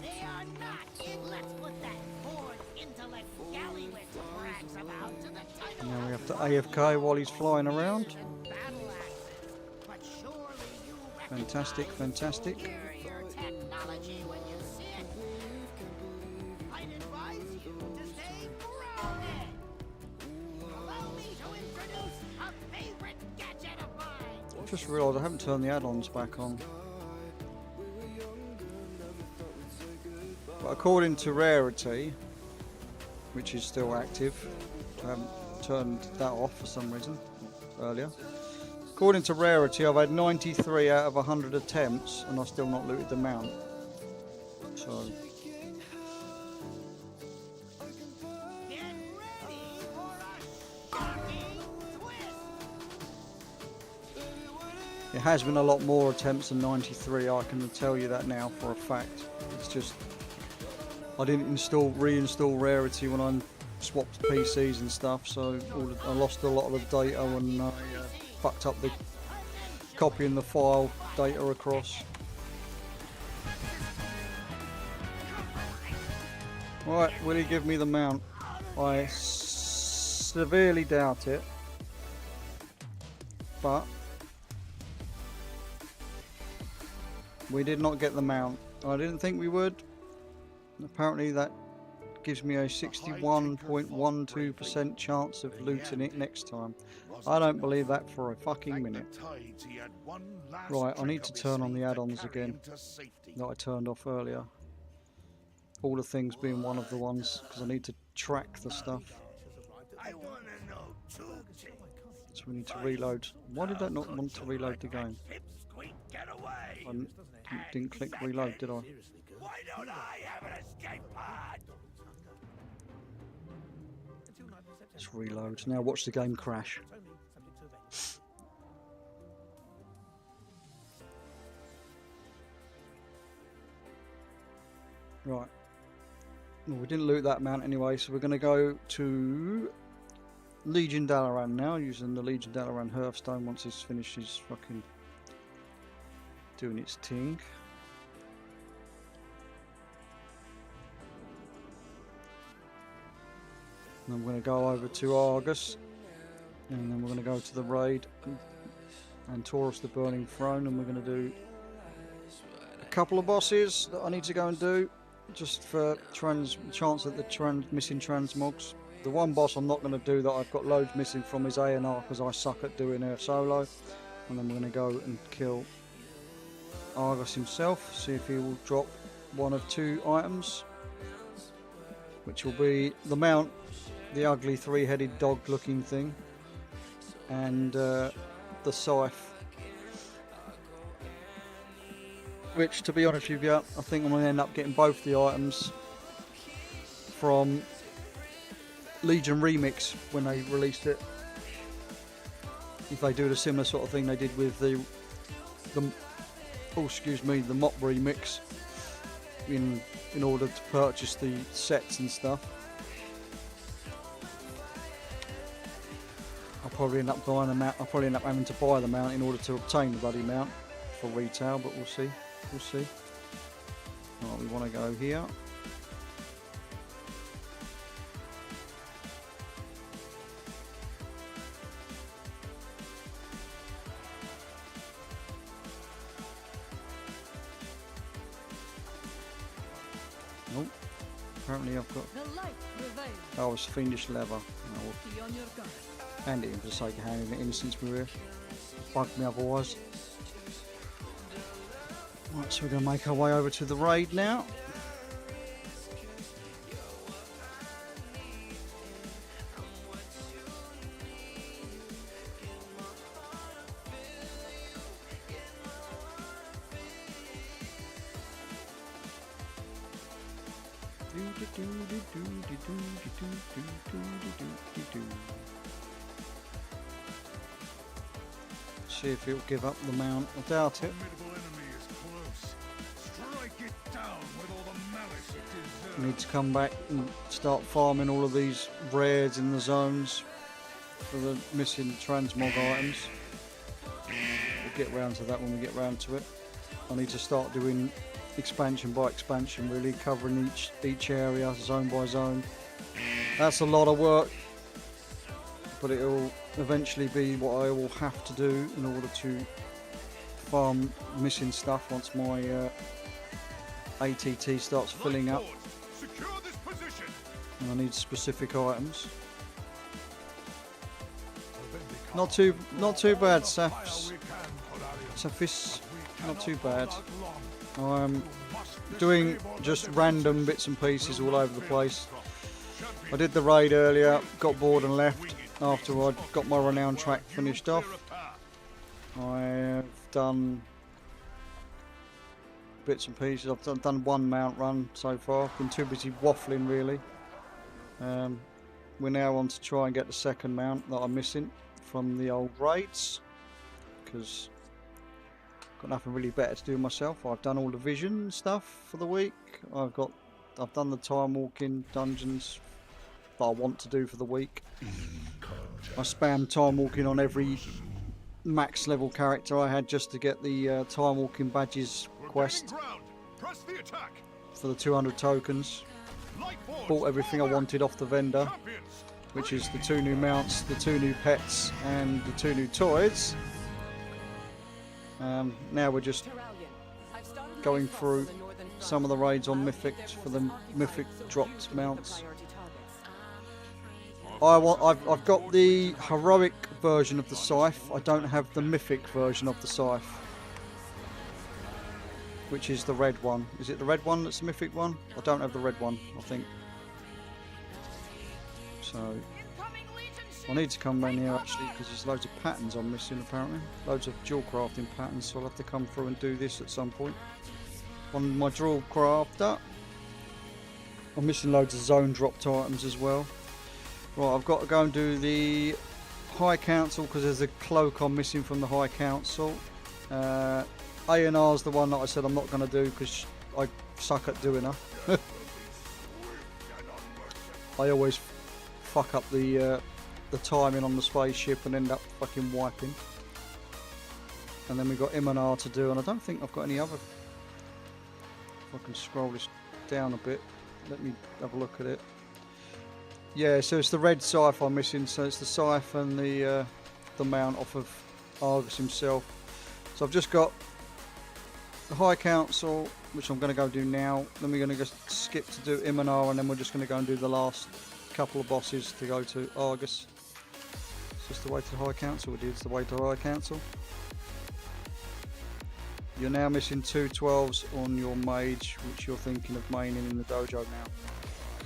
They are not in. Let's put that bored intellect Gallywix brags about to the title. Now we have to AFK while he's flying around. But surely you Fantastic, fantastic. superior technology when you see it. I'd advise you to stay grounded. Allow me to introduce a favorite gadget of mine. Just realised I haven't turned the add-ons back on. But according to Rarity, which is still active, I haven't turned that off for some reason earlier. According to Rarity, I've had 93 out of 100 attempts and I've still not looted the mount. So it has been a lot more attempts than 93, I can tell you that now for a fact. It's just I didn't reinstall Rarity when I swapped PCs and stuff, so I lost a lot of the data and I fucked up the copying the file data across. Right, will he give me the mount? I severely doubt it, but we did not get the mount. I didn't think we would. Apparently that gives me a 61.12% chance of looting it next time. I don't believe that for a fucking minute. Right, I need to turn on the add-ons again that I turned off earlier. All the things being one of the ones, because I need to track the stuff. So we need to reload. Why did that not want to reload the game? I didn't click reload, did I? Why don't I have an escape pod? Let's reload. Now watch the game crash. Right. Well, we didn't loot that mount anyway, so we're going to go to Legion Dalaran now, using the Legion Dalaran Hearthstone once it's finished his fucking doing its thing. And then we're going to go over to Argus, and then we're going to go to the raid and Taurus the Burning Throne, and we're going to do a couple of bosses that I need to go and do just for chance at the missing transmogs. The one boss I'm not going to do that I've got loads missing from is A&R, because I suck at doing her solo. And then we're going to go and kill Argus himself, see if he will drop one of 2 items, which will be the mount, the ugly 3-headed dog looking thing, and the scythe, which, to be honest with you, I think I'm going to end up getting both the items from Legion Remix when they released it. If they do the similar sort of thing they did with the Mop Remix in order to purchase the sets and stuff. I'll probably end up buying the mount. I'll probably end up having to buy the mount in order to obtain the bloody mount for retail, but we'll see. We'll see. Right, we want to go here. apparently I've got... The light prevails. Oh, it's fiendish leather. Oh, Be on your guard. hand it in for the sake of handing it in since we're here. Bugged me otherwise. Right, so we're going to make our way over to the raid now. See if it'll give up the mount. I doubt it. I need to come back and start farming all of these rares in the zones for the missing transmog items. We'll get round to that when we get round to it. I need to start doing expansion by expansion, really covering each area zone by zone. That's a lot of work, but it'll eventually be what I will have to do in order to farm missing stuff once my ATT starts filling up. And I need specific items. Not too bad, Safis. Not too bad. I'm doing just random bits and pieces all over the place. I did the raid earlier, got bored and left after I'd got my renowned track finished off. I've done bits and pieces. I've done one mount run so far. I've been too busy waffling really. We're now on to try and get the second mount that I'm missing from the old raids, because I've got nothing really better to do myself. I've done all the vision stuff for the week. I've done the time walking dungeons that I want to do for the week. I spammed time walking on every max level character I had just to get the time walking badges quest for the 200 tokens. Bought everything I wanted off the vendor, which is the 2 new mounts, the 2 new pets and the 2 new toys. Now we're just going through some of the raids on Mythic for the Mythic dropped mounts. I've got the heroic version of the scythe. I don't have the Mythic version of the scythe, which is the red one. Is it the red one that's the Mythic one? I don't have the red one, I think. So I need to come down here actually, because there's loads of patterns I'm missing apparently. Loads of dual crafting patterns, so I'll have to come through and do this at some point. On my dual crafter, I'm missing loads of zone dropped items as well. Right, I've got to go and do the High Council because there's a cloak I'm missing from the High Council. A&R's the one that I said I'm not going to do because I suck at doing her. I always fuck up the timing on the spaceship and end up fucking wiping. And then we've got M&R to do, and I don't think I've got any other. If I can scroll this down a bit, let me have a look at it. Yeah, so it's the red scythe I'm missing, so it's the scythe and the mount off of Argus himself. So I've just got the High Council, which I'm going to go do now. Then we're going to just skip to do M&R, and then we're just going to go and do the last couple of bosses to go to Argus. It's just the way to the High Council. It's the way to the High Council. You're now missing 2 12s on your mage, which you're thinking of maining in the dojo now.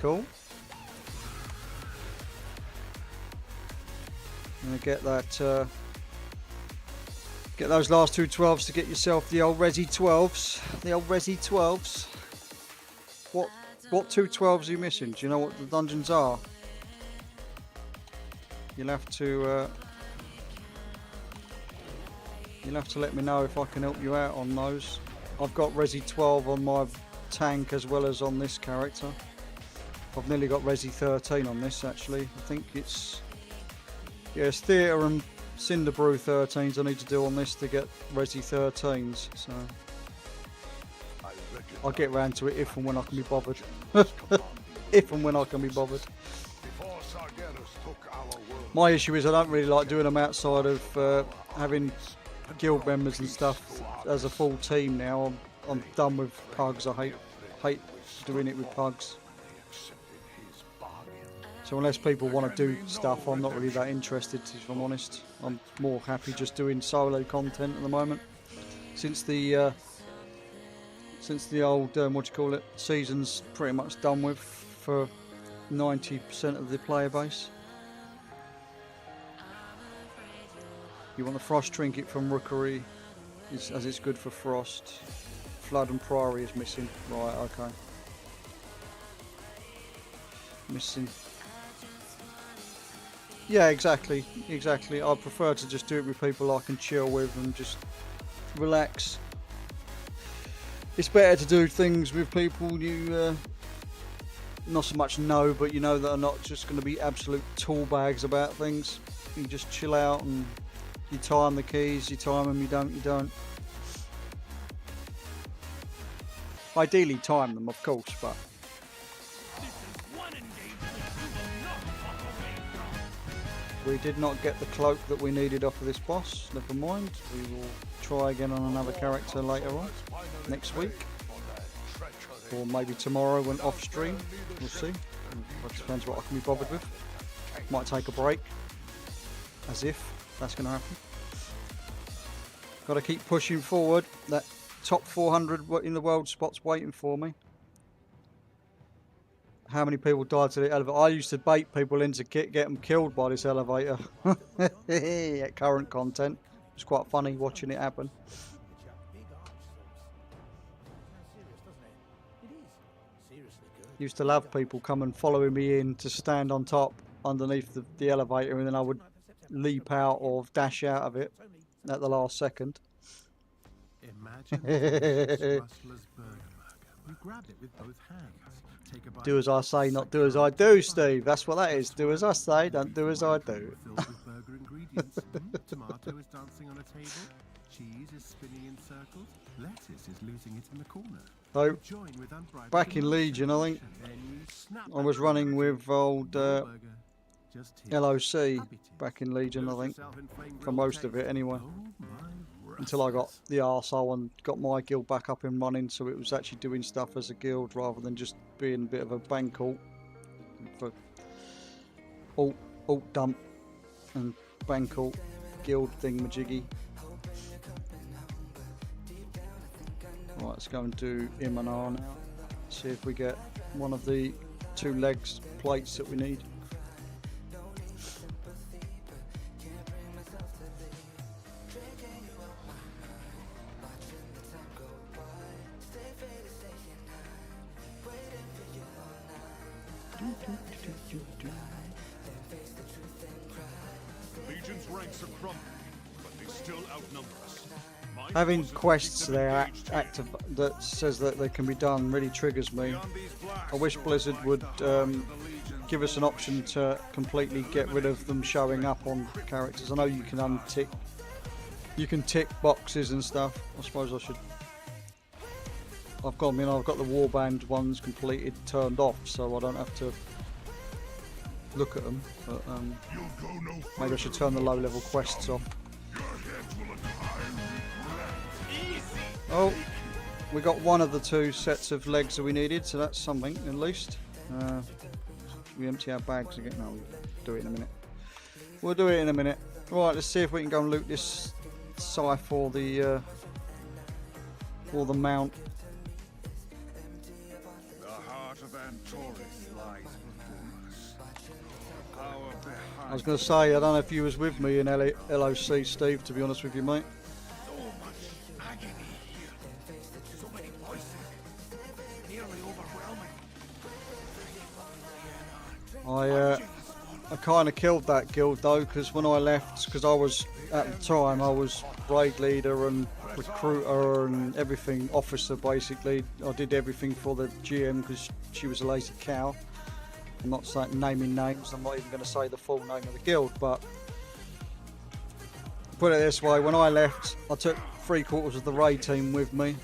Cool. I'm going to get that. Get those last 2 12s to get yourself the old Resi 12s. The old Resi 12s. What 2 12s are you missing? Do you know what the dungeons are? You'll have to let me know if I can help you out on those. I've got Resi 12 on my tank as well as on this character. I've nearly got Resi 13 on this actually. I think it's Theatre and Cinderbrew 13s I need to do on this to get Resi 13s. So I'll get round to it if and when I can be bothered. If and when I can be bothered. My issue is I don't really like doing them outside of having guild members and stuff as a full team now. I'm done with pugs. I hate doing it with pugs. So unless people want to do stuff, I'm not really that interested, if I'm honest. I'm more happy just doing solo content at the moment. Since the old, season's pretty much done with for 90% of the player base. You want the Frost Trinket from Rookery, as it's good for Frost. Flood and Priory is missing. Right, okay. Missing. Yeah, exactly. I prefer to just do it with people I can chill with and just relax. It's better to do things with people you not so much know, but you know that are not just going to be absolute tool bags about things. You just chill out and you time the keys, you time them, you don't. Ideally time them, of course, but... We did not get the cloak that we needed off of this boss, never mind. We will try again on another character later on, next week. Or maybe tomorrow when off stream, we'll see. It depends what I can be bothered with. Might take a break, as if that's going to happen. Got to keep pushing forward. That top 400 in the world spot's waiting for me. How many people died to the elevator? I used to bait people in to get them killed by this elevator. At current content. It's quite funny watching it happen. Used to love people coming following me in to stand on top underneath the elevator, and then I would leap out or dash out of it at the last second. Imagine a rustler's burger. You grab it with both hands. Take a bite. Do as I say, not do as I do, Steve. That's what that is. Do as I say, don't do as I do. Filled with burger ingredients. Tomato is dancing on a table. Cheese is spinning in circles. Lettuce is losing it in the corner. So, back in Legion, I think I was running with old LOC back in Legion, I think, for most of it anyway. Until I got the arsehole and got my guild back up and running, so it was actually doing stuff as a guild rather than just being a bit of a bank alt for alt dump and bank alt guild thingamajiggy. Right, let's go and do Imanar now. See if we get one of the 2 legs plates that we need. Legion's ranks are crumbling, but they still outnumber us. Having quests there active that says that they can be done really triggers me. I wish Blizzard would give us an option to completely get rid of them showing up on characters. I know you can tick boxes and stuff. I suppose I should. I've got the warband ones completed, turned off, so I don't have to look at them. But maybe I should turn the low-level quests off. Oh, we got one of the 2 sets of legs that we needed, so that's something at least. We empty our bags again. No, we'll do it in a minute. We'll do it in a minute. Right, let's see if we can go and loot this scythe or the mount. The heart of Antoris lies before us. Power behind. I was going to say, I don't know if you was with me in LOC, Steve, to be honest with you, mate. I kind of killed that guild though, because when I left, because I was at the time I was raid leader and recruiter and everything, officer basically. I did everything for the GM because she was a lazy cow. I'm not saying naming names. I'm not even going to say the full name of the guild, but put it this way: when I left, I took 3/4 of the raid team with me,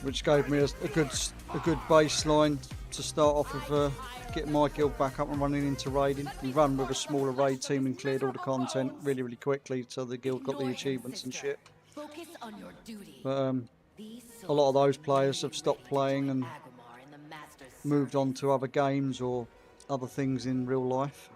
which gave me a good baseline to start off with. Getting my guild back up and running into raiding. We run with a smaller raid team and cleared all the content really quickly, so the guild got the achievements and shit. But a lot of those players have stopped playing and moved on to other games or other things in real life.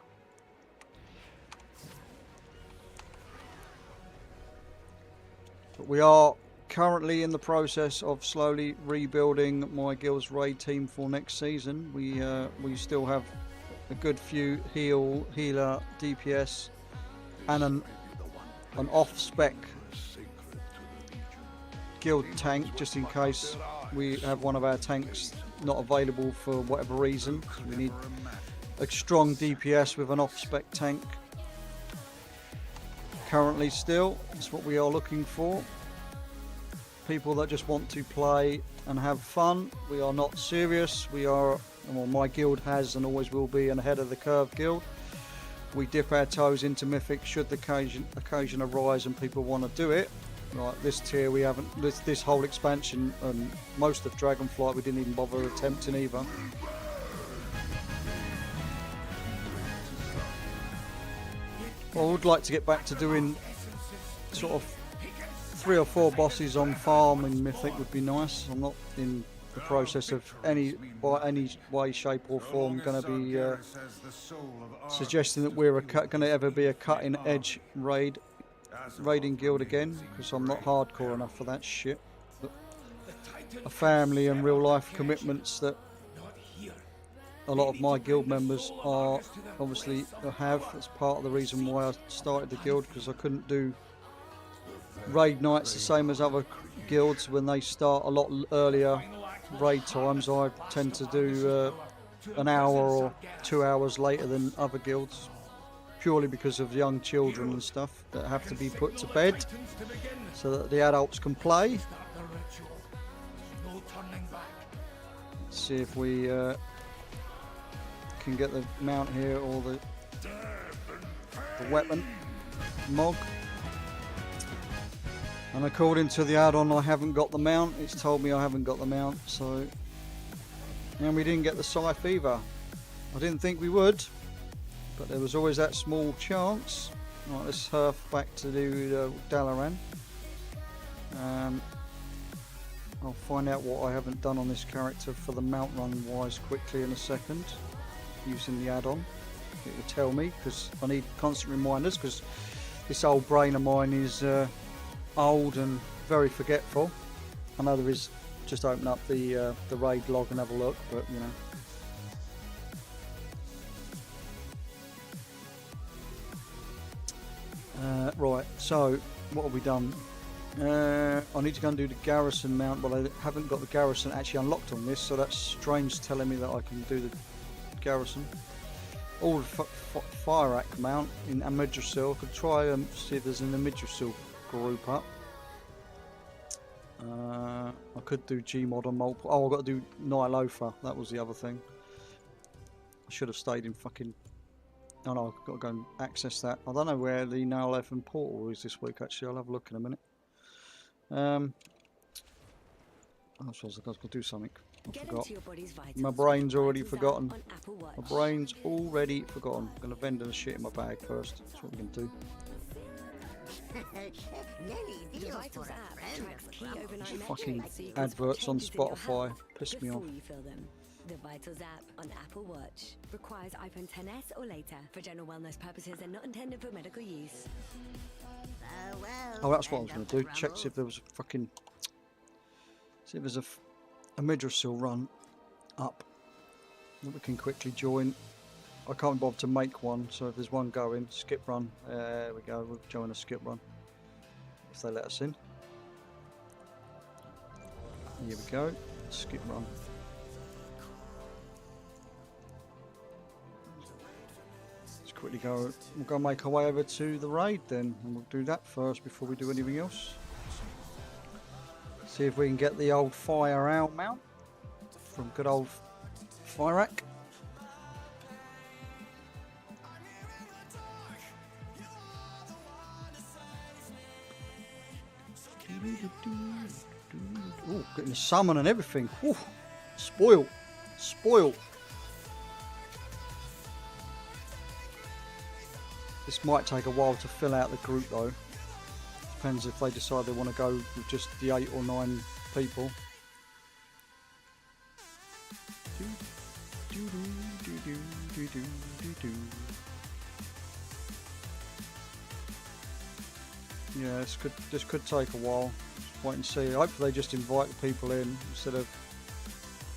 But we are currently in the process of slowly rebuilding my guild's raid team for next season. We still have a good few healer, DPS, and an off-spec guild tank, just in case we have one of our tanks not available for whatever reason. We need a strong DPS with an off-spec tank. Currently still, that's what we are looking for. People that just want to play and have fun. We are not serious. We are, well, my guild has and always will be an ahead of the curve guild. We dip our toes into Mythic should the occasion arise and people want to do it. Like this tier, we haven't, this whole expansion and most of Dragonflight we didn't even bother attempting either. I would like to get back to doing sort of 3 or 4 bosses on farm in Mythic would be nice. I'm not in the process of by any way, shape or form going to be suggesting that we're going to ever be a cutting edge raiding guild again, because I'm not hardcore enough for that shit. But a family and real life commitments that a lot of my guild members are obviously have. That's part of the reason why I started the guild, because I couldn't do raid nights the same as other guilds when they start a lot earlier raid times. I tend to do an hour or 2 hours later than other guilds, purely because of young children and stuff that have to be put to bed so that the adults can play. Let's see if we can get the mount here, or the weapon Mog. And according to the add-on, I haven't got the mount. It's told me I haven't got the mount, so... And we didn't get the scythe either. I didn't think we would, but there was always that small chance. Right, let's surf back to do Dalaran. I'll find out what I haven't done on this character for the mount run wise quickly in a second, using the add-on. It will tell me, because I need constant reminders, because this old brain of mine is old and very forgetful. I know there is, just open up the raid log and have a look, but you know. Right, so what have we done? I need to go and do the garrison mount, but I haven't got the garrison actually unlocked on this, so that's strange telling me that I can do the garrison. Or fire rack mount in Amidrosil. I could try and see if there's an Amidrosil group up. I could do Gmod on multiple. Oh, I've got to do Nylofa. That was the other thing. I should have stayed in fucking... Oh no, I've got to go and access that. I don't know where the Nylofa portal is this week actually. I'll have a look in a minute. I suppose I've got to do something. I forgot. My brain's already forgotten. My brain's already forgotten. I'm going to vend the shit in my bag first. That's what we're going to do. These fucking adverts on Spotify piss me off. The Vitals app on Apple Watch requires iPhone XS or later for general wellness purposes and not intended for medical use. Oh, that's what I was going to do. Check see if there was a fucking... See if there's a Midrosil run up that we can quickly join. I can't bother to make one, so if there's one going, skip run. There we go, we'll join a skip run. If they let us in. Here we go, skip run. Let's quickly go, we'll go make our way over to the raid then, and we'll do that first before we do anything else. See if we can get the old fire owl mount from good old Fyrak. Oh, getting the summon and everything. Ooh, spoiled. Spoiled. This might take a while to fill out the group though. Depends if they decide they want to go with just the 8 or 9 people. Yeah, this could take a while. Just wait and see. Hopefully they just invite the people in instead of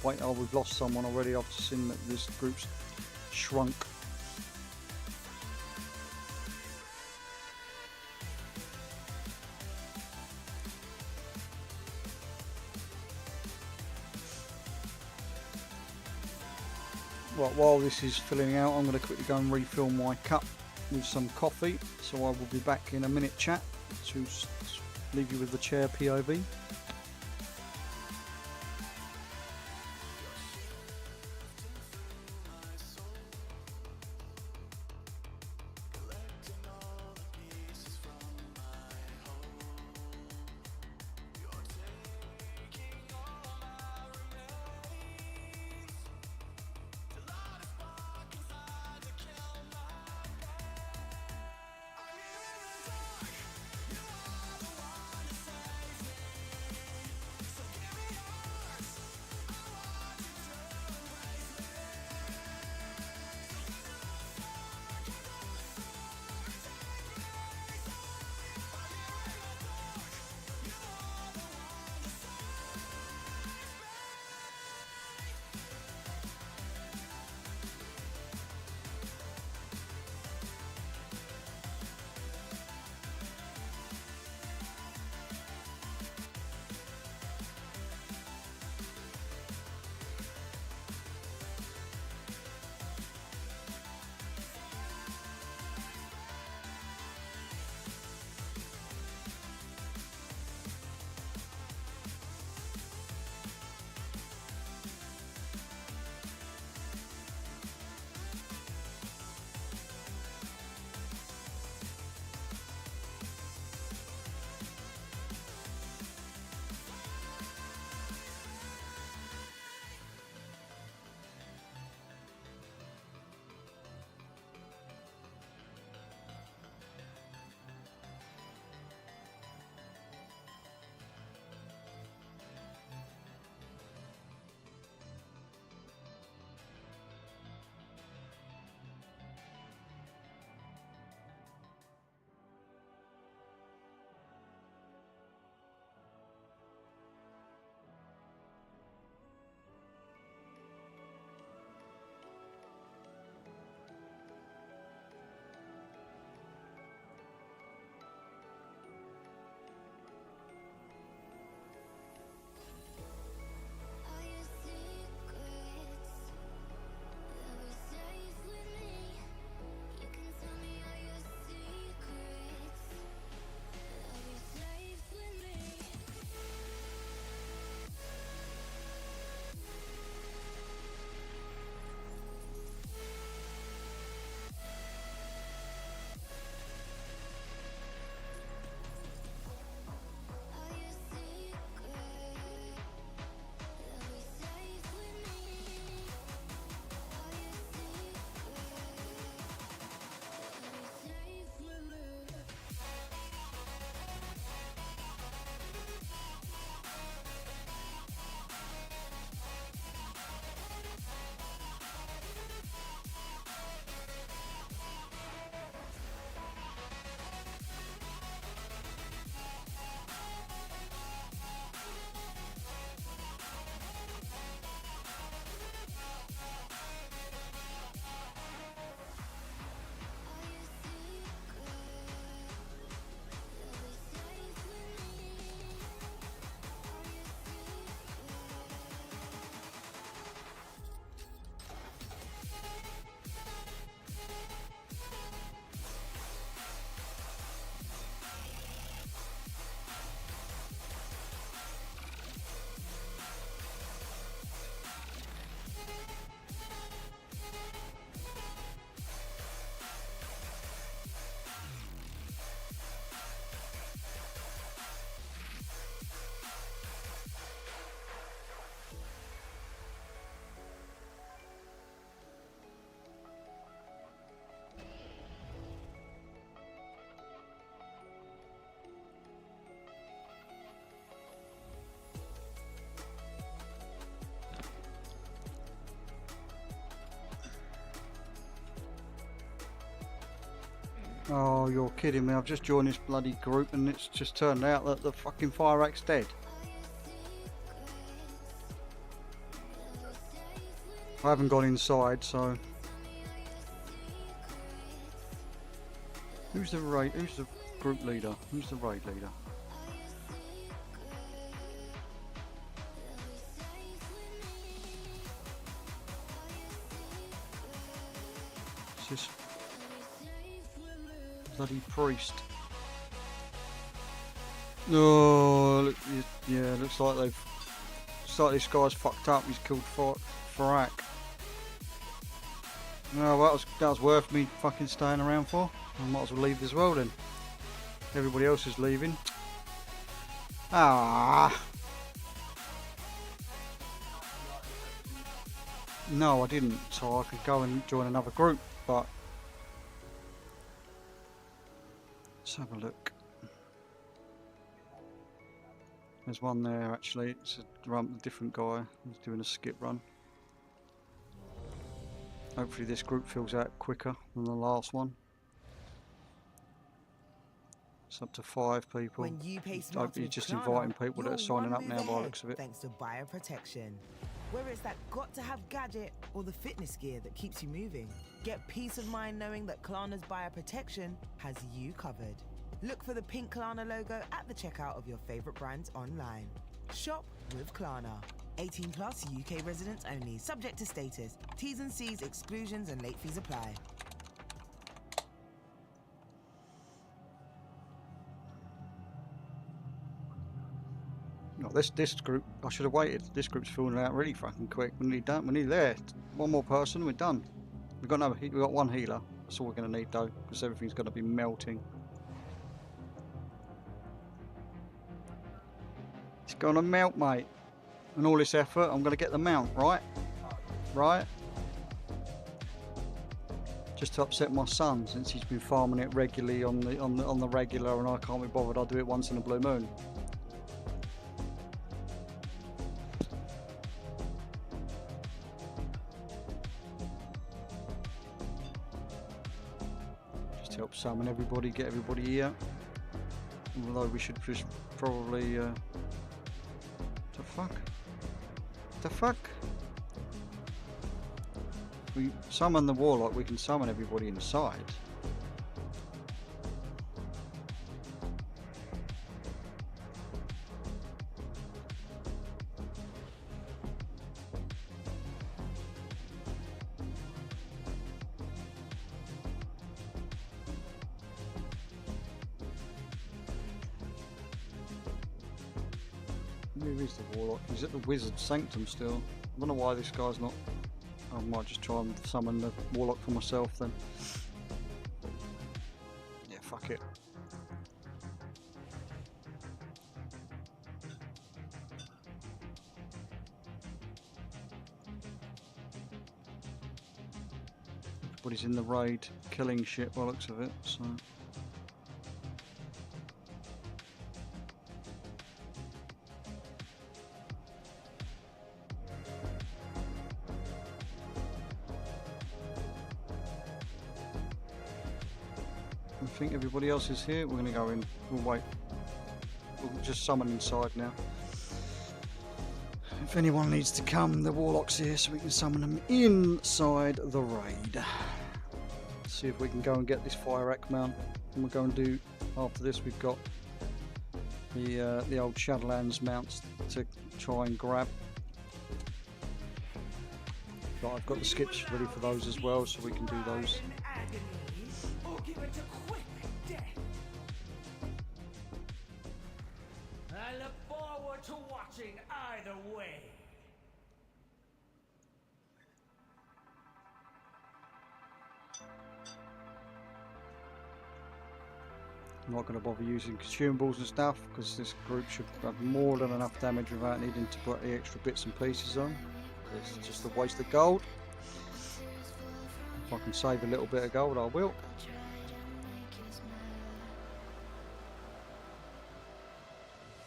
wait. Oh, we've lost someone already. I've seen that this group's shrunk. Right, while this is filling out, I'm going to quickly go and refill my cup with some coffee. So I will be back in a minute, chat, to leave you with the chair POV. Oh, you're kidding me. I've just joined this bloody group and it's just turned out that the fucking fire axe dead. I haven't gone inside, so... Who's the group leader? Who's the raid leader? It's this bloody priest. Oh, look, yeah, looks like this guy's fucked up. He's killed Farak. No, well, that was worth me fucking staying around for. I might as well leave as well then. Everybody else is leaving. Ah. No, I didn't. So I could go and join another group, but let's have a look. There's one there actually. It's a different guy who's doing a skip run. Hopefully this group fills out quicker than the last one. It's up to 5 people. When you pay You're just inviting people that are signing up now by the looks of it. Thanks to bioprotection. Whether it's that got-to-have gadget or the fitness gear that keeps you moving, get peace of mind knowing that Klarna's bioprotection has you covered. Look for the pink Klarna logo at the checkout of your favorite brands online. Shop with Klarna. 18 plus UK residents only, subject to status. T's and C's, exclusions and late fees apply. No, this group, I should have waited. This group's filling out really fucking quick. We're nearly done. We're nearly there. One more person, we're done. We've got one healer. That's all we're going to need though, because everything's going to be melting. It's going to melt, mate. And all this effort, I'm going to get the mount, right? Right? Just to upset my son, since he's been farming it regularly on the regular, and I can't be bothered. I'll do it once in a blue moon. Just to help summon everybody, get everybody here. Although we should just probably. The fuck? The fuck? We summon the warlock, we can summon everybody inside. Who is the warlock? He's at the wizard sanctum still. I don't know why this guy's not. I might just try and summon the warlock for myself then. Yeah, fuck it. Everybody's in the raid killing shit by the looks of it, so. I think everybody else is here. We're going to go in. We'll wait. We'll just summon inside now. If anyone needs to come, the warlock's here, so we can summon them inside the raid. Let's see if we can go and get this fire axe mount. And we'll go and do, after this, we've got the old Shadowlands mounts to try and grab. But I've got the skips ready for those as well, so we can do those. I look forward to watching either way. I'm not going to bother using consumables and stuff because this group should have more than enough damage without needing to put the extra bits and pieces on. It's just a waste of gold. If I can save a little bit of gold, I will.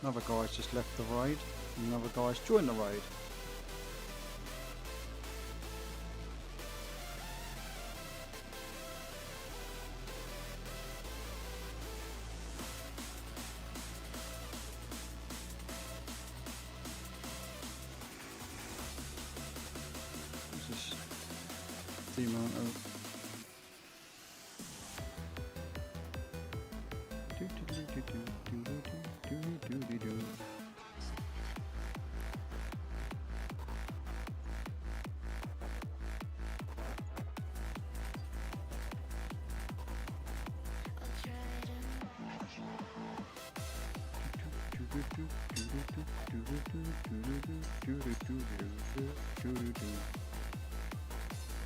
Another guy's just left the raid, and another guy's joined the raid. the amount of...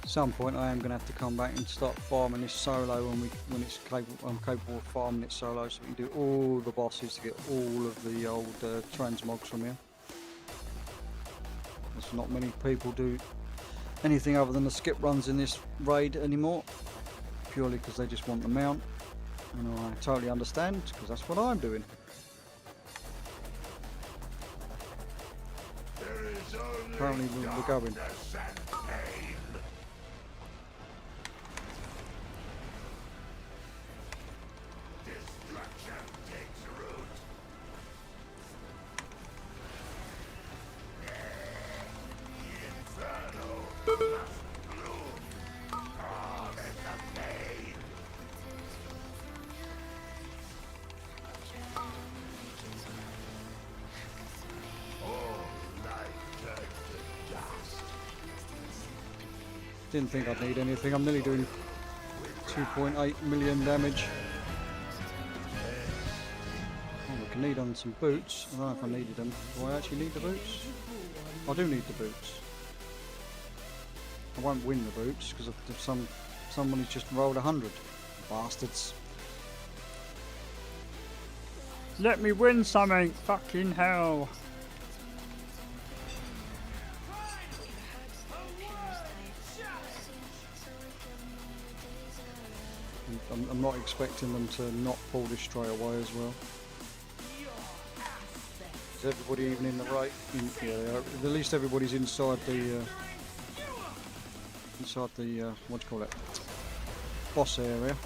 At some point I am going to have to come back and start farming this solo when it's capable. I'm capable of farming it solo, so we can do all the bosses to get all of the old transmogs from here. There's not many people do anything other than the skip runs in this raid anymore, purely because they just want the mount, and I totally understand because that's what I'm doing. Apparently we're going. Didn't think I'd need anything. I'm nearly doing 2.8 million damage. Oh, we can need on some boots. I don't know if I needed them. Do I actually need the boots? I do need the boots. I won't win the boots because somebody's just rolled 100. Bastards. Let me win something! Fucking hell! I'm not expecting them to not pull this straight away as well. Is everybody even in the right? Yeah, they are. At least everybody's inside the what do you call it? Boss area.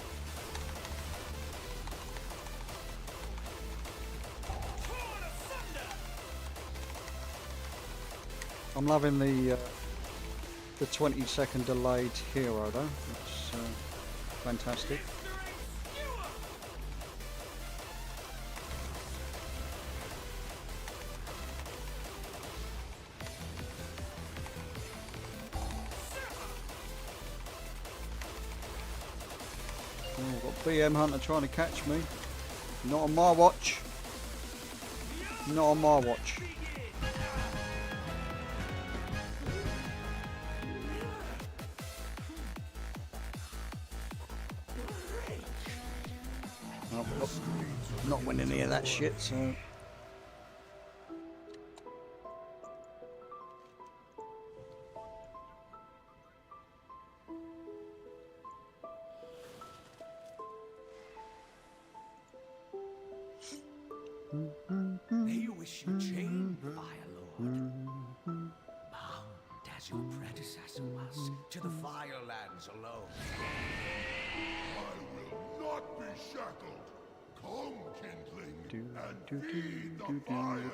I'm loving the 20-second delayed hero though. It's fantastic. Oh, I've got BM Hunter trying to catch me. Not on my watch. Not on my watch. I'm not winning any of that shit, so... May you wish your chain, Fire Lord. Bound as your predecessor was to the Firelands alone. I will not be shackled. Come, kindling, and feed the fire.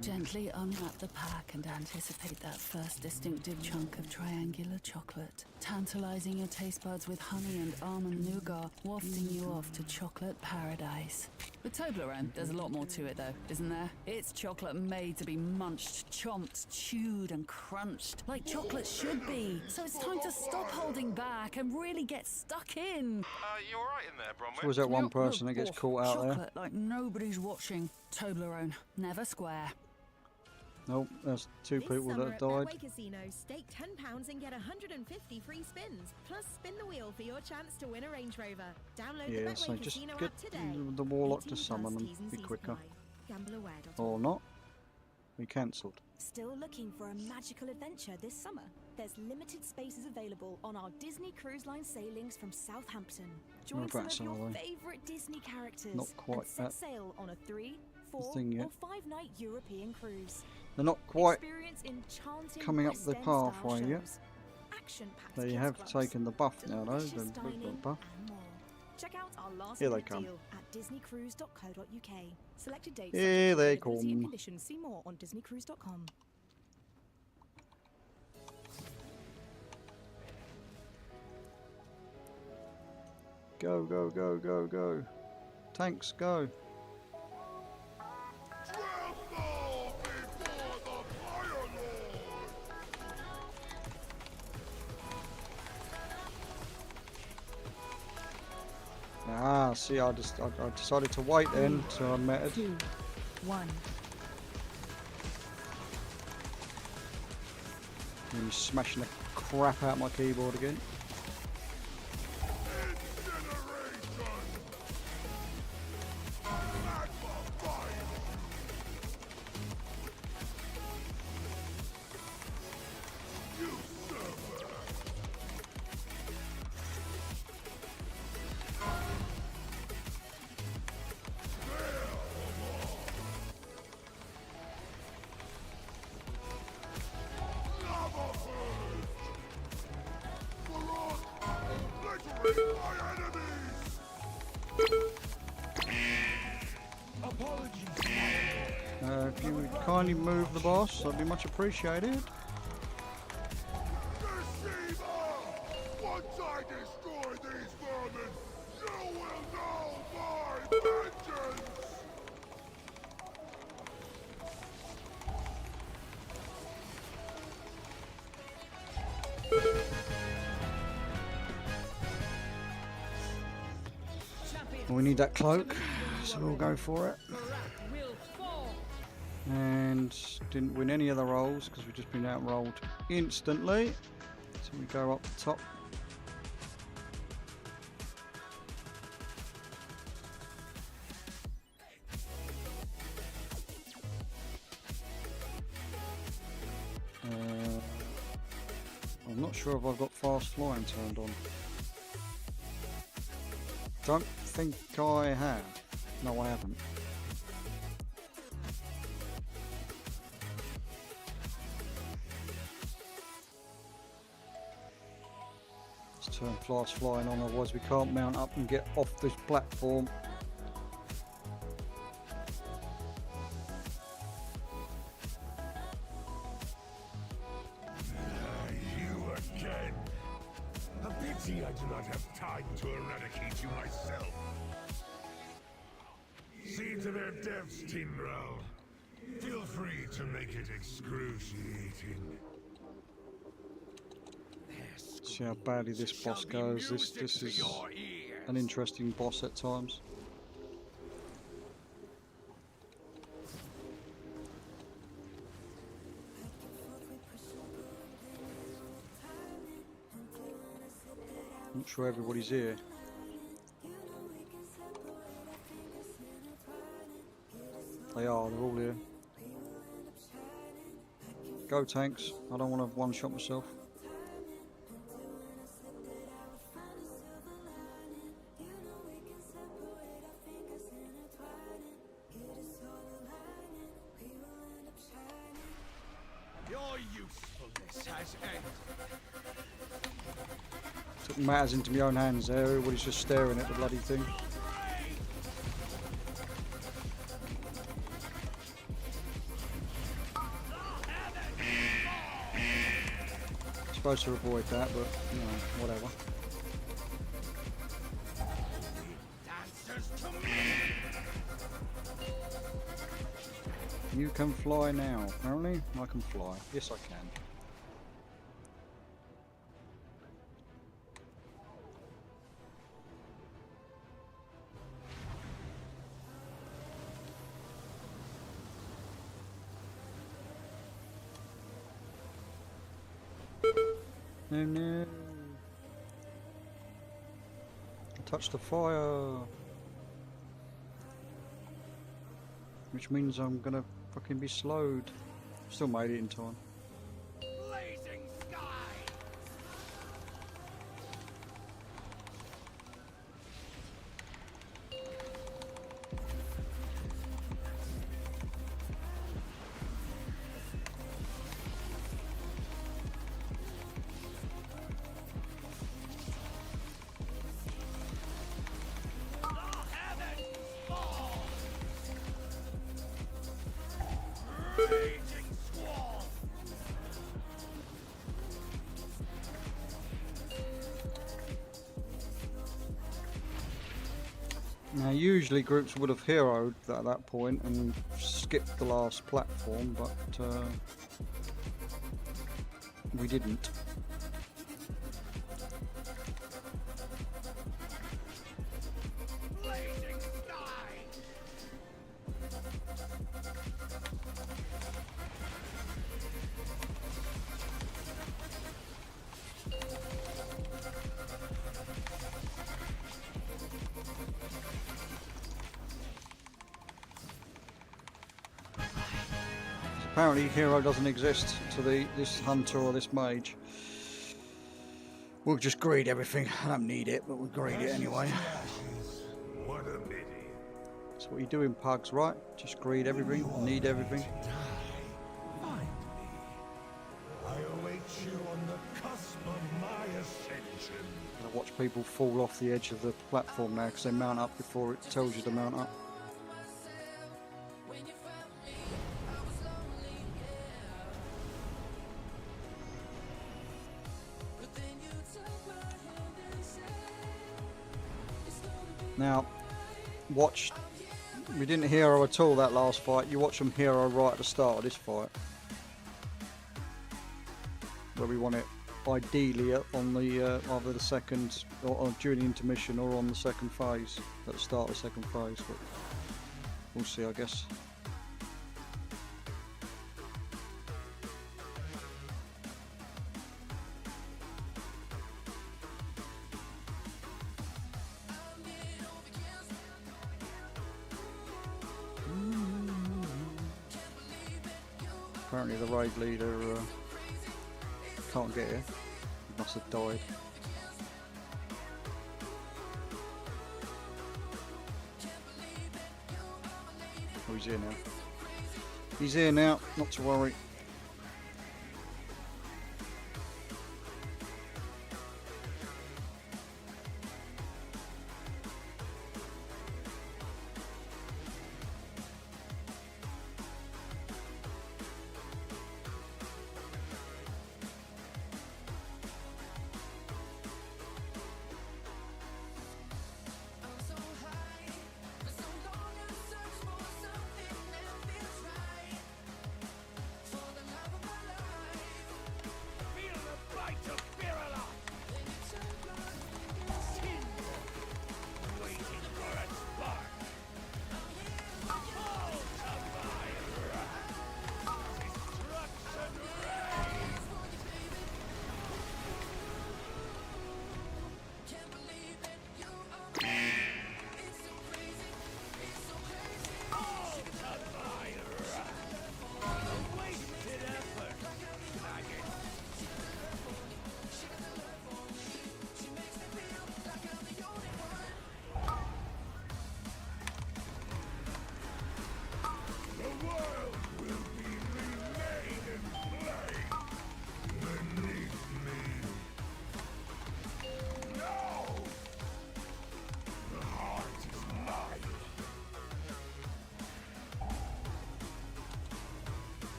Gently unwrap the pack and anticipate that first distinctive chunk of triangular chocolate, tantalizing your taste buds with honey and almond nougat, wafting you off to chocolate paradise. With Toblerone, there's a lot more to it though, isn't there? It's chocolate made to be munched, chomped, chewed and crunched, like chocolate should be. So it's time to stop holding back and really get stuck in. You alright in there, Bronwyn? So was that one person that gets caught out there? Chocolate like nobody's watching. Toblerone, never square. Nope, that's two people that have died. At Casino, stake £10 and get 150 free spins. Plus, spin the wheel for your chance to win a Range Rover. Download Yeah, the so Betway just Casino get app today. the Warlock to 18+ summon and T's and be C's quicker. apply. GambleAware.org. Or not. We cancelled. Still looking for a magical adventure this summer? There's limited spaces available on our Disney Cruise Line sailings from Southampton. Join some of your favourite Disney characters Not quite and set that sail on a 3, 4 thing yet. or 5-night European cruise. They're not quite Experience enchanting coming up West the End style pathway yet. shows, action-packed They kids have clubs, taken the buff now though, delicious the dining buff. and more. Check out our last Here they minute come. deal at disneycruise.co.uk. Selected dates Here subject to they availability and come. conditions. See more on disneycruise.com. Go, go, go, go, go. Tanks, go. Ah, see, I decided to wait then till I met it. 2, 1. And he's smashing the crap out my keyboard again. If you would kindly move the boss, that'd be much appreciated. Once I destroy these vermin, you will know my vengeance! We need that cloak, so we'll go for it. And didn't win any of the rolls because we've just been outrolled instantly. So we go up the top. I'm not sure if I've got fast flying turned on. Don't think I have. No, I haven't. Let's turn fast flying on, otherwise we can't mount up and get off this platform. You again! A pity I do not have time to eradicate you myself. See to their deaths, Timbrel. Feel free to make it excruciating. See how badly this boss goes. This is an interesting boss at times. Not sure everybody's here. They are, they're all here. Go tanks, I don't want to one-shot myself. Your usefulness has ended. Took matters into my own hands there, everybody's just staring at the bloody thing. Supposed to avoid that, but you know, whatever. You can fly now. Apparently, I can fly. Yes, I can. No, no. I touched the fire. Which means I'm gonna fucking be slowed. Still made it in time. Blazing sky! Now usually groups would have heroed at that point and skipped the last platform, but we didn't. Apparently hero doesn't exist to this hunter or this mage. We'll just greed everything. I don't need it, but we'll greed it anyway. What a pity. That's what you do in pugs, right? Just greed everything, need everything. Find me. I await you on the cusp of my ascension. I watch people fall off the edge of the platform now because they mount up before it tells you to mount up. Now, watch. We didn't hero at all that last fight. You watch them hero right at the start of this fight, where we want it ideally on the either the second or during the intermission or on the second phase at the start of the second phase. But we'll see, I guess. Apparently the raid leader can't get here. He must have died. Oh, he's here now. He's here now, not to worry.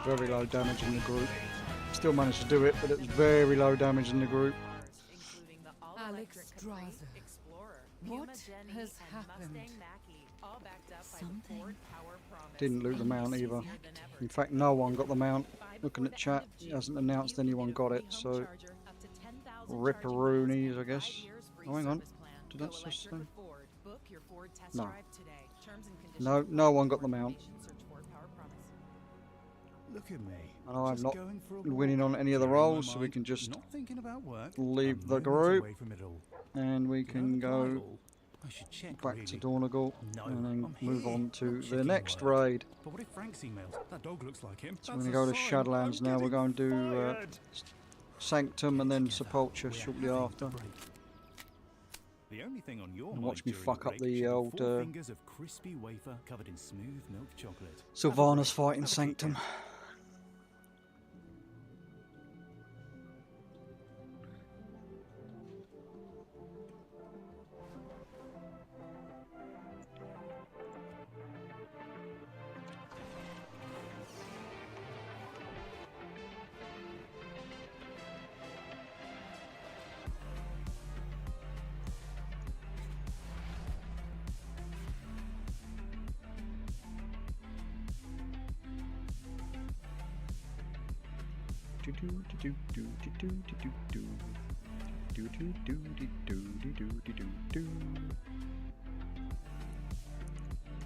Very low damage in the group. Still managed to do it, but it was very low damage in the group. Alex Draza. What has happened? Something. Didn't loot the mount either. In fact, no one got the mount. Looking at chat, he hasn't announced anyone got it, so ripperoonies, I guess. Oh, hang on. Did that just say? No. No one got the mount. Look at me. And I'm not winning on any of the rolls, so we can just leave the group and we can go back to Donegal and then move on to the next raid. But what if Frank's emailed? That dog looks like him. So we're going to go to Shadowlands now. We're going to do Sanctum and then Sepulture shortly after. The only thing on your And watch me mind fuck during up break the should be old 4 fingers of crispy wafer covered in smooth milk chocolate. Sylvanas fighting Sanctum.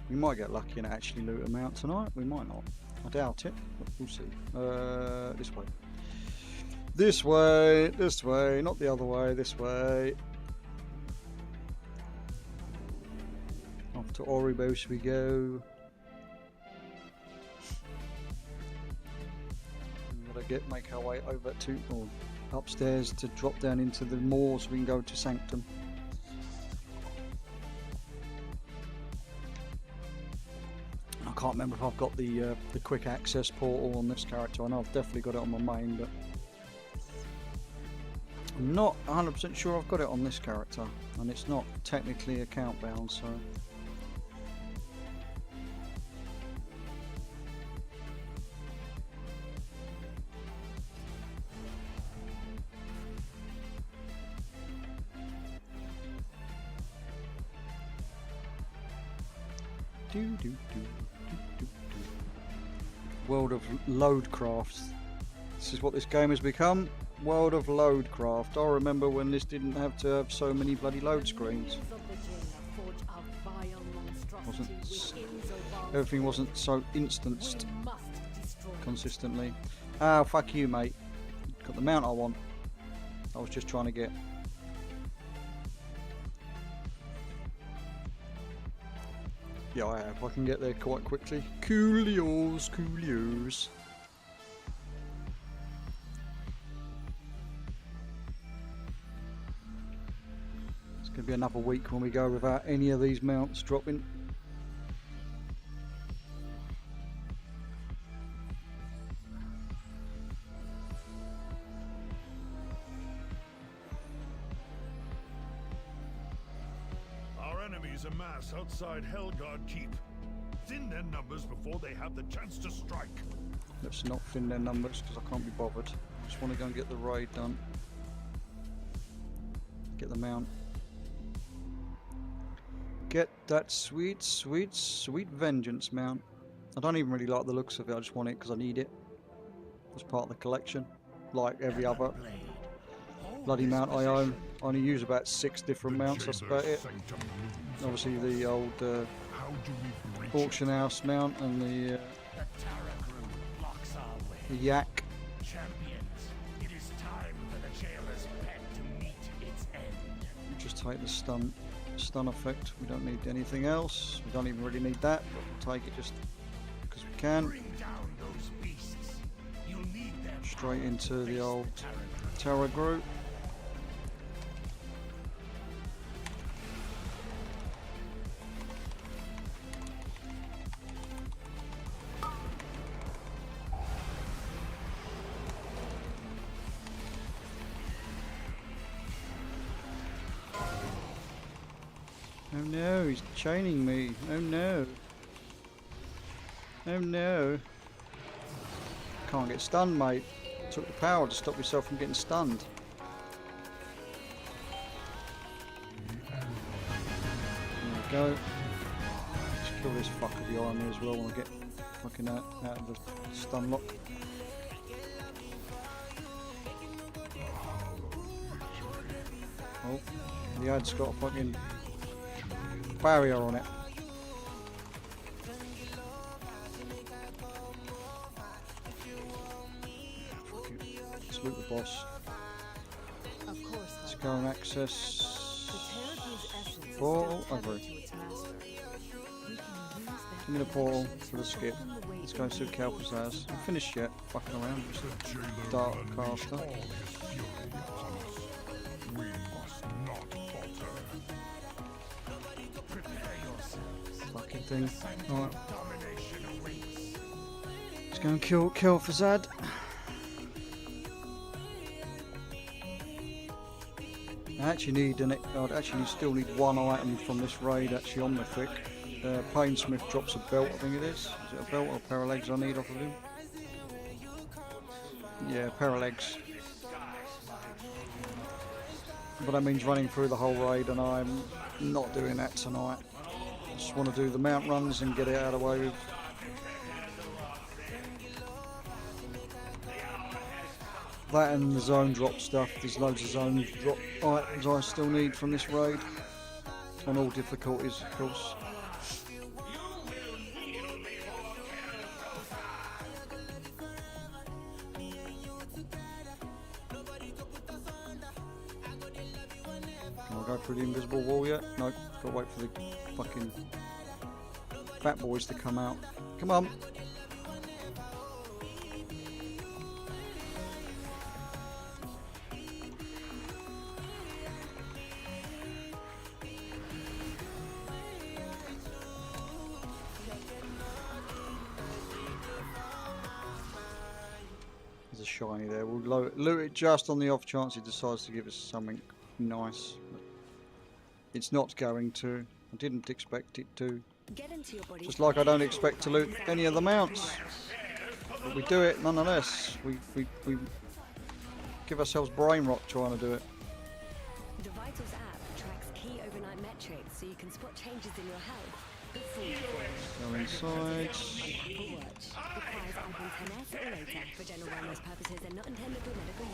We might get lucky and actually loot them out tonight. We might not. I doubt it, but we'll see. This way. This way. This way. Not the other way. This way. Off to Oribos we go. Make our way over to or upstairs to drop down into the moor so we can go to Sanctum. I can't remember if I've got the quick access portal on this character. I know I've definitely got it on my main, but I'm not 100% sure I've got it on this character, and it's not technically account bound, so. World of Loadcraft. This is what this game has become. World of Loadcraft. I remember when this didn't have to have so many bloody load screens. Everything wasn't so instanced consistently. Ah, fuck you, mate. Got the mount I want. I was just trying to get. Yeah, I have. I can get there quite quickly. Coolios, coolios. It's going to be another week when we go without any of these mounts dropping. Amass outside Helgard Keep. Thin their numbers before they have the chance to strike. Let's not thin their numbers because I can't be bothered. I just want to go and get the raid done. Get the mount. Get that sweet, sweet, sweet vengeance mount. I don't even really like the looks of it. I just want it because I need it. As part of the collection. Like every other bloody mount I own. I only use about 6 different mounts, that's about it. Obviously the old auction house mount and the yak. Champions, it is time for the jailer's pen to meet its end. Just take the stun effect. We don't need anything else. We don't even really need that, but we'll take it just because we can. Bring down those beasts. You'll need them. Straight into the old Terra group. Oh no, he's chaining me. Oh no. Oh no. Can't get stunned, mate. Took the power to stop yourself from getting stunned. There we go. Let's kill this fucker behind me as well when I get fucking out of the stun lock. Oh, the ad's got a fucking barrier on it. Let's loot the boss. Let's go and access portal. Over. Give me the portal for the skip. Let's go and see what Kelpers has. I'm finished yet. Fucking around. Just a dark caster. thing. Alright. Let's go and kill Fazad. I actually need I'd actually still need one item from this raid actually on Mythic. Painsmith drops a belt, I think it is. Is it a belt or a pair of legs I need off of him? Yeah, a pair of legs. But that means running through the whole raid, and I'm not doing that tonight. I just want to do the mount runs and get it out of the way with. That and the zone drop stuff. There's loads of zone drop items I still need from this raid. On all difficulties, of course. Can I go through the invisible wall yet? Nope. Gotta wait for the fucking fat boys to come out. Come on. There's a shiny there. We'll loot it just on the off chance it decides to give us something nice. But it's not going to. I didn't expect it to. Just like I don't expect to loot any of the mounts. But we do it nonetheless. We give ourselves brain rot trying to do it. The Vitals app tracks key overnight metrics so you can spot changes in your health. Go inside. Apple Watch requires iPhone XS or later for general wellness purposes and not intended for medical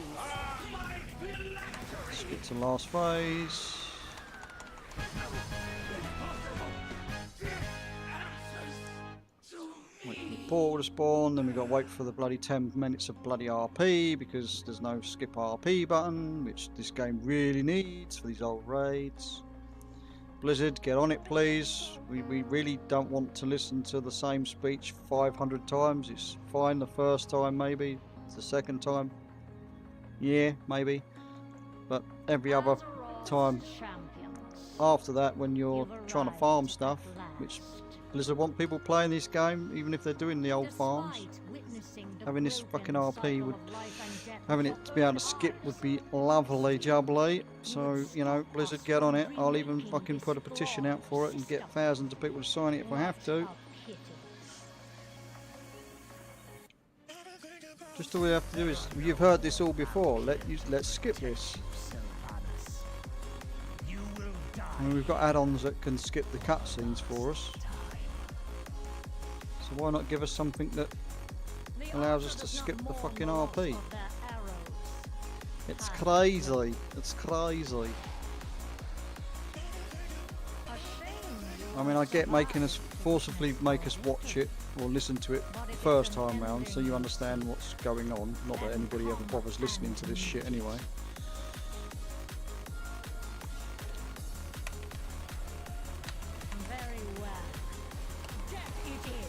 use. Let's get to the last phase. Wait for the portal to spawn, then we've got to wait for the bloody 10 minutes of bloody RP because there's no skip RP button, which this game really needs for these old raids. Blizzard, get on it please. We really don't want to listen to the same speech 500 times. It's fine the first time maybe, it's the second time. Yeah, maybe. But every other time after that when you're trying to farm stuff, which Blizzard want people playing this game, even if they're doing the old farms. Having this fucking RP would, having it to be able to skip would be lovely jubbly. So, you know, Blizzard, get on it. I'll even fucking put a petition out for it and get thousands of people to sign it if I have to. Just all we have to do is, you've heard this all before, let's skip this. And we've got add-ons that can skip the cutscenes for us. So why not give us something that allows us to skip the fucking RP? It's crazy. It's crazy. I mean, I get making us forcibly make us watch it or listen to it first time round so you understand what's going on. Not that anybody ever bothers listening to this shit anyway. Very well. Death it is.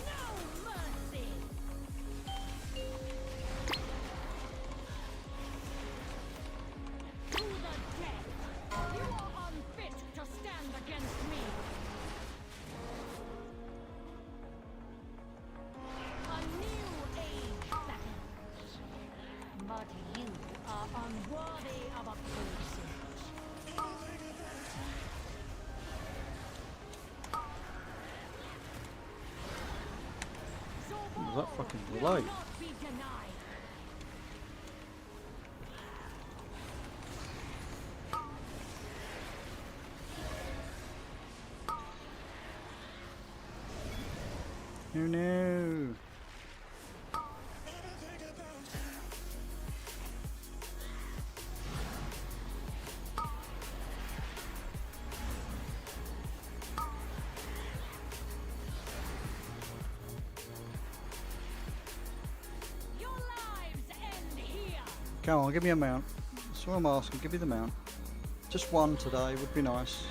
No mercy. To the death. You are unfit to stand against me. A new age beckons, but you are unworthy of a crucible. What was that fucking delay? Not be denied. Oh no. Your lives end here. Come on, give me a mount. That's what I'm asking, give me the mount. Just one today would be nice.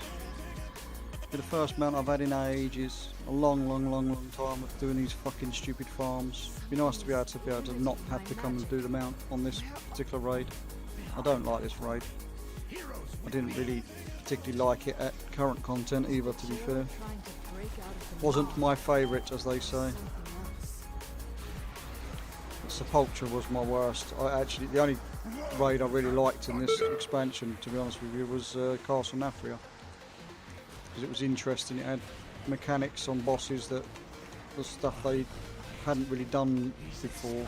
Be the first mount I've had in ages. A long time of doing these fucking stupid farms. Be nice to be able to not have to come and do the mount on this particular raid. I don't like this raid. I didn't really particularly like it at current content either, to be fair. Wasn't my favourite, as they say. Sepulchre was my worst. The only raid I really liked in this expansion, to be honest with you, was Castle Nafria. Because it was interesting, it had mechanics on bosses that was stuff they hadn't really done before.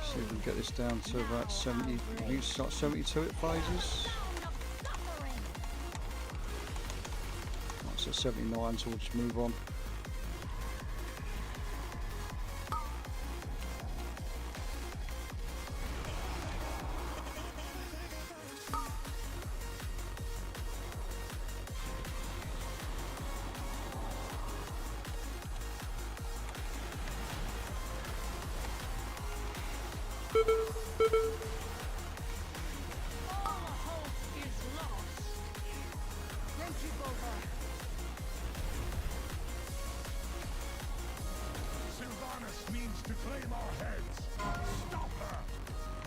See if we can get this down to about 70. I think it's like 72 it phases. Right, so 79, so we'll just move on. Sylvanas means to claim our heads. Stop her!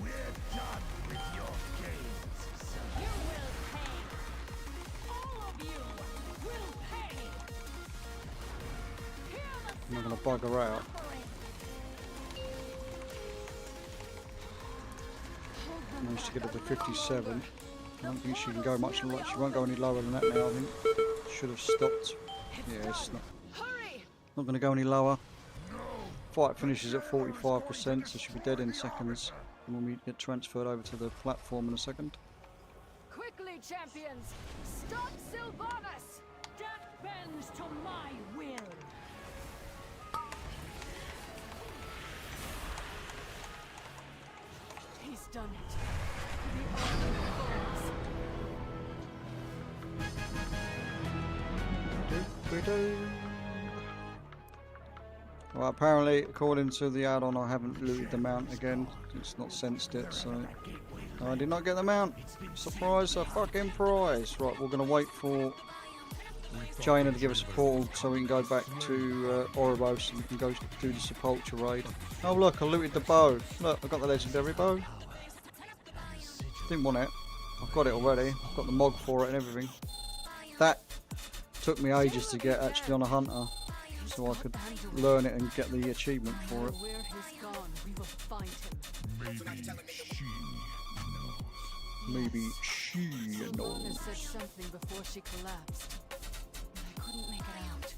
We're done with your games. You will pay. All of you will pay. I'm not going to bug her out. Managed to get her to 57. I don't think she can go much lower. She won't go any lower than that now, I think. Should have stopped. Yeah, it's not going to go any lower. Fight finishes at 45%, so she'll be dead in seconds. And when we get transferred over to the platform in a second. Quickly, champions! Stop Sylvanas! Death bends to my will! He's done it. Well, apparently, according to the add-on, I haven't looted the mount again. It's not sensed it, so I did not get the mount. Surprise, a fucking prize. Right, we're going to wait for Jaina to give us a portal so we can go back to Oribos and we can go do the Sepulchre raid. Oh look, I looted the bow. Look, I got the legendary bow. Didn't want it. I've got it already. I've got the mod for it and everything. That took me ages to get actually on a hunter, so I could learn it and get the achievement for it. Where he's gone, we will find him. Maybe she knows. Said something before she collapsed. I couldn't make it out.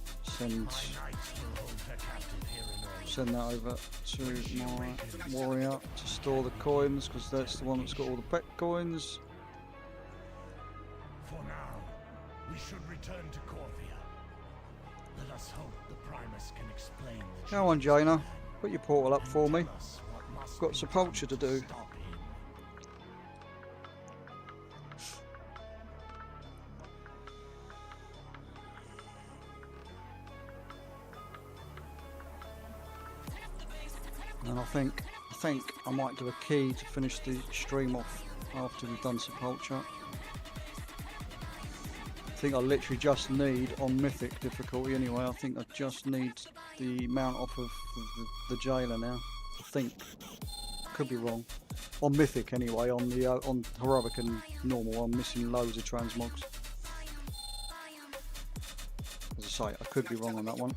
Send that over to my warrior to store the coins, because that's the one that's got all the pet coins. For now, we should return to Corvia. Let us hope the Primus can explain the Go on, Jaina. Put your portal up for me. I've got Sepulchre to do. And I think I might do a key to finish the stream off after we've done Sepulchre. I think I literally just need, on Mythic difficulty anyway, I think I just need the mount off of the jailer now. I think. Could be wrong. On Mythic anyway, on the on Heroic and Normal, I'm missing loads of transmogs. As I say, I could be wrong on that one.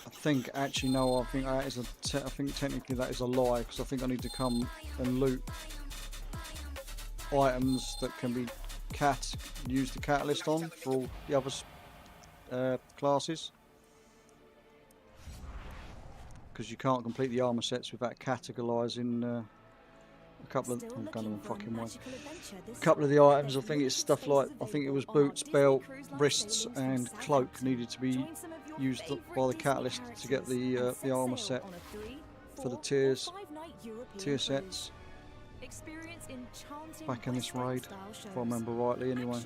I think actually no. I think that is I think technically that is a lie, because I think I need to come and loot items that can be use the catalyst on for all the other classes, because you can't complete the armor sets without categorizing a couple of a couple of the items. I think it's stuff like, I think it was boots, belt, wrists and cloak needed to be used by the catalyst to get the armor set for the tier sets back in this raid, if I remember rightly anyway.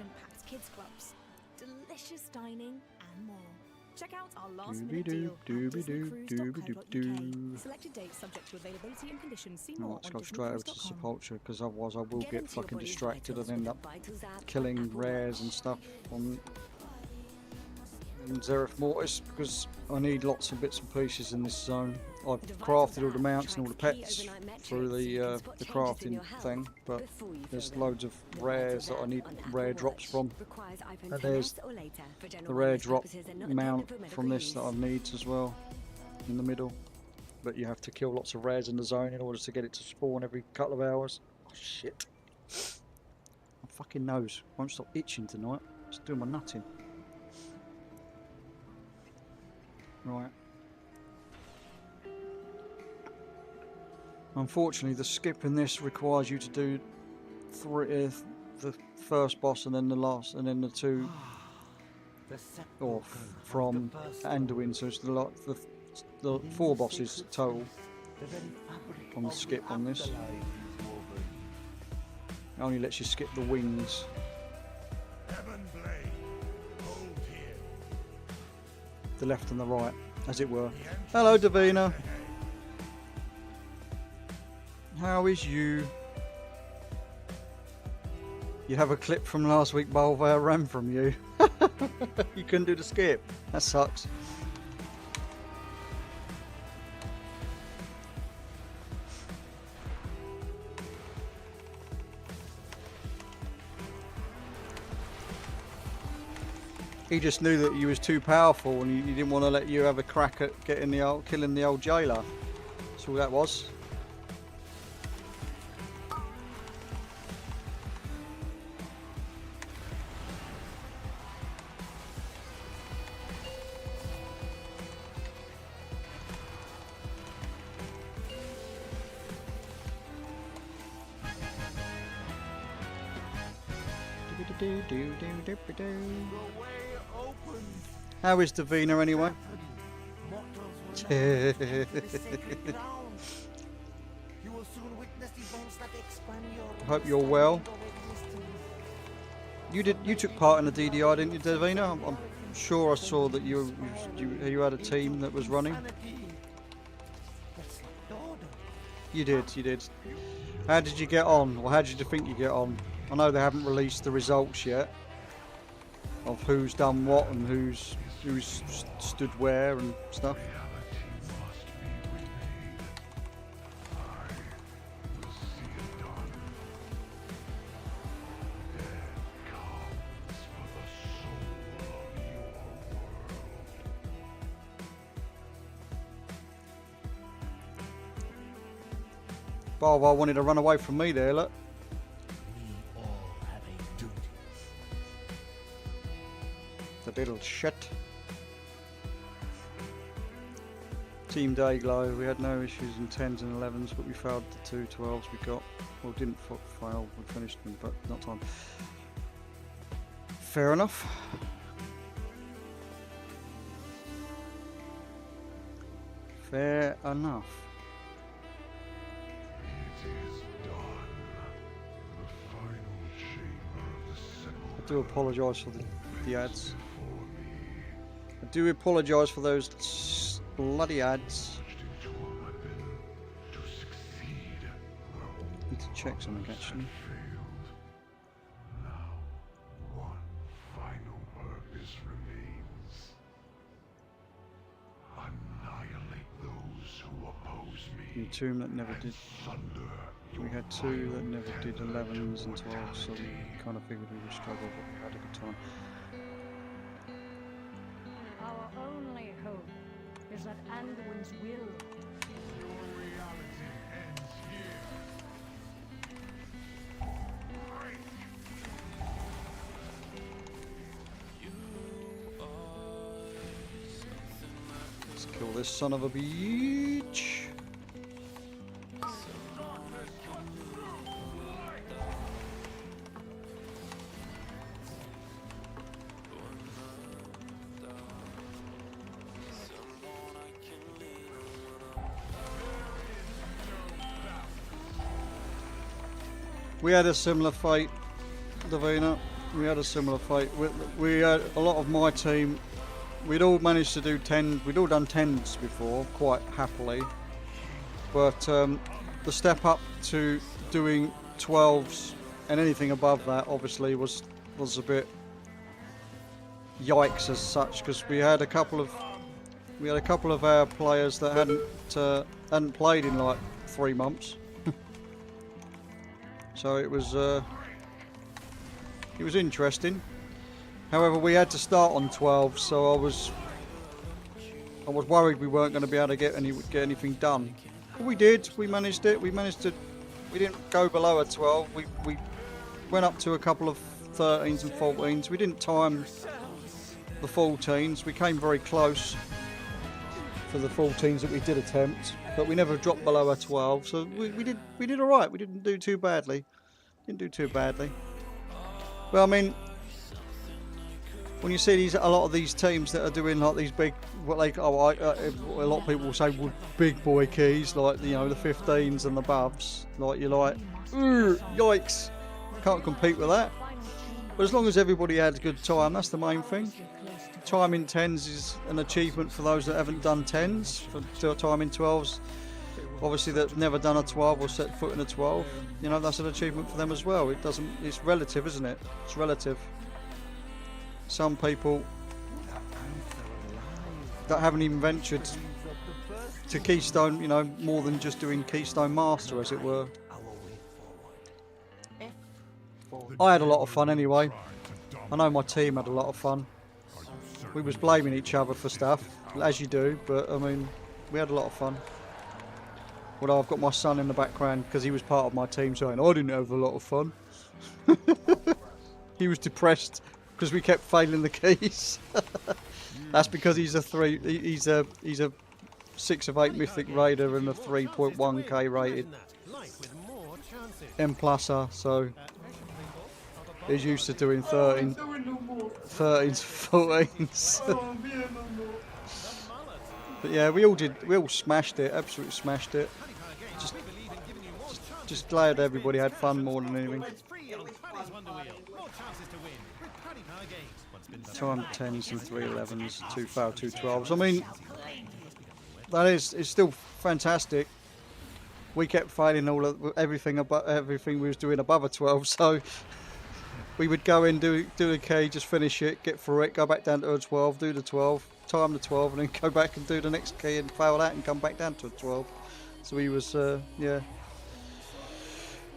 Kids clubs, delicious dining and more. Check out our last Doobie minute doo, deal on doobie doo, doobie doo doo. disneycruise.co.uk. Selected dates subject to availability and conditions. See No, more let's on go straight over to disneycruise.com. Sepulture, because otherwise I will Get get into your fucking body's distracted and vitals end with up the Vitals app on killing Apple rares Watch. and stuff on Zereth Mortis, because I need lots of bits and pieces in this zone. I've crafted all the mounts and all the pets through the crafting thing, but there's loads of rares that I need rare drops from. And there's the rare drop mount from this that I need as well in the middle. But you have to kill lots of rares in the zone in order to get it to spawn every couple of hours. Oh shit. My fucking nose won't stop itching tonight. It's doing my nutting. Right. Unfortunately, the skip in this requires you to do the first boss and then the last, and then the two, or from Anduin. So it's the 4 bosses total on the skip on this. It only lets you skip the wings. The left and the right, as it were. Hello, Davina. How is you? You have a clip from last week, Bolvar ran from you. You couldn't do the skip. That sucks. He just knew that you was too powerful, and he didn't want to let you have a crack at killing the old jailer. That's all that was. How is Davina anyway? I hope you're well. You took part in the DDI, didn't you, Davina? I'm sure I saw that you had a team that was running. You did. How did you get on? Or how did you think you get on? I know they haven't released the results yet of who's done what and who's stood where and stuff. Bolvar wanted to run away from me there, look. The little shit. Team Dayglow, we had no issues in 10s and 11s, but we failed the 2 12s we got. Well, didn't fail, we finished them, but not time. Fair enough. Fair enough. I do apologise for the ads. I do apologise for those bloody ads. Need to check something actually. The tomb that never did. We had 2 that never did 11s and 12s, so we kind of figured we would struggle, but we had a good time. Our only hope is that Anduin's will. Your reality ends here. Let's kill this son of a bitch. We had a similar fate, Davina. We had a similar fate. We had a lot of my team we'd all managed to do 10. We'd all done 10s before, quite happily. But the step up to doing 12s and anything above that, obviously, was a bit yikes as such, because we had a couple of our players that hadn't played in like 3 months. So it was interesting. However, we had to start on 12, so I was worried we weren't going to be able to get anything done. But we did. We managed it. We didn't go below a 12. We went up to a couple of 13s and 14s. We didn't time the 14s. We came very close for the 14s that we did attempt, but we never dropped below a 12. So we did all right. We didn't do too badly. Well, I mean, when you see a lot of these teams that are doing like these big, a lot of people will say would big boy keys, like, you know, the 15s and the above, like, you're like, yikes, can't compete with that. But as long as everybody had a good time, that's the main thing. Time in 10s is an achievement for those that haven't done 10s. For time in 12s, obviously, that never done a 12 or set foot in a 12, you know, that's an achievement for them as well. It's relative, isn't it? It's relative. Some people that haven't even ventured to Keystone, you know, more than just doing Keystone Master, as it were. I had a lot of fun anyway. I know my team had a lot of fun. We was blaming each other for stuff, as you do, but I mean, we had a lot of fun. Although I've got my son in the background because he was part of my team saying, I didn't have a lot of fun. He was depressed because we kept failing the keys. That's because he's a 6 of 8 mythic raider and a 3.1k rated M+er, so he's used to doing 13s, 14s. But yeah, we all smashed it, absolutely smashed it. Just glad everybody had fun more than anything. Time 10s and 311s, 2 foul, 2 12s. I mean, it's still fantastic. We kept failing everything we was doing above a 12, so we would go in, do the key, just finish it, get through it, go back down to a 12, do the 12, time the 12, and then go back and do the next key and fail that and come back down to a 12. So we was, yeah.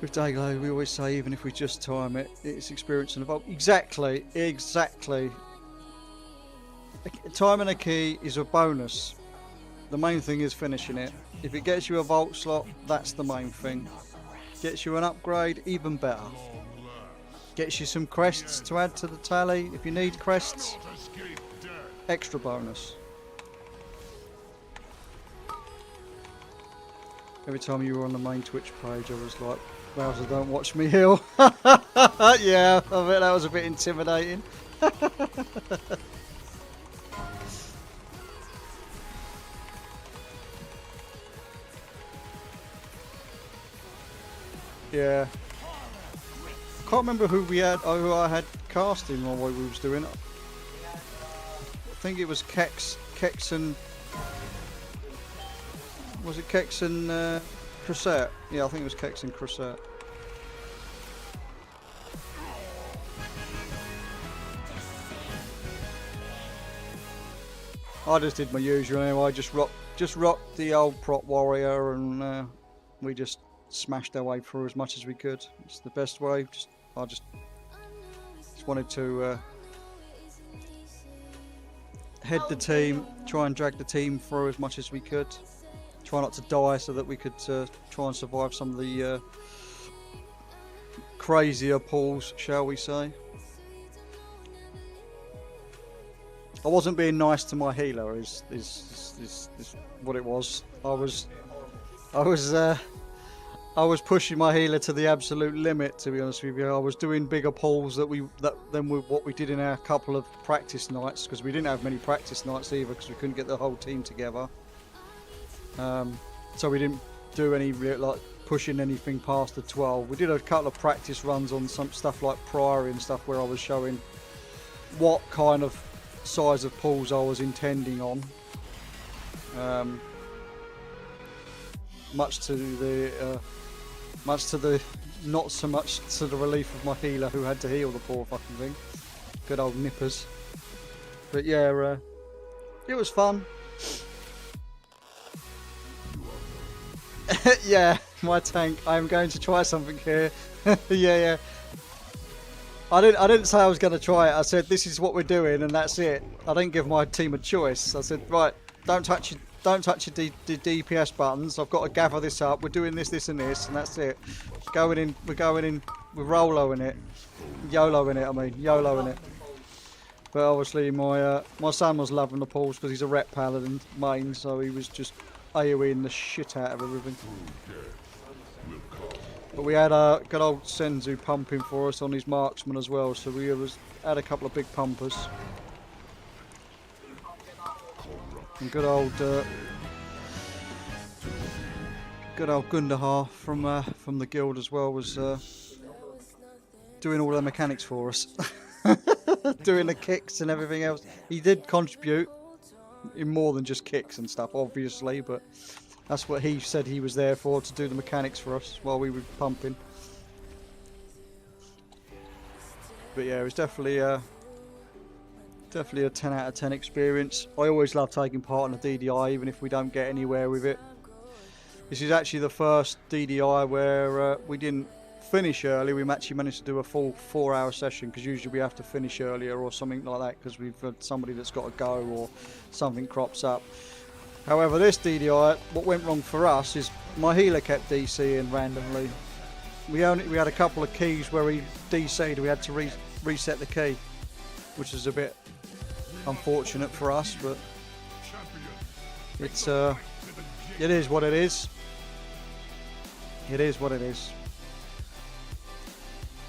With Dayglow, we always say, even if we just time it, it's experience and evolve. Exactly. Timing a key is a bonus. The main thing is finishing it. If it gets you a vault slot, that's the main thing. Gets you an upgrade, even better. Gets you some crests to add to the tally. If you need crests, extra bonus. Every time you were on the main Twitch page, I was like, Bowser, don't watch me heal. Yeah, I bet that was a bit intimidating. Yeah. Can't remember who I had casting while we was doing it. I think it was Kex and... Was it Kex and Crusette? Yeah, I think it was Kex and Crusette. I just did my usual anyway. I just rocked the old prop warrior, and we just smashed our way through as much as we could. It's the best way. I just wanted to head the team, try and drag the team through as much as we could. Try not to die so that we could try and survive some of the crazier pulls, shall we say. I wasn't being nice to my healer, is what it was. I was pushing my healer to the absolute limit, to be honest with you. I was doing bigger pulls than what we did in our couple of practice nights, because we didn't have many practice nights either, because we couldn't get the whole team together. So we didn't do any like pushing anything past the 12. We did a couple of practice runs on some stuff like Priory and stuff, where I was showing what kind of size of pools I was intending on. Much to the not so much to the relief of my healer, who had to heal the poor fucking thing. Good old nippers. But yeah, it was fun. Yeah, my tank. I'm going to try something here. Yeah. I didn't say I was going to try it. I said this is what we're doing, and that's it. I didn't give my team a choice. I said, right, don't touch your DPS buttons. I've got to gather this up. We're doing this, and this, and that's it. We're going in. We're Roloing it. YOLOing it. I mean, YOLOing it. But obviously, my son was loving the pools because he's a rep paladin main, so he was just AoEing the shit out of everything. But we had good old Senzu pumping for us on his marksman as well, so we had a couple of big pumpers. And good old Gundahar from the guild as well was doing all the mechanics for us, doing the kicks and everything else. He did contribute in more than just kicks and stuff, obviously, but that's what he said he was there for, to do the mechanics for us while we were pumping. But yeah, it was definitely a 10 out of 10 experience. I always love taking part in a DDI, even if we don't get anywhere with it. This is actually the first DDI where we didn't finish early. We actually managed to do a full 4-hour session, because usually we have to finish earlier or something like that because we've had somebody that's got to go or something crops up. However, this DDI, what went wrong for us is my healer kept DCing randomly. We had a couple of keys where he DC'd. We had to reset the key, which is a bit unfortunate for us, but it's it is what it is. It is what it is.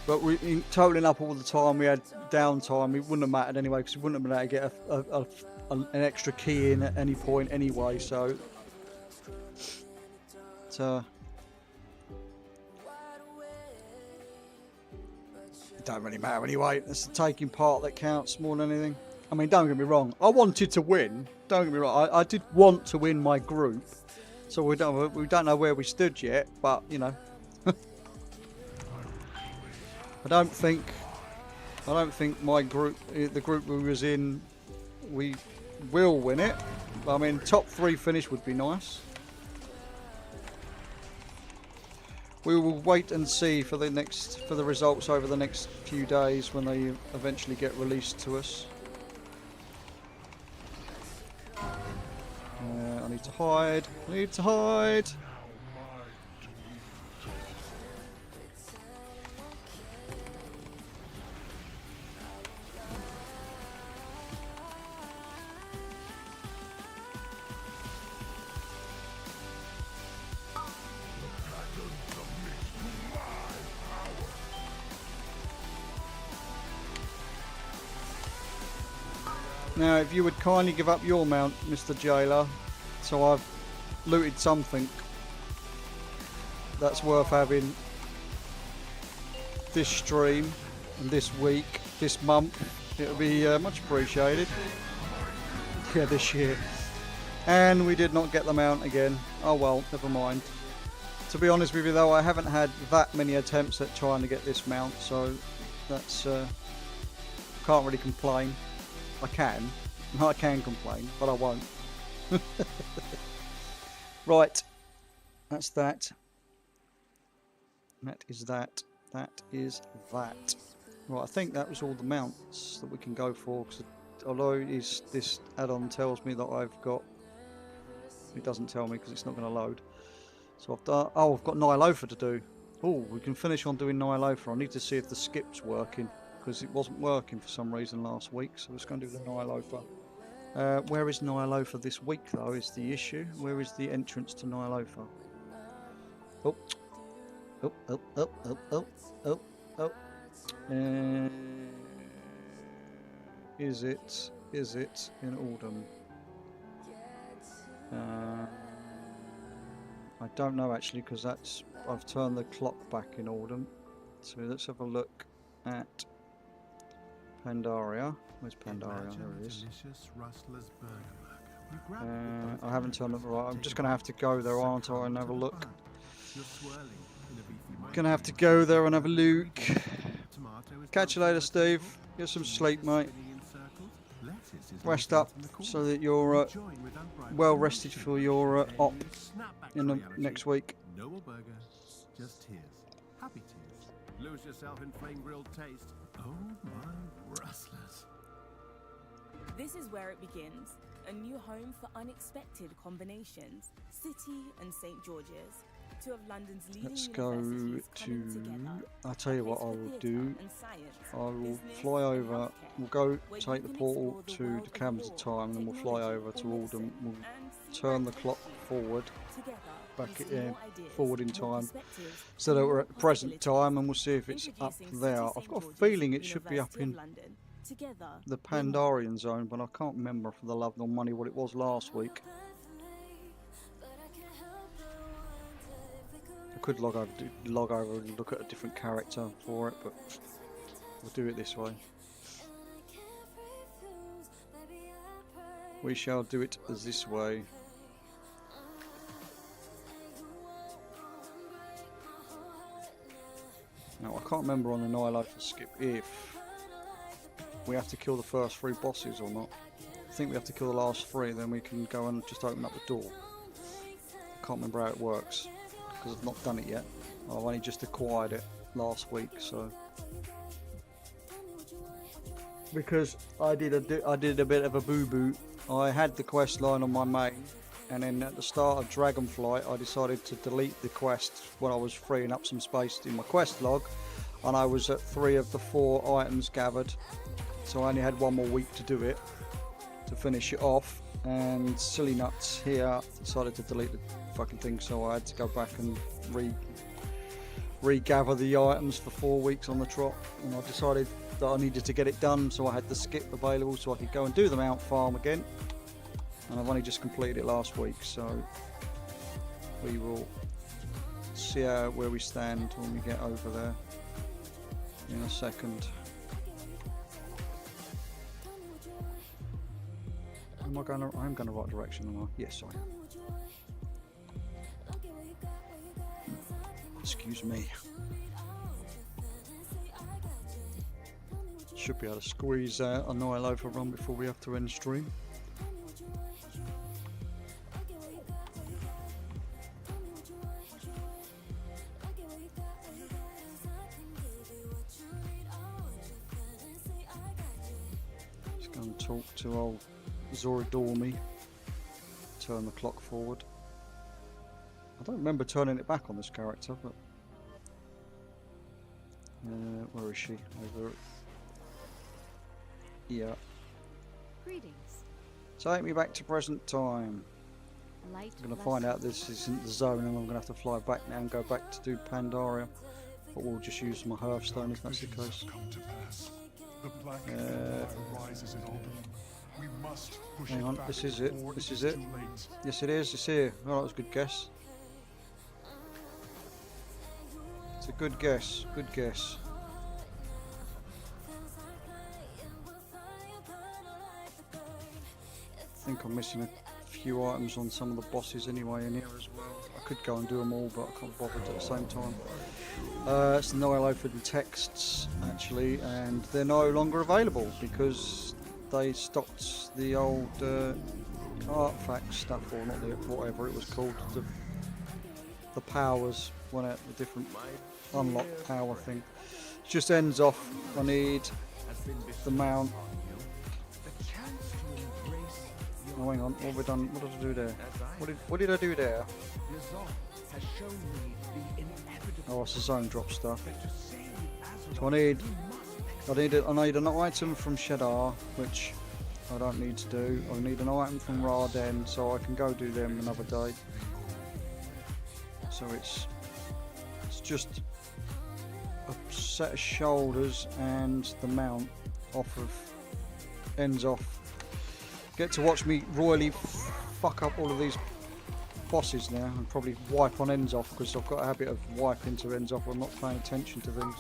But in totaling up all the time we had downtime, it wouldn't have mattered anyway, because we wouldn't have been able to get an extra key in at any point anyway, so it don't really matter anyway. It's the taking part that counts more than anything. I mean, don't get me wrong, I wanted to win. Don't get me wrong, I did want to win my group, so we don't know where we stood yet, but you know. I don't think my group, the group we was in, we will win it. I mean, top 3 finish would be nice. We will wait and see for the results over the next few days when they eventually get released to us. I need to hide. I need to hide. Now, if you would kindly give up your mount, Mr. Jailer, so I've looted something that's worth having this stream and this week, this month, it would be much appreciated. Yeah, this year. And we did not get the mount again. Oh well, never mind. To be honest with you though, I haven't had that many attempts at trying to get this mount, so that's can't really complain. I can complain, but I won't. Right, that's that. That is that. That is that. Right, I think that was all the mounts that we can go for, because although this add-on tells me that I've got, it doesn't tell me because it's not going to load. So I've done. Oh, I've got Nihilofa to do. Oh, we can finish on doing Nihilofa. I need to see if the skip's working, because it wasn't working for some reason last week, so let's go and do the Nihilofa. Where is Nihilofa this week though is the issue. Where is the entrance to Nihilofa? Oh. Oh, oh, oh, oh, oh, oh, oh. Is it in Oldham? I don't know actually, because I've turned the clock back in Oldham. So let's have a look at Pandaria. Where's Pandaria? There it is. I haven't turned it right. I'm just going to have to go there, aren't I, and have a look. Gonna have to go there and have a look. Catch you later, Steve. Get some sleep, mate. Rest up so that you're well rested for your op in the next week. No more burger, just tears. Happy tears. Lose yourself in flame grilled taste. Oh my rustlers. This is where it begins. A new home for unexpected combinations. City and St. George's. Two of London's leading Let's go to... I'll tell you what I will do. I will fly over. We'll go take the portal to the Caverns of Time, and then we'll fly over to Oldham. We'll turn the clock forward, forward in time, so that we're at the present time, and we'll see if it's up there. I've got a feeling it should be up in the Pandarian zone, but I can't remember for the love nor money what it was last week. I could log over and look at a different character for it, but we'll do it this way. We shall do it this way. Now I can't remember on the Annihilation skip if we have to kill the first 3 bosses or not. I think we have to kill the last 3, then we can go and just open up the door. I can't remember how it works, because I've not done it yet. I've only just acquired it last week, so because I did a bit of a boo-boo. I had the quest line on my main, and then at the start of Dragonflight I decided to delete the quest when I was freeing up some space in my quest log, and I was at 3 of the 4 items gathered, so I only had 1 more week to do it, to finish it off, and silly nuts here decided to delete the fucking thing, so I had to go back and regather the items for 4 weeks on the trot, and I decided that I needed to get it done, so I had the skip available so I could go and do the Mount Farm again, and I've only just completed it last week, so we will see where we stand when we get over there in a second. I'm going the right direction, am I? Yes, I am. Excuse me. Should be able to squeeze out a Nile over run before we have to end stream. Just go and talk to old Zoridormi. Turn the clock forward. I don't remember turning it back on this character, but where is she? Over. Yeah. Greetings. Take me back to present time. Light I'm going to find out this isn't the zone, and I'm going to have to fly back now and go back to do Pandaria. But we'll just use my Hearthstone if that's the case. Hang on, this is it. This is it. Yes, it is. It's here. Oh, that was a good guess. It's a good guess. Good guess. I think I'm missing a few items on some of the bosses anyway in here as well. I could go and do them all, but I can't bother at the same time. It's the Nihilophid texts actually, and they're no longer available because they stopped the old artifact stuff, or not the whatever it was called, the powers, one out the different unlock power thing. It just ends off. I need the mount. Oh, hang on, what have we done? What did I do there? What did I do there? Oh, it's the zone drop stuff. So I need an item from Shadar, which I don't need to do. I need an item from Raden, so I can go do them another day. So it's just a set of shoulders and the mount ends off. Get to watch me royally fuck up all of these bosses now and probably wipe on ends off, because I've got a habit of wiping to ends off when I'm not paying attention to things.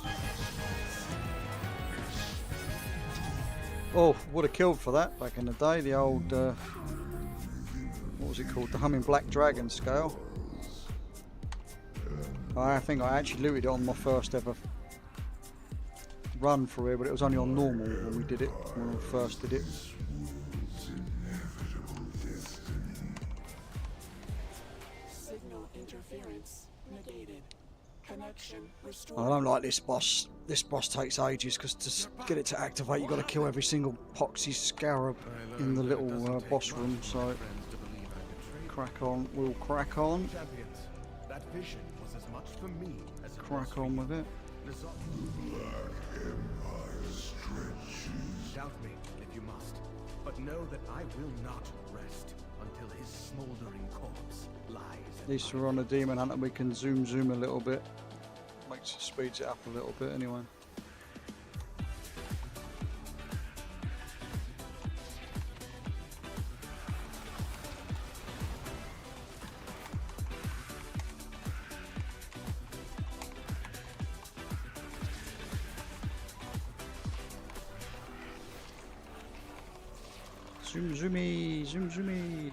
Oh, would have killed for that back in the day. The old, what was it called? The Humming Black Dragon scale. I think I actually looted it on my first ever run through here, but it was only on normal when we did it, when we first did it. Signal interference negated. Connection restored. I don't like this boss. This boss takes ages because to get it to activate, you've got to kill every single poxy scarab in the little boss room. So crack on, we'll crack on. Champions, that vision was as much for me as it Crack on with it. Doubt me if you must, but know that I will not rest until his smoldering corpse lies. At least we're on a demon hunter, we can zoom a little bit. Speeds it up a little bit anyway. Zoomy.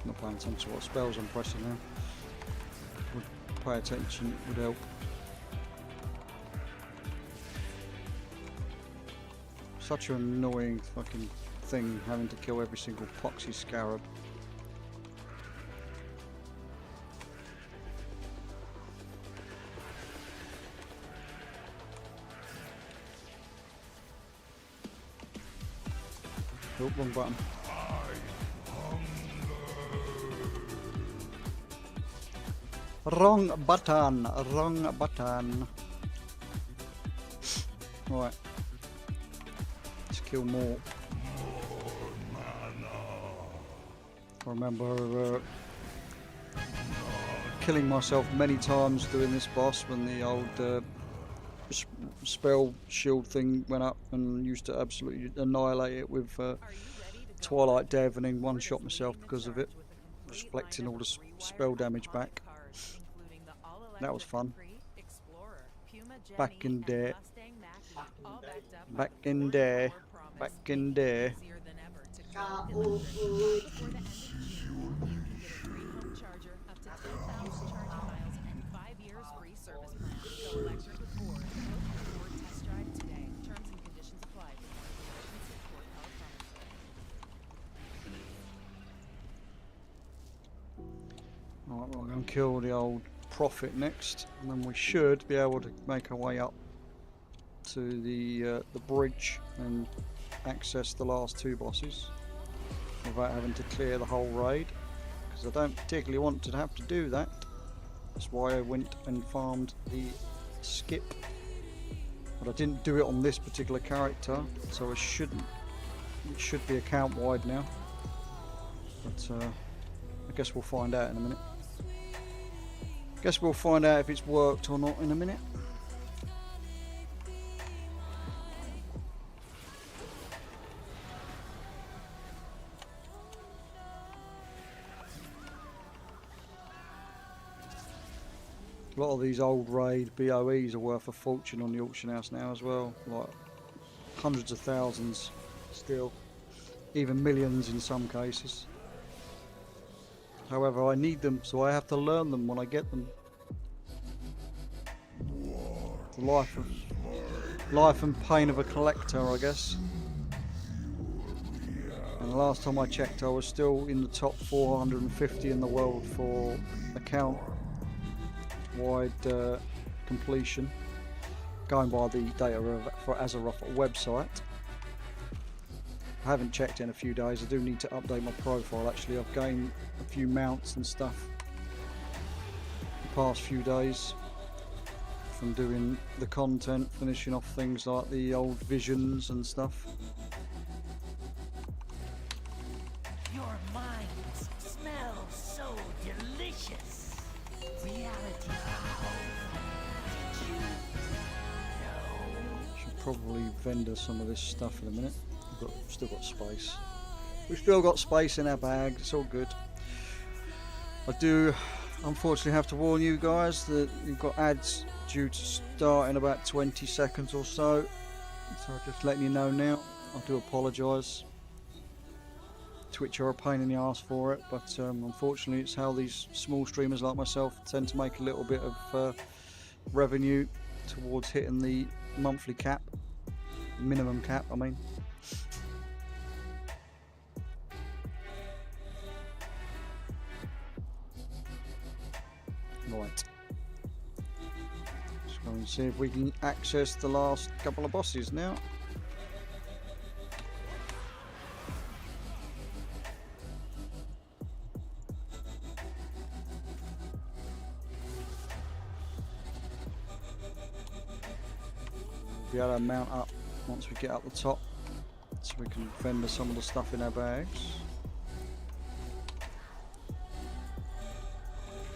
Not paying attention to what spells I'm pressing now. Would pay attention, would help. Such an annoying fucking thing having to kill every single poxy scarab. Oh, wrong button. Wrong button. Right. Let's kill more. I remember killing myself many times doing this boss when the old spell shield thing went up, and used to absolutely annihilate it with Twilight Dev, and then one-shot myself because of it, reflecting all the spell damage back. That was fun. Back in there. Alright, we're going to kill the old prophet next, and then we should be able to make our way up to the bridge and access the last two bosses without having to clear the whole raid, because I don't particularly want to have to do that. That's why I went and farmed the skip, but I didn't do it on this particular character, so it should be account wide now, but I guess we'll find out in a minute. Guess we'll find out if it's worked or not in a minute. A lot of these old raid BOEs are worth a fortune on the auction house now as well, like hundreds of thousands still, even millions in some cases. However, I need them, so I have to learn them when I get them. The life and pain of a collector, I guess. And the last time I checked, I was still in the top 450 in the world for account-wide completion, going by the data for Azeroth website. I haven't checked in a few days. I do need to update my profile actually. I've gained a few mounts and stuff the past few days from doing the content, finishing off things like the old visions and stuff. Your minds smell so delicious. Reality. Did you know? Should probably vendor some of this stuff in a minute. Still got space. We've still got space in our bag. It's all good. I do unfortunately have to warn you guys that you've got ads due to start in about 20 seconds or so. So I'm just letting you know now. I do apologise. Twitch are a pain in the arse for it, but unfortunately it's how these small streamers like myself tend to make a little bit of revenue towards hitting the monthly cap, minimum cap I mean. Right. Let's go and see if we can access the last couple of bosses now. Be able to mount up once we get up the top, so we can vendor some of the stuff in our bags.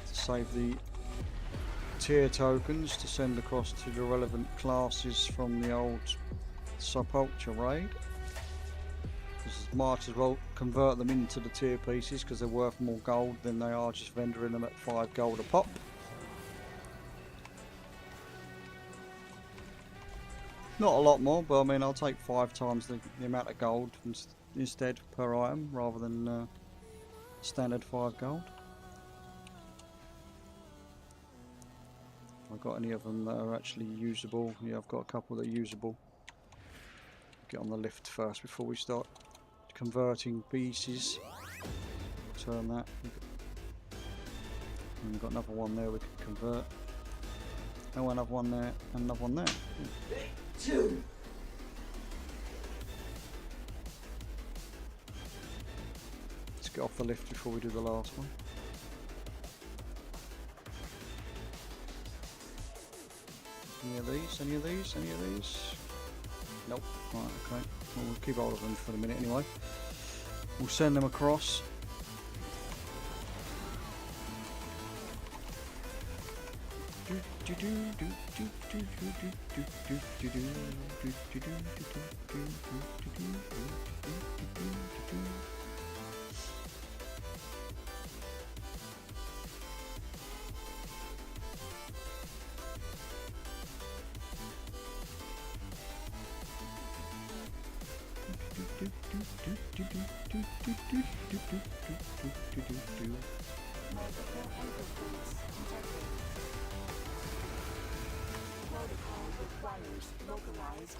To save the tier tokens to send across to the relevant classes from the old sub-ultra raid. Because might as well convert them into the tier pieces because they're worth more gold than they are just vendoring them at 5 gold a pop. Not a lot more, but I mean I'll take 5 times the amount of gold instead per item rather than standard 5 gold. Have I got any of them that are actually usable? Yeah, I've got a couple that are usable. Get on the lift first before we start converting pieces. Turn that. And we've got another one there we can convert. Oh, another one there, and another one there. Two. Let's get off the lift before we do the last one. Any of these? Any of these? Any of these? Nope. Right, okay. Well, we'll keep hold of them for the minute anyway. We'll send them across.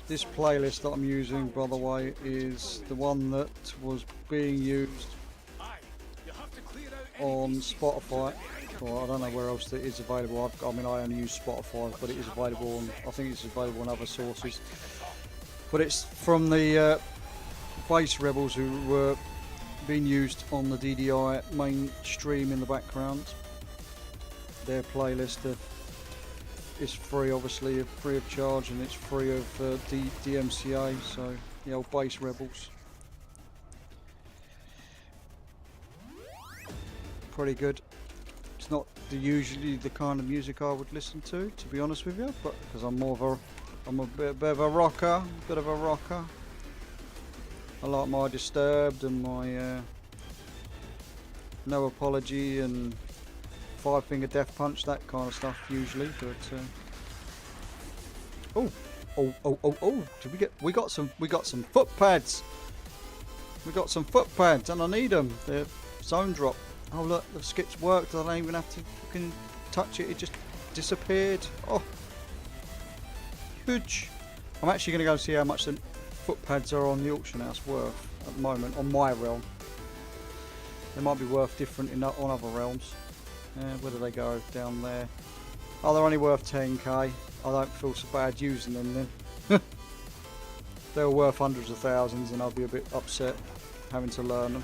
This playlist that I'm using, by the way, is the one that was being used on Spotify. Well, I don't know where else it is available. I mean, I only use Spotify, but it is available on, I think it's available on other sources. But it's from the Bass Rebels who were being used on the DDI mainstream in the background. Their playlist is free, obviously, free of charge, and it's free of DMCA, so the old Bass Rebels. Pretty good. It's not usually the kind of music I would listen to be honest with you, but because I'm a bit of a rocker, I like my Disturbed and my No Apology and 5 Finger Death Punch, that kind of stuff usually. But oh! We got some foot pads. We got some foot pads, and I need them. They're zone drop. Oh look, the skip's worked. I don't even have to fucking touch it. It just disappeared. Oh, huge! I'm actually going to go see how much the foot pads are on the auction house worth at the moment on my realm. They might be worth different on other realms. Where do they go? Down there. Oh, they're only worth 10k. I don't feel so bad using them then. They were worth hundreds of thousands and I'll be a bit upset having to learn them.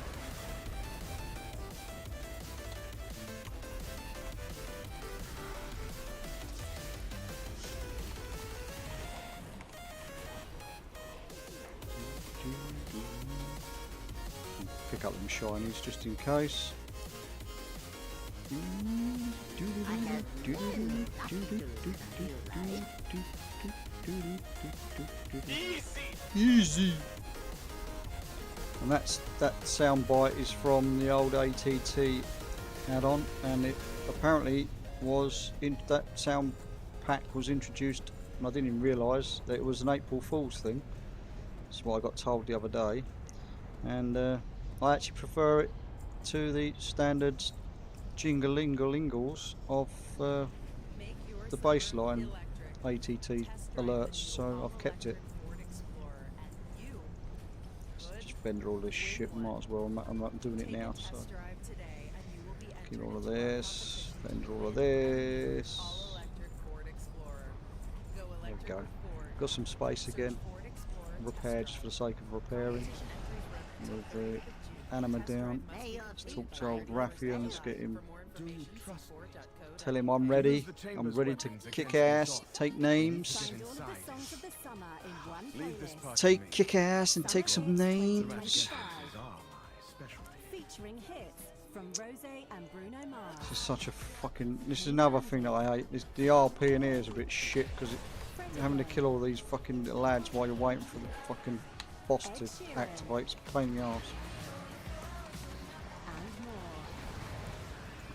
Pick up them shinies just in case. Easy. And that soundbite is from the old ATT add-on, and it apparently was in that sound pack was introduced, and I didn't even realise that it was an April Fool's thing. That's what I got told the other day, and I actually prefer it to the standard jingle-lingle-lingles of the baseline ATT alerts, so I've kept it. Just vendor all this shit, might as well. I'm not doing it now, so keep all of this, vendor all of this. There we go. Got some space again. Repair just for the sake of repairing. Move the anima down. Let's talk to old Raffian. Let's get him. Tell him I'm ready. I'm ready to kick ass, take names. Kick ass and take some names. Featuring hits from Rose and Bruno Mars. This is such a fucking. This is another thing that I hate. The RP in here is a bit shit because you're having to kill all these fucking lads while you're waiting for the fucking boss to activate. It's a pain in the arse.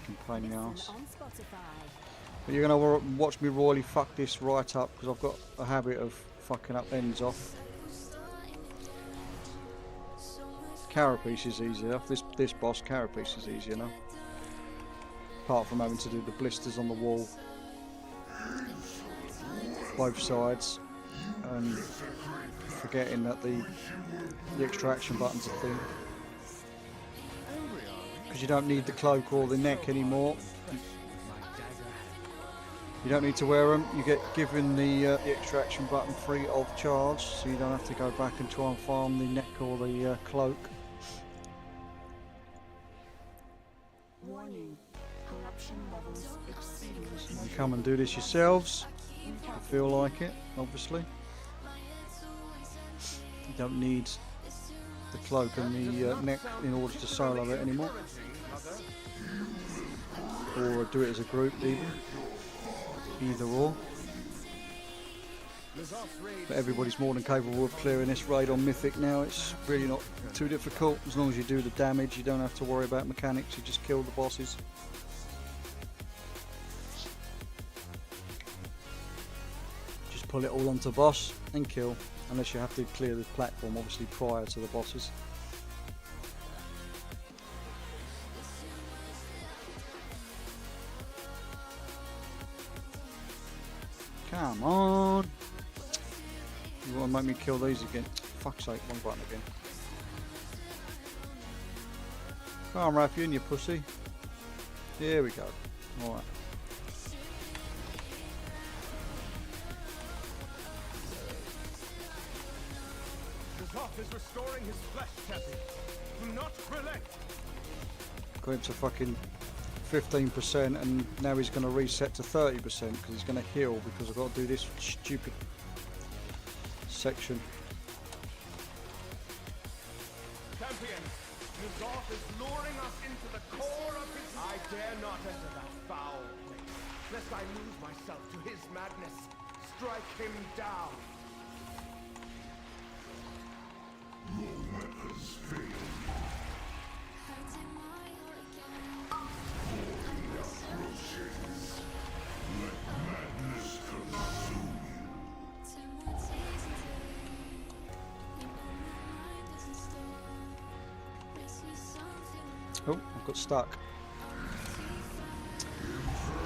Fucking pain in the arse. But you're gonna watch me royally fuck this right up because I've got a habit of fucking up ends off. Carapace is easy enough. This boss Carapace is easy enough. Apart from having to do the blisters on the wall, both sides, and forgetting that the extraction button's a thing. Because you don't need the cloak or the neck anymore. You don't need to wear them. You get given the extraction button free of charge, so you don't have to go back and try and farm the neck or the cloak. Warning. Corruption levels exceeding. You can come and do this yourselves if you feel like it, obviously. You don't need the cloak and the neck in order to solo it anymore. Or do it as a group, either or. But everybody's more than capable of clearing this raid on Mythic now. It's really not too difficult. As long as you do the damage, you don't have to worry about mechanics, you just kill the bosses. Just pull it all onto boss and kill, unless you have to clear the platform obviously prior to the bosses. Come on! You want to make me kill these again? Fuck's sake, one button again. Come on, Raffian, you pussy. Here we go. Alright. Zoth is restoring his flesh, champion. Do not relent. Got him to fucking 15%, and now he's going to reset to 30% because he's going to heal because I've got to do this stupid section. Champion, Zoth is luring us into the core of his... I dare not enter that foul place, lest I lose myself to his madness. Strike him down. Your weapons fail. Oh, I've got stuck.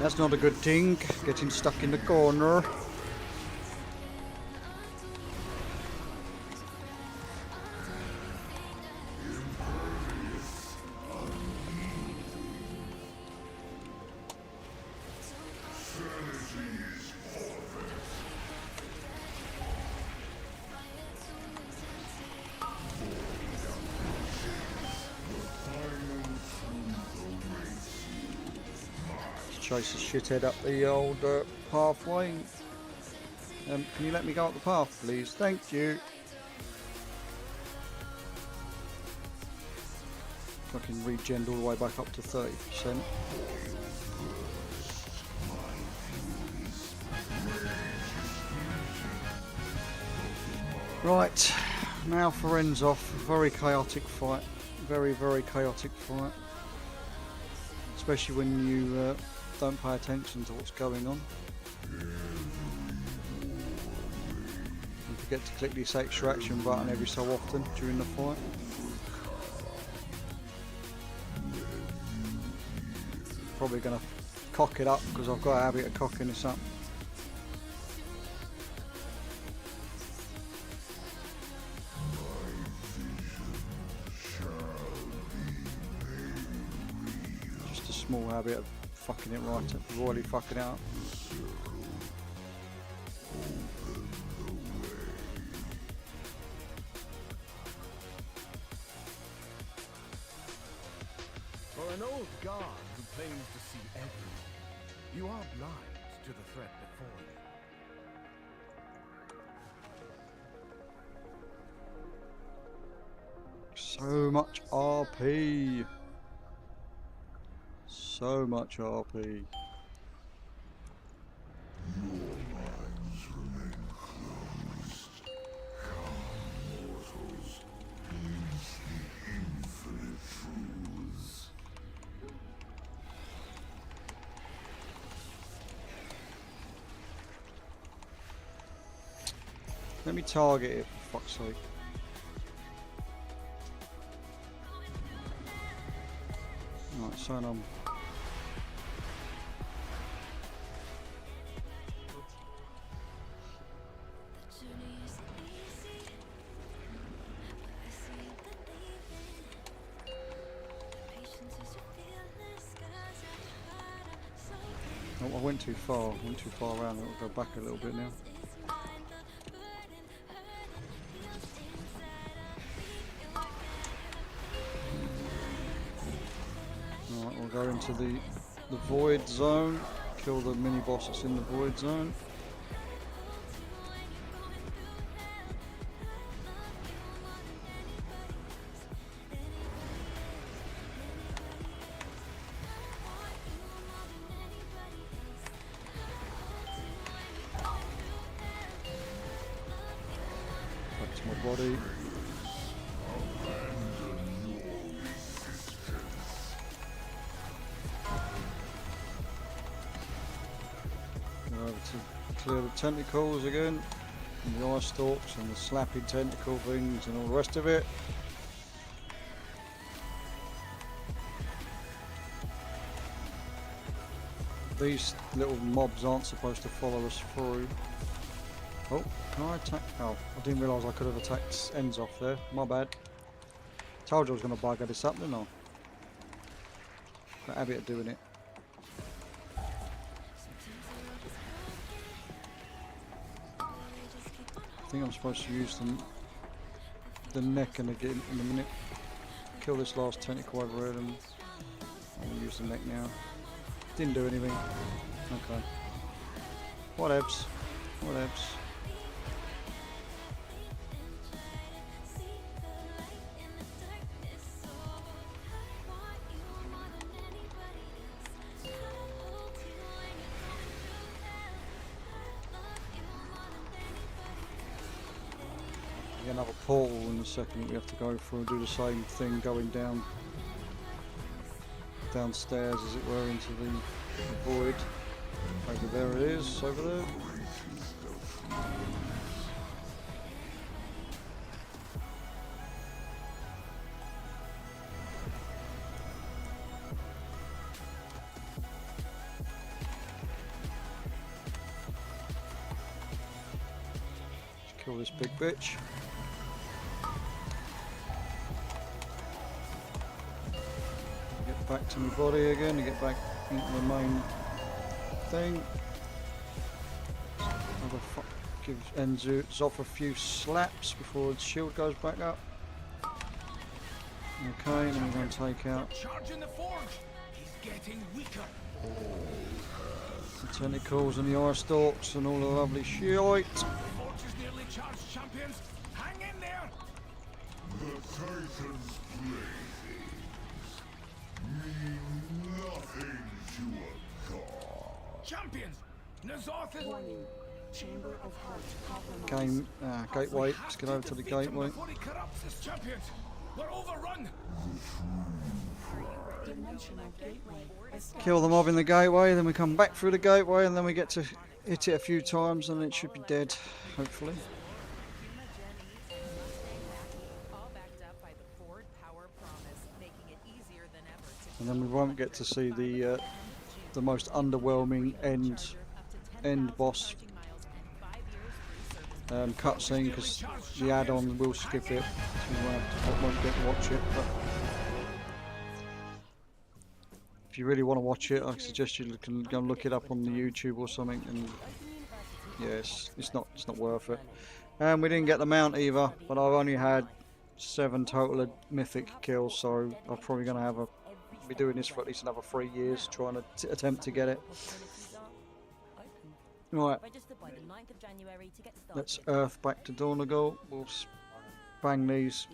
That's not a good thing, getting stuck in the corner. Chase the shithead up the old pathway. Can you let me go up the path, please? Thank you. Fucking regen all the way back up to 30%. Right, now for ends off. Very chaotic fight. Very, very chaotic fight. Let's especially when you don't pay attention to what's going on. You forget to click this extraction button every so often during the fight. Probably going to cock it up because I've got a habit of cocking this up. Just a small habit of fucking it right, royally fucking it up. For an old god who claims to see everything, you are blind to the threat before you. So much RP. So much RP. Let me target it, for fuck's sake. Right, so on. Oh, I went too far. I went too far around. I'll go back a little bit now. Alright, we'll go into the void zone. Kill the mini boss that's in the void zone. Back to my body. To clear the tentacles again, and the eye stalks and the slapping tentacle things and all the rest of it. These little mobs aren't supposed to follow us through. Oh, can I attack? Oh, I didn't realise I could have attacked ends off there. My bad. Told you I was going to bugger this up, didn't I? Got a habit of doing it. I think I'm supposed to use the neck and again in a minute. Kill this last tentacle over here and I'll use the neck now. Didn't do anything. Okay. Whatevs. Whatevs. Another portal in a second we have to go through and do the same thing going downstairs as it were into the void. Over there it is, over there. Let's kill this big bitch. Back to my body again to get back into the main thing. Give Enzu's off a few slaps before his shield goes back up. Okay, then we're going to take out the tentacles and the eye stalks and all the lovely shit. Hang in there! The Titan's mean nothing to a god. Champions! Nazoth is... Chamber of Heart. Gateway. Let's get over to the gateway. Before he corrupts us, champions! We're overrun! Kill the mob in the gateway, then we come back through the gateway, and then we get to hit it a few times, and it should be dead, hopefully. And then we won't get to see the most underwhelming end boss cutscene, because the add-on will skip it, so we won't get to watch it. But if you really want to watch it, I suggest you can go and look it up on the YouTube or something. And yes, it's not worth it. And we didn't get the mount either, but I've only had 7 total mythic kills, so I'm probably going to be doing this for at least another 3 years, trying to attempt to get it. Right, let's earth back to Donegal. We'll bang these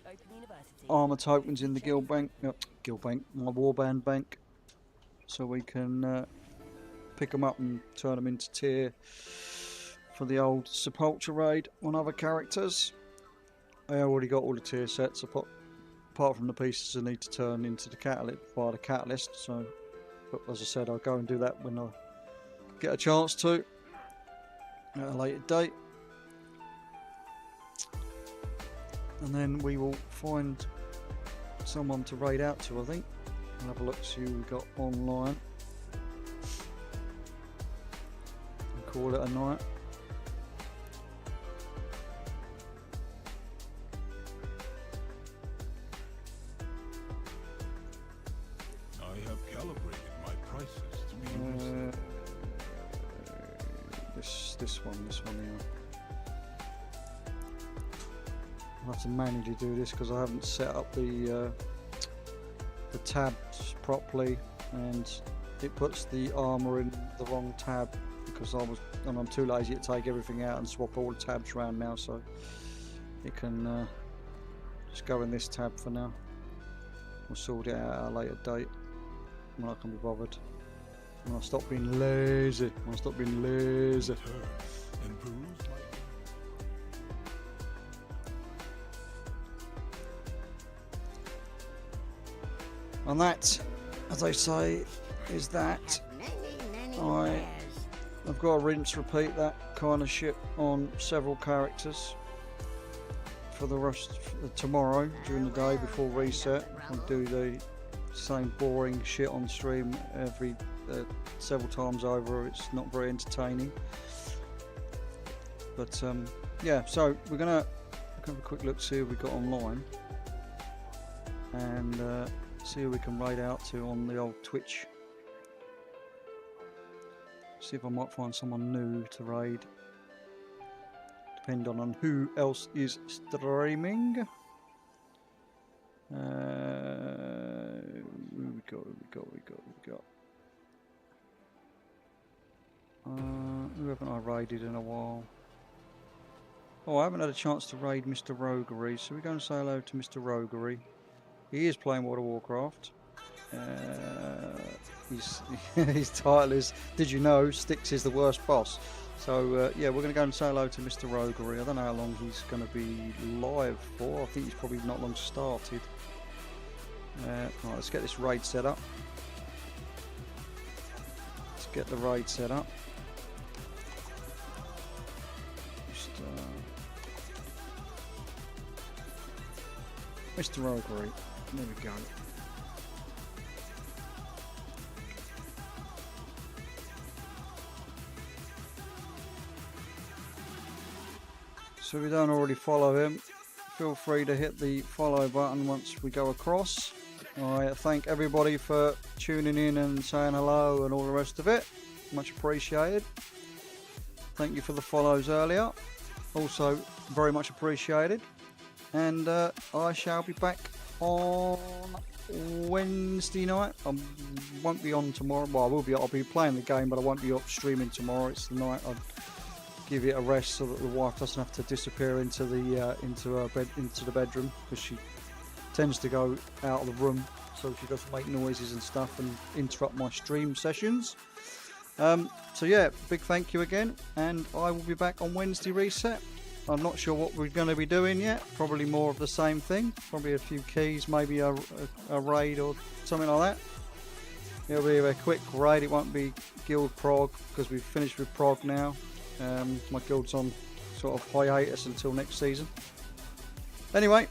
armor tokens in the guild bank, my warband bank, so we can pick them up and turn them into tier for the old Sepultura raid on other characters. I already got all the tier sets apart from the pieces I need to turn into the catalyst via the catalyst. So, but as I said, I'll go and do that when I get a chance to at a later date. And then we will find someone to raid out to, I think. And have a look, see who we got online. And call it a night. I have calibrated my prices to be reasonable. This one here. I'll have to manually do this because I haven't set up the tabs properly, and it puts the armor in the wrong tab because I'm too lazy to take everything out and swap all the tabs around now, so it can just go in this tab for now. We'll sort it out at a later date when I can be bothered. When I stop being lazy. And that, as I say, is that. I've got to rinse, repeat that kind of shit on several characters for the rest tomorrow during the day before reset. I'll do the same boring shit on stream several times over. It's not very entertaining. But yeah, so we're gonna have a quick look, see who we got online, and see who we can raid out to on the old Twitch. See if I might find someone new to raid, depending on who else is streaming. Who we got? Who haven't I raided in a while? Oh, I haven't had a chance to raid Mr. Roguery, so we're going to say hello to Mr. Roguery. He is playing World of Warcraft. His title is, did you know, Styx is the worst boss? So yeah, we're going to go and say hello to Mr. Roguery. I don't know how long he's going to be live for. I think he's probably not long started. Right, let's get this raid set up. Let's get the raid set up. Just, Mr. Roguery. There we go. So if you don't already follow him, feel free to hit the follow button once we go across. Alright, thank everybody for tuning in and saying hello and all the rest of it. Much appreciated. Thank you for the follows earlier. Also very much appreciated. And I shall be back on Wednesday night. I won't be on tomorrow. Well, I'll be playing the game, but I won't be up streaming tomorrow. It's the night I'll give it a rest so that the wife doesn't have to disappear into the bedroom, because she tends to go out of the room, so she doesn't make noises and stuff and interrupt my stream sessions. So yeah, big thank you again, and I will be back on Wednesday reset. I'm not sure what we're going to be doing yet. Probably more of the same thing. Probably a few keys, maybe a raid or something like that. It'll be a quick raid. It won't be guild prog because we've finished with prog now. My guild's on sort of hiatus until next season. Anyway,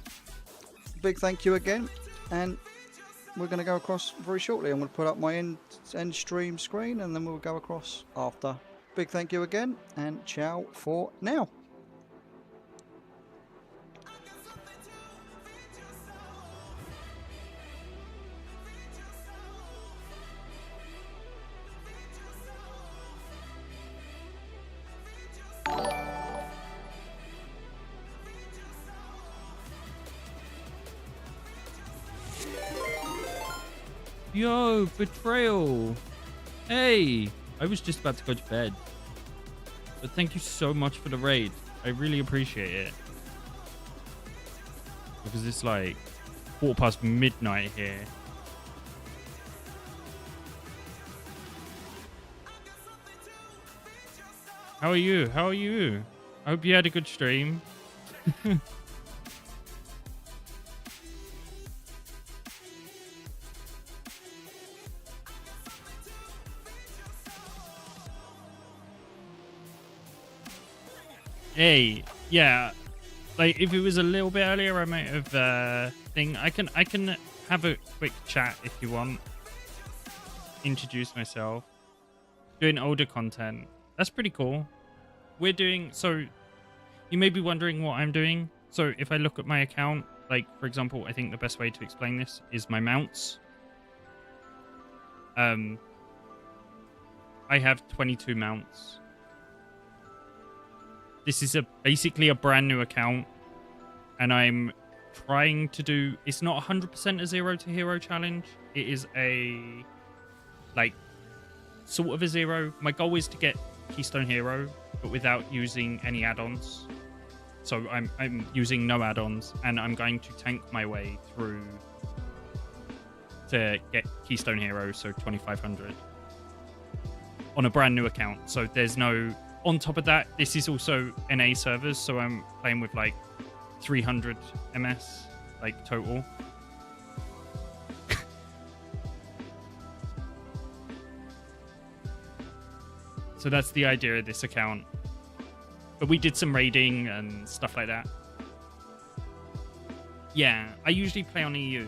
big thank you again, and we're going to go across very shortly. I'm going to put up my end stream screen, and then we'll go across after. Big thank you again, and ciao for now. Yo, betrayal. Hey, I was just about to go to bed. But thank you so much for the raid. I really appreciate it. Because it's like midnight here. How are you? How are you? I hope you had a good stream. Hey, yeah, like if it was a little bit earlier, I might have thing. I can have a quick chat if you want. Introduce myself. Doing older content. That's pretty cool. We're doing, so you may be wondering what I'm doing. So if I look at my account, like for example, I think the best way to explain this is my mounts. I have 22 mounts. This is basically a brand new account, and I'm trying to do, it's not 100% a 0 to hero challenge. It is a, like, sort of a 0. My goal is to get Keystone Hero, but without using any add-ons. So I'm using no add-ons, and I'm going to tank my way through to get Keystone Hero, so 2500 on a brand new account. So there's no, on top of that, this is also NA servers, so I'm playing with like 300 MS, like total. So that's the idea of this account. But we did some raiding and stuff like that. Yeah, I usually play on EU.